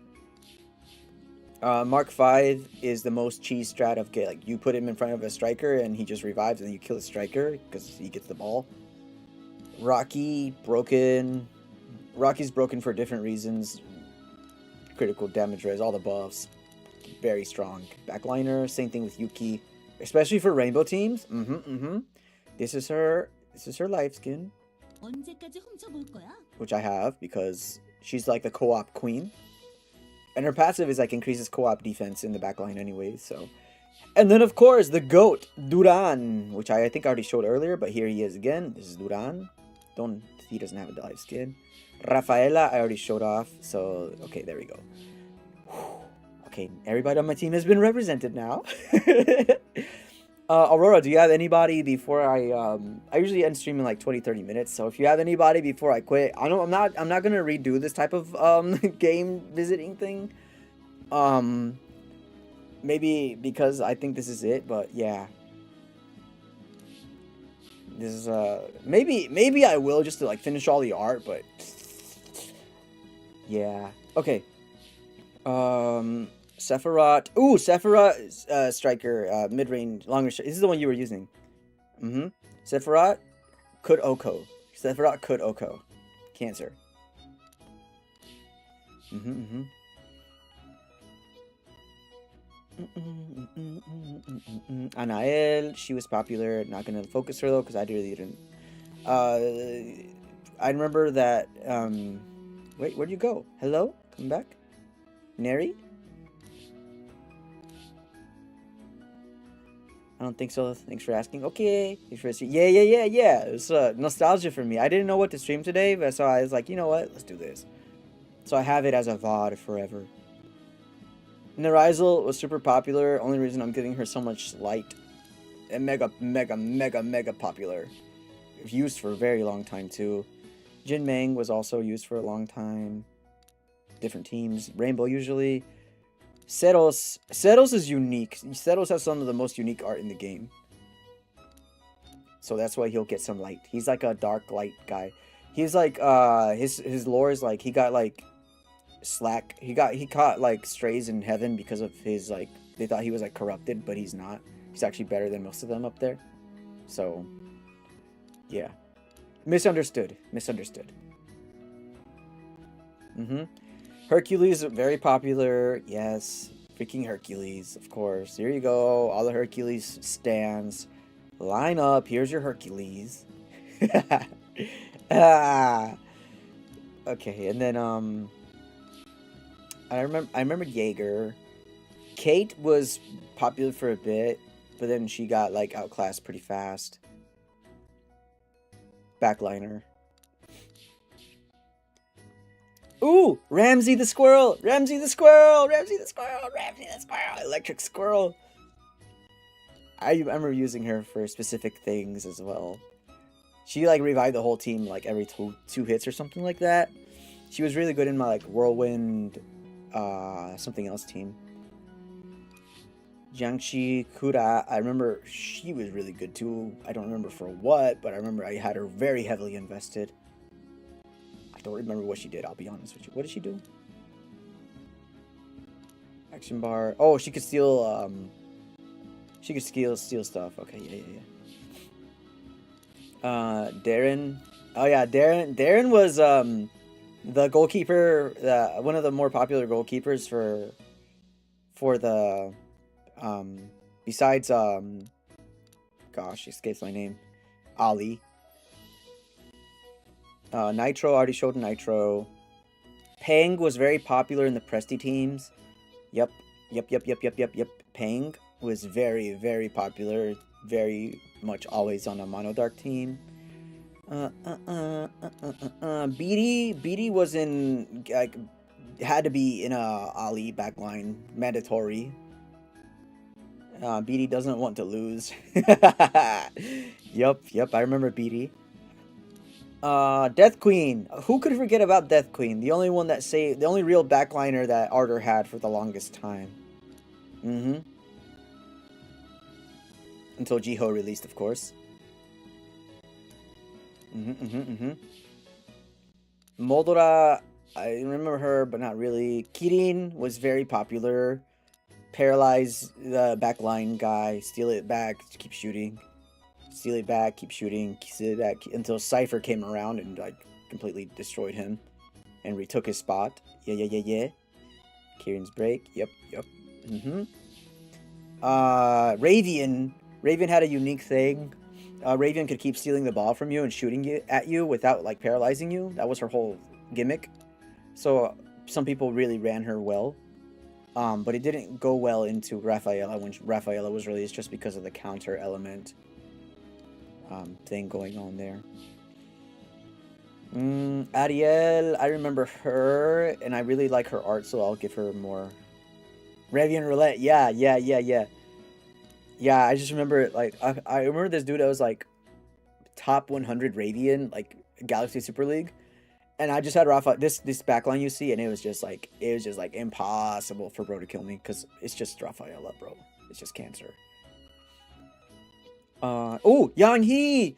Mark 5 is the most cheese strat of like you put him in front of a striker and he just revives and then you kill the striker because he gets the ball. Rocky's broken for different reasons. Critical damage res, all the buffs. Very strong. Backliner, same thing with Yuki. Especially for rainbow teams. This is her life skin. Which I have because she's like the co-op queen. And her passive is like increases co-op defense in the backline anyways, so. And then of course the GOAT, Duran, which I think I already showed earlier, but here he is again. This is Duran. He doesn't have a live skin. Rafaela, I already showed off, so okay, there we go. Okay, everybody on my team has been represented now. Aurora, do you have anybody before I usually end stream in like 20-30 minutes, so if you have anybody before I quit, I'm not gonna redo this type of game visiting thing. Maybe because I think this is it, but yeah. This is maybe I will just to like finish all the art, but yeah. Okay. Sephiroth. Ooh, Sephiroth striker, mid-range, longer. This is the one you were using. Sephiroth could Oko. Cancer. Anael, she was popular. Not gonna focus her though, because I really didn't. I remember that. Wait, where'd you go? Hello, come back. Neri. I don't think so. Thanks for asking. Okay. Yeah. It's nostalgia for me. I didn't know what to stream today, but so I was like, you know what? Let's do this. So I have it as a VOD forever. Nerizel was super popular. Only reason I'm giving her so much light. And mega popular. Used for a very long time too. Jin Meng was also used for a long time. Different teams. Rainbow usually. Seros is unique. Seros has some of the most unique art in the game. So that's why he'll get some light. He's like a dark light guy. He's like his lore is like he got like slack. He caught like strays in heaven because of his like they thought he was like corrupted, but he's not. He's actually better than most of them up there. So yeah. Misunderstood. Hercules, very popular. Yes. Freaking Hercules, of course. Here you go. All the Hercules stands. Line up. Here's your Hercules. Ah. Okay, and then I remember Jaeger. Kate was popular for a bit, but then she got like outclassed pretty fast. Backliner. Ooh, Ramsey the squirrel! Ramsey the squirrel! Ramsey the squirrel! Ramsey the squirrel! Electric squirrel! I remember using her for specific things as well. She like revived the whole team like every two hits or something like that. She was really good in my like whirlwind something else team. Jiangxi Kura, I remember she was really good too. I don't remember for what, but I remember I had her very heavily invested. I don't remember what she did, I'll be honest with you. What did she do? Action bar. Oh, she could steal steal stuff. Okay, yeah. Darren. Oh yeah, Darren was the goalkeeper, one of the more popular goalkeepers for the besides gosh, escapes my name. Ali. Nitro, already showed Nitro. Pang was very popular in the Presti teams. Yep. Pang was very, very popular. Very much always on a Mono Dark team. Beatty was in, like, had to be in a Ali backline. Mandatory. Beatty doesn't want to lose. Yep, I remember Beatty. Death Queen. Who could forget about Death Queen? The only one that saved, the only real backliner that Ardor had for the longest time. Until Jiho released, of course. Moldora, I remember her, but not really. Kirin was very popular. Paralyze the backline guy, steal it back, keep shooting. Steal it back, keep shooting, steal it back, until Cypher came around and like completely destroyed him and retook his spot. Yeah. Kirin's break. Yep. Raven had a unique thing. Raven could keep stealing the ball from you and shooting at you without like paralyzing you. That was her whole gimmick. So some people really ran her well. But it didn't go well into Rafaela when Rafaela was released, just because of the counter element thing going on there. Ariel, I remember her, and I really like her art, so I'll give her more. Ravian Roulette, yeah. Yeah, I just remember, like, I remember this dude that was, like, top 100 Ravian, like, Galaxy Super League. And I just had Rafa, this backline you see, and it was just, like, impossible for bro to kill me, because it's just Rafaela, bro. It's just cancer. Oh, Yang He,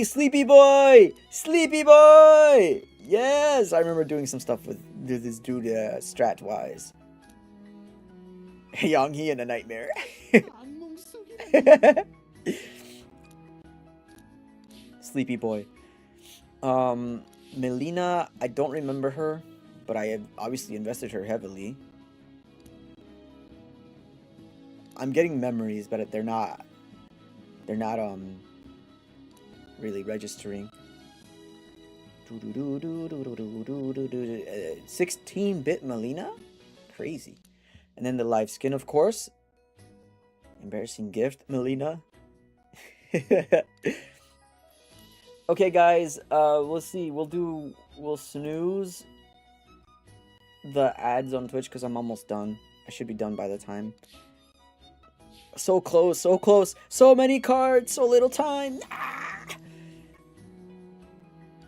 Sleepy Boy! Yes, I remember doing some stuff with this dude, strat-wise. Yang He in a nightmare. Sleepy Boy. Melina, I don't remember her, but I have obviously invested her heavily. I'm getting memories, but they're not really registering. 16-bit Melina? Crazy. And then the live skin, of course. Embarrassing gift, Melina. Okay, guys, we'll see. We'll snooze the ads on Twitch because I'm almost done. I should be done by the time. So close. So many cards, so little time.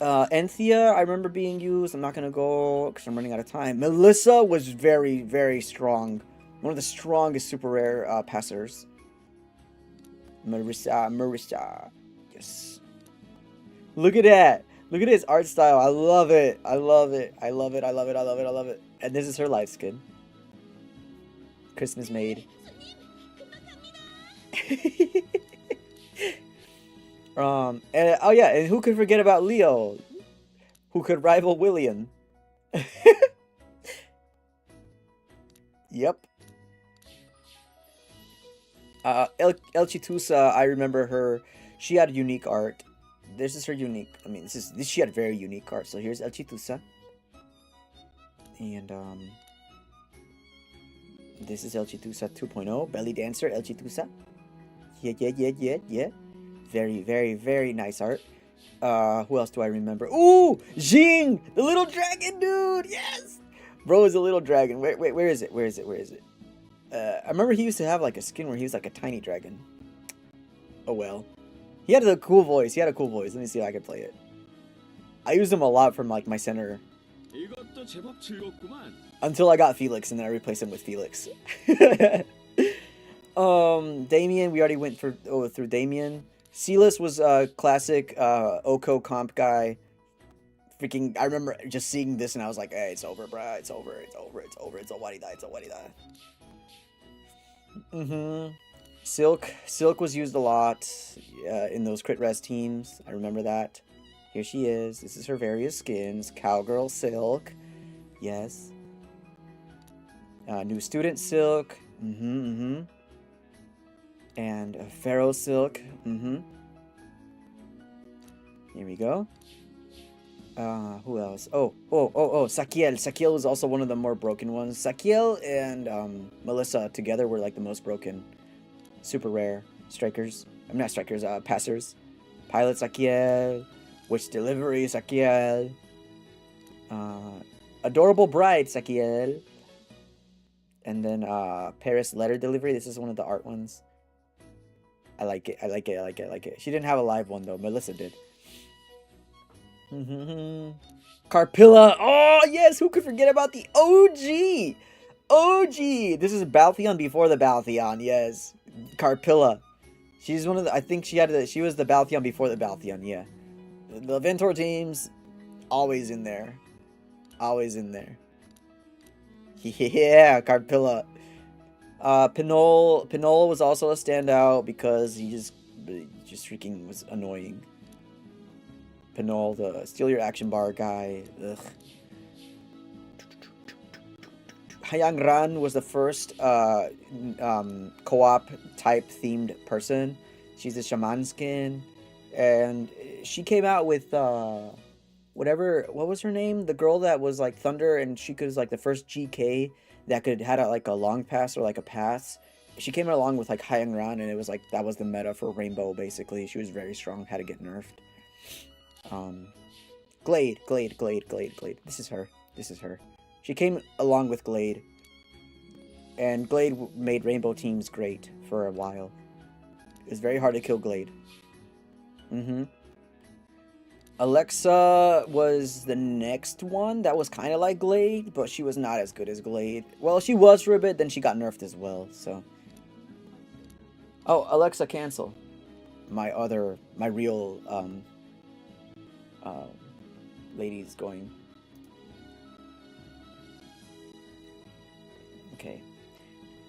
Anthea, I remember being used. I'm not gonna go because I'm running out of time. Melissa was very, very strong. One of the strongest super rare passers. Marissa. Yes. Look at that. Look at his art style. I love it. And this is her live skin. Christmas made. And, oh yeah, and who could forget about Leo? Who could rival William? Yep. Elchitusa, I remember her. She had unique art. This is her unique. I mean, this she had very unique art. So here's Elchitusa, and this is Elchitusa 2.0 belly dancer Elchitusa. Yeah. Very, very, very nice art. Who else do I remember? Ooh, Jing, the little dragon dude. Yes, bro is a little dragon. Where is it? Where is it? I remember he used to have like a skin where he was like a tiny dragon. Oh well. He had a cool voice. Let me see if I can play it. I used him a lot from like my center. 이것도 제법 즐겁구만. Until I got Felix, and then I replaced him with Felix. Damien, we already went through Damien. Silas was a classic Oko comp guy. Freaking, I remember just seeing this and I was like, hey, it's over, bruh. It's over. It's a warida. Silk was used a lot in those crit res teams. I remember that. Here she is. This is her various skins. Cowgirl Silk. Yes. New student Silk. And Pharaoh Silk. Here we go. Who else? Oh, Sakiel. Sakiel was also one of the more broken ones. Sakiel and Melissa together were like the most broken. Super rare. Strikers. I'm not strikers, passers. Pilot Sakiel. Witch Delivery Sakiel. Adorable Bride Sakiel. And then Paris Letter Delivery. This is one of the art ones. I like it. She didn't have a live one though. Melissa did. Carpilla. Oh yes, who could forget about the OG? This is Balthion before the Balthion. Yes, Carpilla. She's one of the. I think she was the Balthion before the Balthion. Yeah, the Ventor teams always in there. Yeah, Carpilla. Pinole was also a standout because he just freaking was annoying. Pinole, the steal your action bar guy. Ugh. Hayang Ran was the first co-op type themed person. She's a shaman skin, and she came out with what was her name? The girl that was like Thunder, and she was like the first GK that had like a long pass or like a pass. She came along with like Hayang Ran, and it was like that was the meta for Rainbow basically. She was very strong, had to get nerfed. Glade. This is her. She came along with Glade, and Glade made Rainbow teams great for a while. It was very hard to kill Glade. Alexa was the next one that was kind of like Glade, but she was not as good as Glade. Well, she was for a bit, then she got nerfed as well, so. Oh, Alexa, cancel. My real, lady's going. Okay.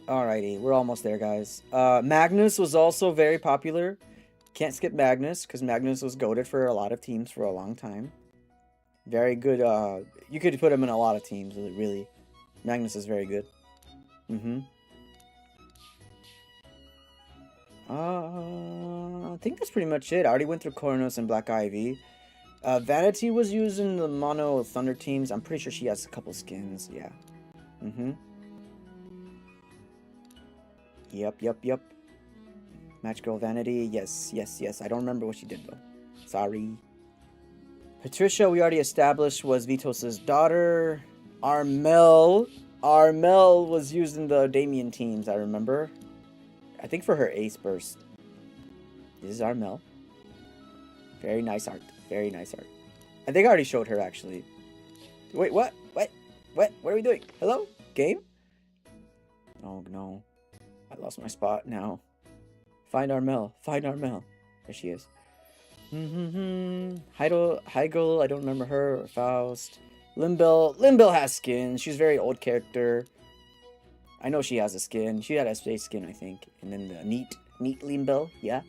Alrighty, we're almost there, guys. Magnus was also very popular. Can't skip Magnus, because Magnus was goated for a lot of teams for a long time. Very good, you could put him in a lot of teams, really. Magnus is very good. I think that's pretty much it. I already went through Coronos and Black Ivy. Vanity was used in the Mono Thunder teams. I'm pretty sure she has a couple skins, yeah. Yep. Match Girl Vanity, yes. I don't remember what she did, though. Sorry. Patricia, we already established, was Vitos's daughter. Armel was used in the Damien teams, I remember. I think for her Ace Burst. This is Armel. Very nice art. I think I already showed her, actually. Wait, what? What are we doing? Hello? Game? Oh, no. I lost my spot now. Find Armel. There she is. Heigl, I don't remember her. Or Faust. Limbel has skin. She's a very old character. I know she has a skin. She had a space skin, I think. And then the neat Limbel, yeah.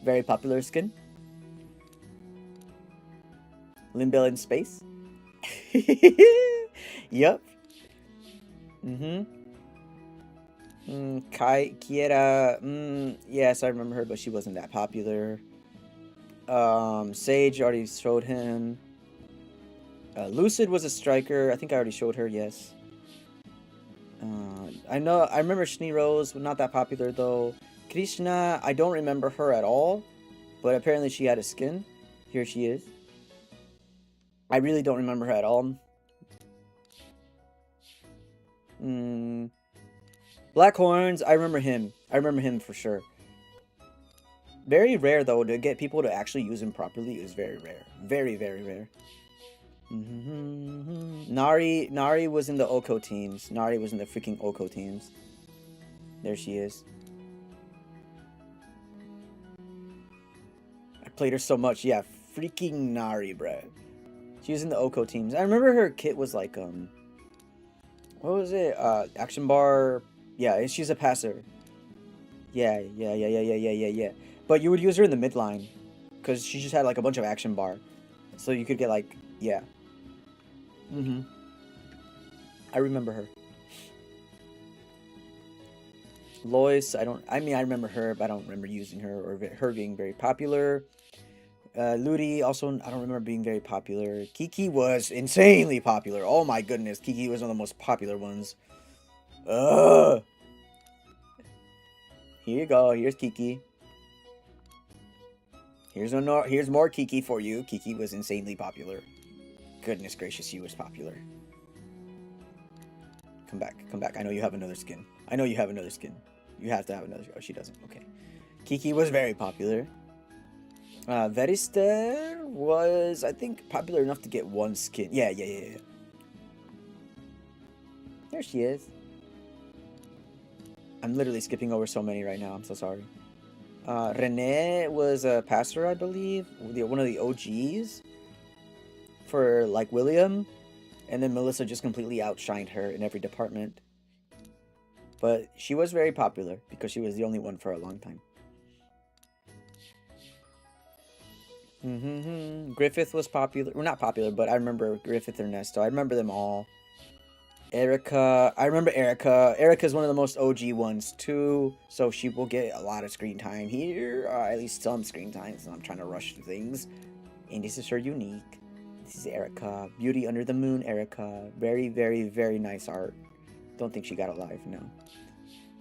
Very popular skin. Limbel in space. Yep. Kiera. Yes, I remember her, but she wasn't that popular. Sage already showed him. Lucid was a striker. I think I already showed her. Yes. I remember Schnee Rose, not that popular though. Krishna, I don't remember her at all, but apparently she had a skin. Here she is. I really don't remember her at all. Black Horns, I remember him. I remember him for sure. Very rare though to get people to actually use him properly is very rare. Very, very rare. Nari was in the Oko teams. Nari was in the freaking Oko teams. There she is. I played her so much. Yeah, freaking Nari, bruh. She was in the Oko teams. I remember her kit was like, what was it? Action bar. Yeah, she's a passer. Yeah. But you would use her in the midline. Because she just had like a bunch of action bar. So you could get like, yeah. I remember her. Lois, I remember her, but I don't remember using her or her being very popular. Ludi, also, I don't remember being very popular. Kiki was insanely popular. Oh my goodness, Kiki was one of the most popular ones. Here you go. Here's Kiki. Here's more Kiki for you. Kiki was insanely popular. Goodness gracious, she was popular. Come back. I know you have another skin. You have to have another. Oh, she doesn't. Okay. Kiki was very popular. Verister was, I think, popular enough to get one skin. Yeah. There she is. I'm literally skipping over so many right now. I'm so sorry. Renee was a passer, I believe. One of the OGs. For, like, William. And then Melissa just completely outshined her in every department. But she was very popular because she was the only one for a long time. Griffith was popular. Well, not popular, but I remember Griffith Ernesto. I remember them all. Erica. I remember Erica. Erica's one of the most OG ones, too. So she will get a lot of screen time here. Or at least some screen time. So I'm trying to rush things. And this is her unique. This is Erica. Beauty Under the Moon, Erica. Very, very, very nice art. Don't think she got alive, no.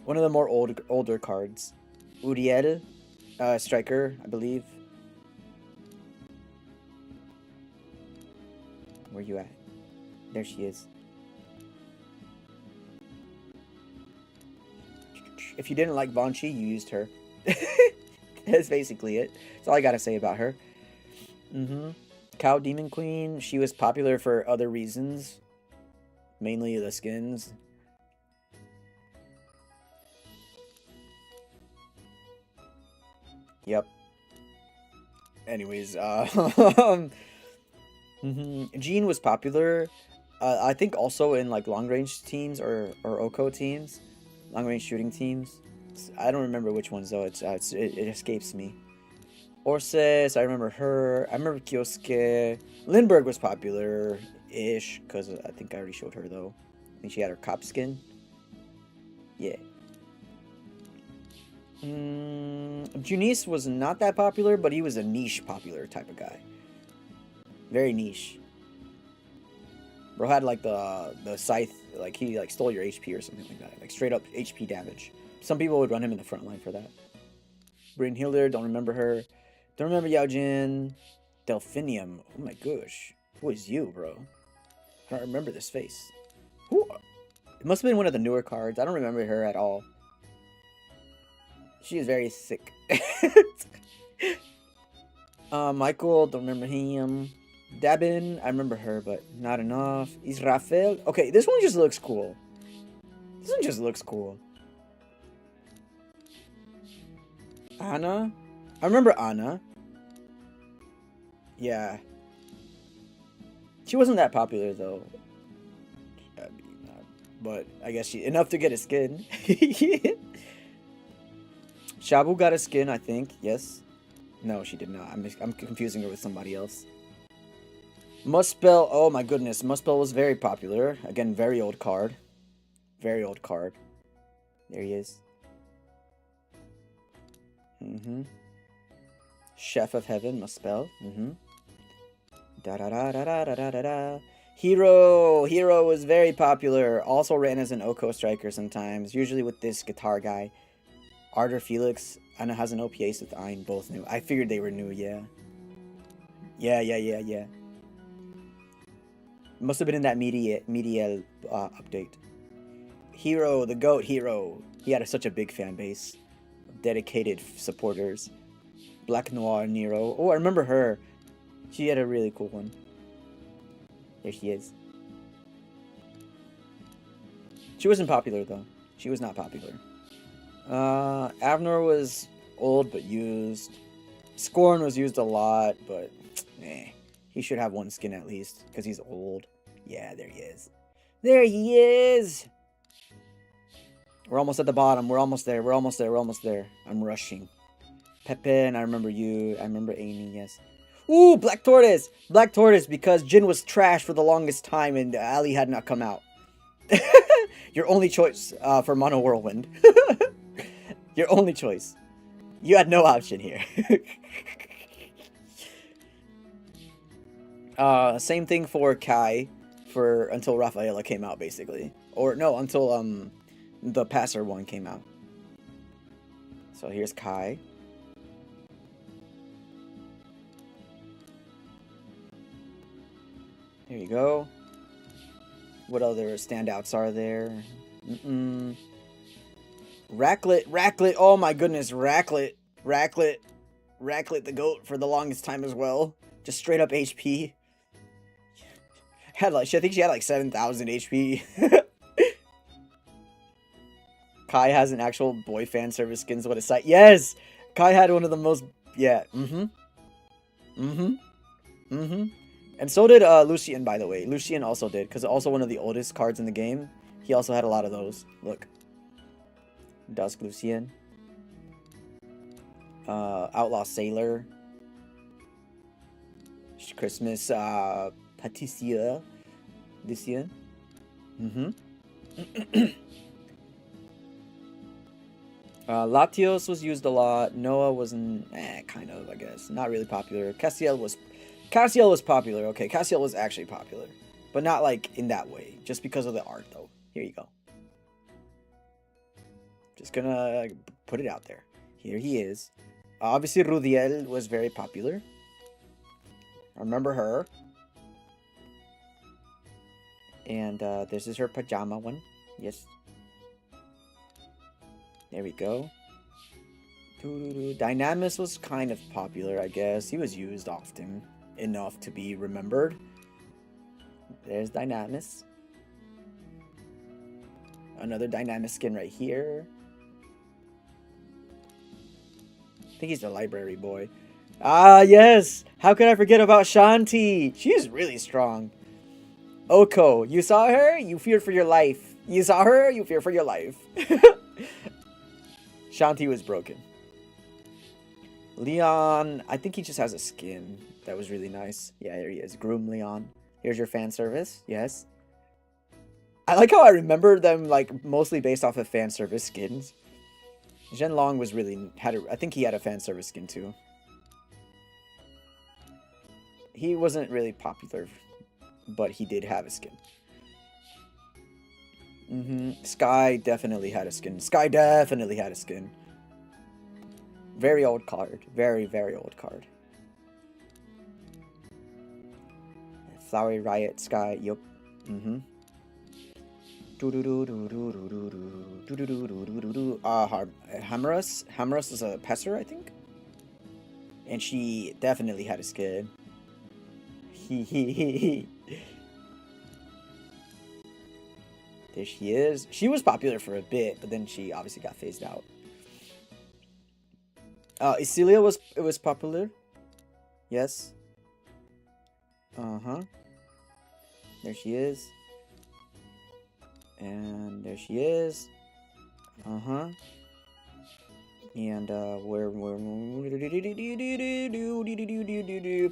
One of the more older cards. Uriel. Striker, I believe. Where you at? There she is. If you didn't like Banshee, you used her. That's basically it. That's all I gotta say about her. Cow Demon Queen. She was popular for other reasons. Mainly the skins. Yep. Anyways, Jean was popular. I think also in like long range teams or Oko teams, long range shooting teams. I don't remember which ones though. It escapes me. Orses, I remember her. I remember Kyosuke. Lindbergh was popular-ish because I think I already showed her though. I think she had her cop skin. Yeah. Junice was not that popular, but he was a niche popular type of guy. Very niche. Bro had like the scythe, like he like stole your HP or something like that. Like straight up HP damage. Some people would run him in the front line for that. Brain Healer, don't remember her. Don't remember Yaojin. Delphinium. Oh my gosh. Who is you, bro? I don't remember this face. Who? It must have been one of the newer cards. I don't remember her at all. She is very sick. Michael, don't remember him. Dabin, I remember her, but not enough. Israfel. Okay, this one just looks cool. This one just looks cool. Anna? I remember Anna. Yeah. She wasn't that popular, though. But I guess she... enough to get a skin. Shabu got a skin, I think. Yes. No, she did not. I'm confusing her with somebody else. Muspel. Oh my goodness. Muspel was very popular. Again, very old card. Very old card. There he is. Chef of Heaven must spell. Da da da da da da da da. Hero was very popular. Also ran as an Oko striker sometimes, usually with this guitar guy. Arter Felix, Anna has an OPS with Ein, both new. I figured they were new, yeah. Yeah. Must have been in that media update. Hero, the GOAT Hero. He had such a big fan base. Dedicated supporters. Black Noir Nero. Oh, I remember her. She had a really cool one. There she is. She wasn't popular, though. She was not popular. Avnor was old but used. Scorn was used a lot, but he should have one skin at least, because he's old. Yeah, there he is. There he is! We're almost at the bottom. We're almost there. I'm rushing. Pepin, I remember you. I remember Amy, yes. Ooh, Black Tortoise! Black Tortoise, because Jin was trash for the longest time and Ali had not come out. Your only choice for Mono Whirlwind. Your only choice. You had no option here. Same thing for Kai until Rafaela came out, basically. Or no, until the Passer one came out. So here's Kai. There you go. What other standouts are there? Raclet. Oh my goodness, Raclet the GOAT for the longest time as well. Just straight up HP. I think she had like 7,000 HP. Kai has an actual boy fan service skins. What a sight! Yes, Kai had one of the most. Yeah. And so did Lucian, by the way. Lucian also did, because also one of the oldest cards in the game. He also had a lot of those. Look. Dusk Lucian. Outlaw Sailor. Christmas Patricia Lucian. Latios was used a lot. Noah wasn't, kind of, I guess. Not really popular. Castiel was popular. Okay, Castiel was actually popular. But not, like, in that way. Just because of the art, though. Here you go. Just gonna put it out there. Here he is. Obviously, Rudiel was very popular. I remember her. And this is her pajama one. Yes. There we go. Dynamis was kind of popular, I guess. He was used often enough to be remembered. There's Dynamis. Another Dynamis skin right here. I think he's the library boy. Ah, yes! How could I forget about Shanti? She's really strong. Oko, you saw her? You feared for your life. You saw her? You fear for your life. Shanti was broken. Leon, I think he just has a skin that was really nice. Yeah, here he is. Groom Leon. Here's your fan service. Yes. I like how I remember them, like, mostly based off of fan service skins. Zhenlong was really... I think he had a fan service skin, too. He wasn't really popular, but he did have a skin. Sky definitely had a skin. Very old card. Very, very old card. Flowery Riot, Sky, yup. Hamras is a Pesser, I think. And she definitely had a skin. There she is. She was popular for a bit, but then she obviously got phased out. Isilia was popular. Yes. There she is. And there she is. And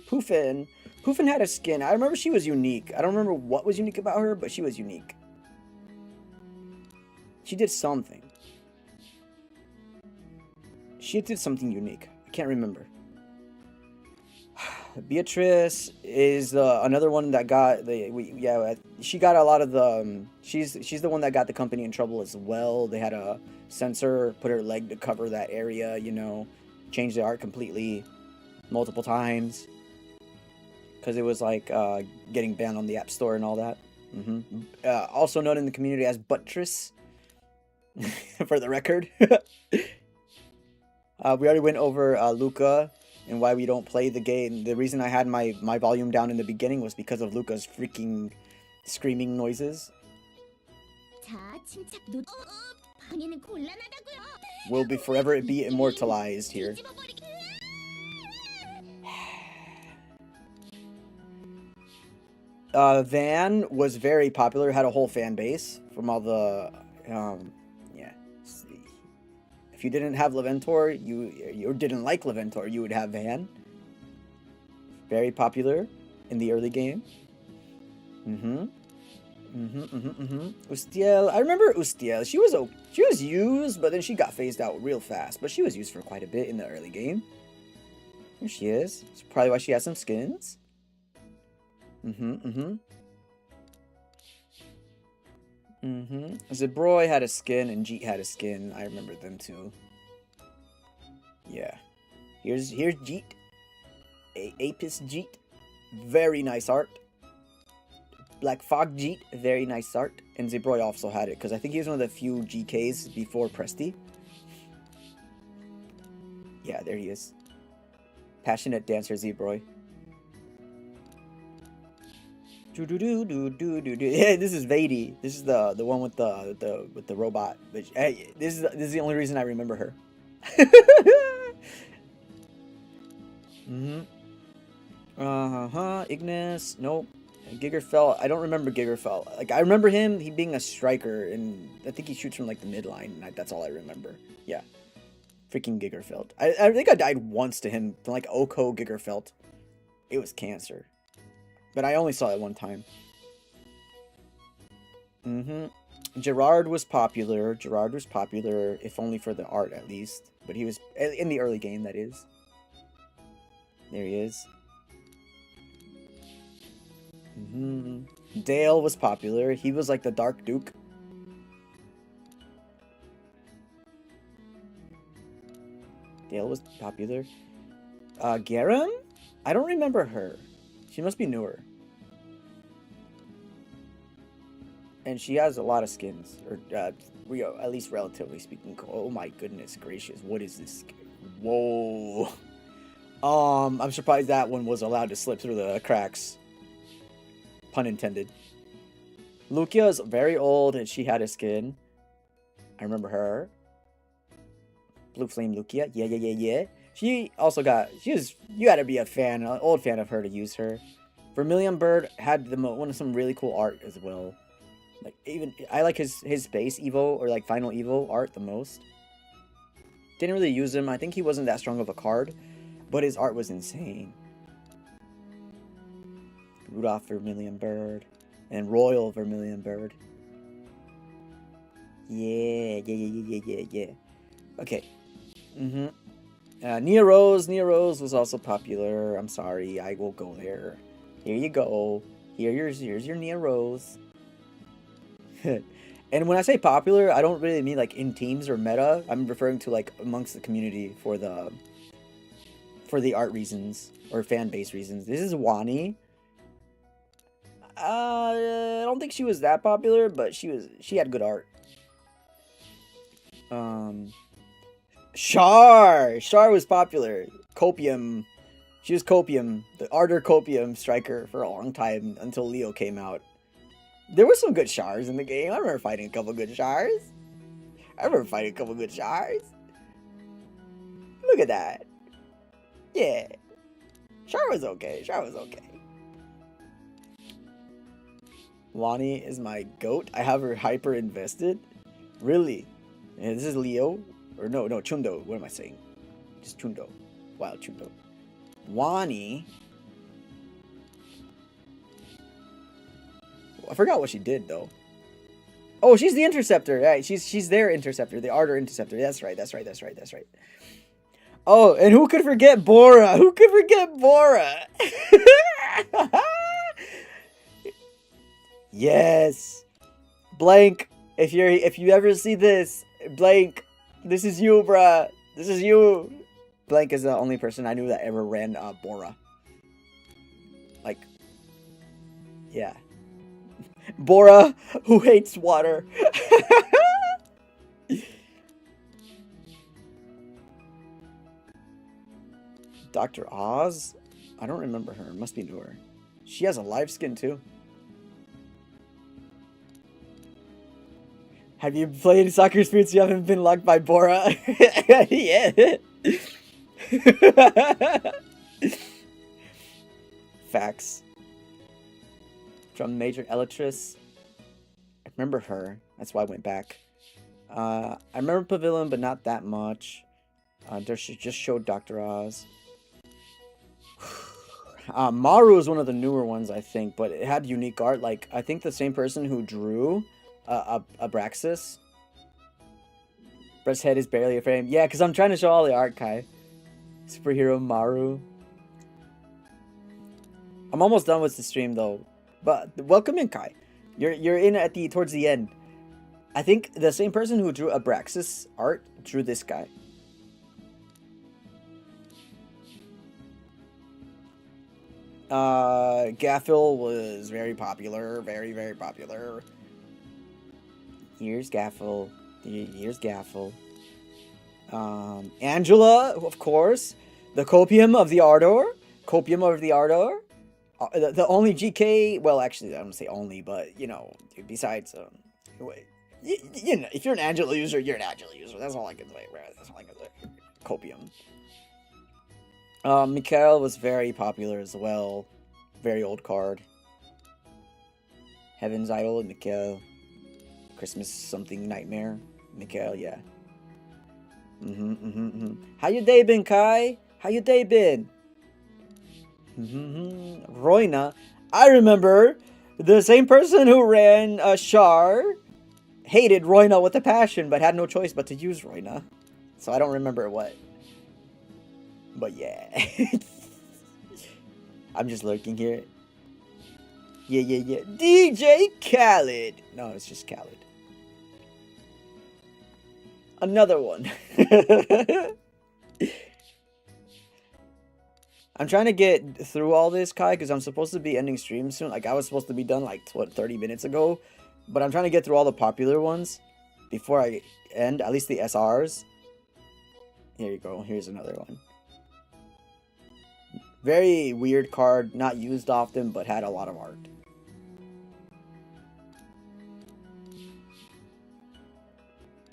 Poofin. Poofin had a skin. I remember she was unique. I don't remember what was unique about her, but she was unique. She did something. She did something unique. I can't remember. Beatrice is another one that got she got a lot of the she's the one that got the company in trouble as well. They had a censor put her leg to cover that area, you know, change the art completely multiple times because it was like getting banned on the App Store and all that. Also known in the community as Buttress, for the record. We already went over Luca and why we don't play the game. The reason I had my volume down in the beginning was because of Luca's freaking screaming noises. 자, 침착 노. 방해는 곤란하다고요. Will be forever be immortalized here. 뒤집어버리기. Van was very popular, had a whole fan base from all the yeah. If you didn't have Leventor, you didn't like Leventor, you would have Van. Very popular in the early game. Ustiel, I remember Ustiel. She was used, but then she got phased out real fast. But she was used for quite a bit in the early game. Here she is. That's probably why she has some skins. Zebroy had a skin and Jeet had a skin. I remember them too. Yeah. Here's Jeet. Apis Jeet. Very nice art. Black Fog Jeet. Very nice art. And Zebroy also had it because I think he was one of the few GKs before Presti. Yeah, there he is. Passionate dancer Zebroy. Yeah, this is Vady. This is the one with the robot. But hey, this is the only reason I remember her. Ignis. Nope. Gigerfell. I don't remember Gigerfell. Like I remember him. He being a striker, and I think he shoots from like the midline. And that's all I remember. Yeah. Freaking Gigerfeld. I think I died once to him from like Oko Gigerfeld. It was cancer. But I only saw it one time. Gerard was popular. Gerard was popular, if only for the art at least. But he was in the early game, that is. There he is. Dale was popular. He was like the Dark Duke. Dale was popular. Garum? I don't remember her. She must be newer. And she has a lot of skins. Or, at least relatively speaking. Oh my goodness gracious. What is this? Whoa. I'm surprised that one was allowed to slip through the cracks. Pun intended. Lukia's very old and she had a skin. I remember her. Blue Flame Lukia. Yeah. She also got, you gotta be a fan, an old fan of her to use her. Vermilion Bird had some really cool art as well. Like I like his base Evo or like Final Evo art the most. Didn't really use him. I think he wasn't that strong of a card, but his art was insane. Rudolph Vermilion Bird and Royal Vermilion Bird. Yeah. Okay. Nia Rose was also popular. I'm sorry, I will go there. Here you go. Here's your Nia Rose. And when I say popular, I don't really mean like in teams or meta. I'm referring to like amongst the community for the art reasons or fan base reasons. This is Wani. I don't think she was that popular, but she had good art. Char was popular. Copium. She was Copium, the Ardor Copium striker for a long time until Leo came out. There were some good Chars in the game. I remember fighting a couple good Chars. Look at that. Yeah. Char was okay. Wani is my goat. I have her hyper invested. Really? Yeah, this is Leo. Or no, Chundo. What am I saying? Just Chundo. Wild Chundo. Wani. I forgot what she did though. Oh, she's the interceptor. Right, she's their interceptor, the Ardor interceptor. That's right. Oh, and who could forget Bora? Who could forget Bora? Yes. Blank. If you ever see this, Blank, this is you, bruh. This is you. Blank is the only person I knew that ever ran Bora. Like, yeah. Bora, who hates water. Dr. Oz? I don't remember her. It must be newer. She has a live skin too. Have you played Soccer Spirits? You haven't been locked by Bora? Yeah. Facts. Drum Major Elytris. I remember her. That's why I went back. I remember Pavilion, but not that much. She just showed Dr. Oz. Maru is one of the newer ones, I think, but it had unique art. Like, I think the same person who drew Abraxas. Brett's head is barely a frame. Yeah, because I'm trying to show all the art, Kai. Superhero Maru. I'm almost done with the stream, though. But welcome in, Kai. You're in at towards the end. I think the same person who drew Abraxas art drew this guy. Gaffel was very popular, very, very popular. Here's Gaffel. Here's Gaffel. Angela, of course. The Copium of the Ardor. Copium of the Ardor. The only GK, well, actually, I don't say only, but, you know, besides, you know, if you're an Angela user, you're an Angela user. That's all I can say, bro. That's all I can say. Copium. Mikhail was very popular as well. Very old card. Heaven's Idol, Mikhail. Christmas something nightmare. Mikhail, yeah. How your day been, Kai? How your day been? Roina. I remember the same person who ran Char hated Roina with a passion, but had no choice but to use Roina. So I don't remember what. But yeah. I'm just lurking here. Yeah. DJ Khaled. No, it's just Khaled. Another one. I'm trying to get through all this, Kai, because I'm supposed to be ending stream soon. Like, I was supposed to be done, like, 30 minutes ago. But I'm trying to get through all the popular ones before I end, at least the SRs. Here you go. Here's another one. Very weird card, not used often, but had a lot of art.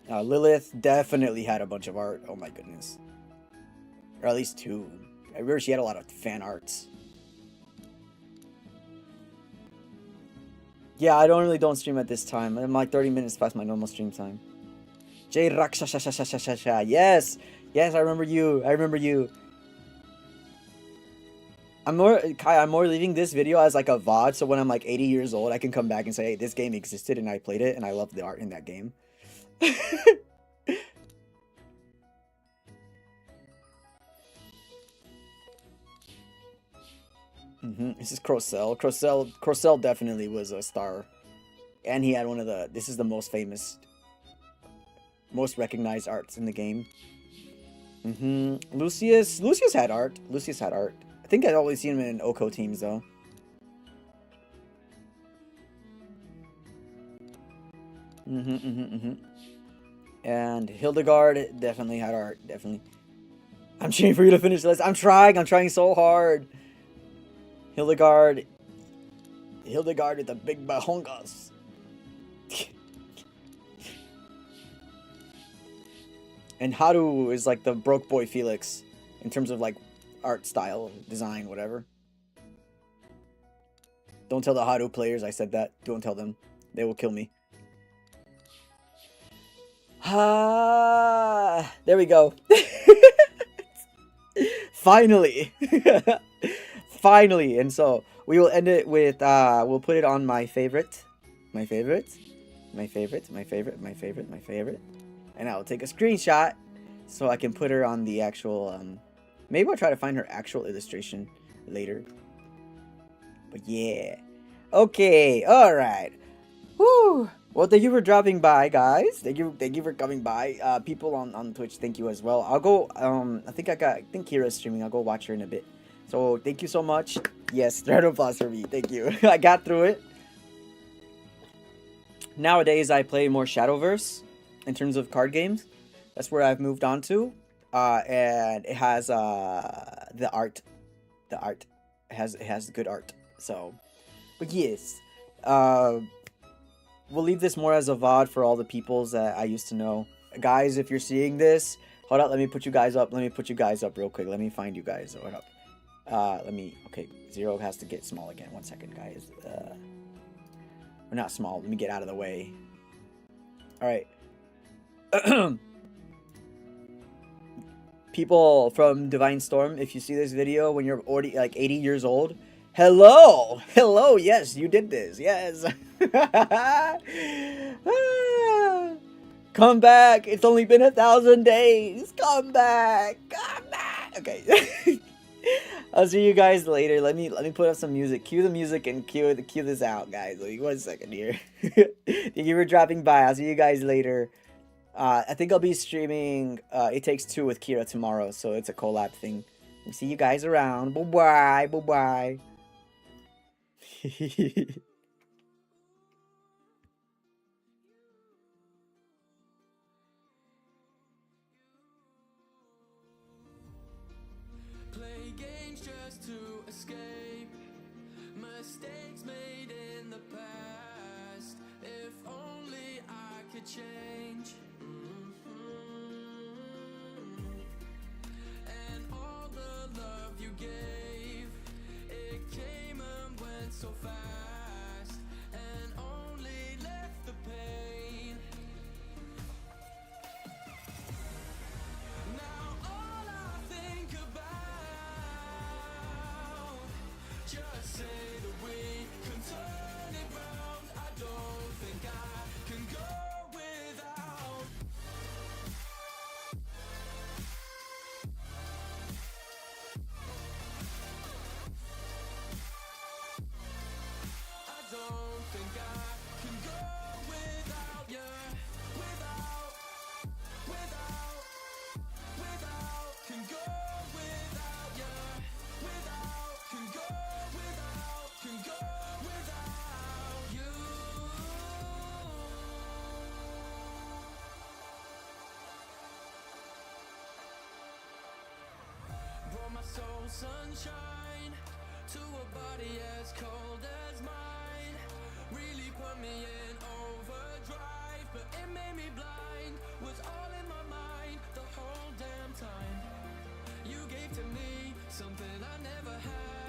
Lilith definitely had a bunch of art. Oh my goodness. Or at least two. I remember she had a lot of fan arts. Yeah, I don't stream at this time. I'm like 30 minutes past my normal stream time. J Rakshashashashashasha. Yes! Yes, I remember you. I'm more leaving this video as like a VOD, so when I'm like 80 years old, I can come back and say, hey, this game existed and I played it and I loved the art in that game. This is Crocell. Crocell definitely was a star. And he had one of the, this is the most famous, most recognized arts in the game. Lucius had art. I think I'd always seen him in Oko teams though. And Hildegard definitely had art, definitely. I'm cheering for you to finish this. I'm trying so hard. Hildegard with the big bahongas. And Haru is like the broke boy Felix in terms of like art style, design, whatever. Don't tell the Haru players I said that. Don't tell them. They will kill me. There we go. Finally. Finally. And so we will end it with we'll put it on my favorite. And I will take a screenshot so I can put her on the actual. Maybe I'll try to find her actual illustration later. But yeah. Okay. All right. Whew. Well, thank you for dropping by, guys. Thank you for coming by. People on Twitch, thank you as well. I'll go. I think Kira's streaming. I'll go watch her in a bit. So thank you so much. Yes, round of applause for me. Thank you. I got through it. Nowadays, I play more Shadowverse in terms of card games. That's where I've moved on to. And it has the art. It has good art. So, but yes, we'll leave this more as a VOD for all the peoples that I used to know. Guys, if you're seeing this, hold up. Let me put you guys up. Real quick. Let me find you guys. Hold up. Okay, Zero has to get small again. 1 second, guys. We're not small. Let me get out of the way. All right. People from Divine Storm, if you see this video when you're already like 80 years old, hello, yes, you did this, yes. Come back, it's only been 1,000 days, come back. Okay. I'll see you guys later. Let me put up some music. Cue the music and cue this out, guys. Like 1 second here. Thank you for dropping by. I'll see you guys later. I think I'll be streaming It Takes Two with Kira tomorrow, so it's a collab thing. We'll see you guys around. Bye bye. Play games just to escape mistakes made in the past. If only I could change. And all the love you gave, it came and went so fast, and only left the pain. Now all I think about, just say that we can turn it round. I don't think I can go without. I don't think I can go without you. Without, can go without you. Without, can go without you. Brought my soul sunshine to a body as cold as mine. Really put me in overdrive, but it made me blind. Was all in my mind the whole damn time. You gave to me something I never had.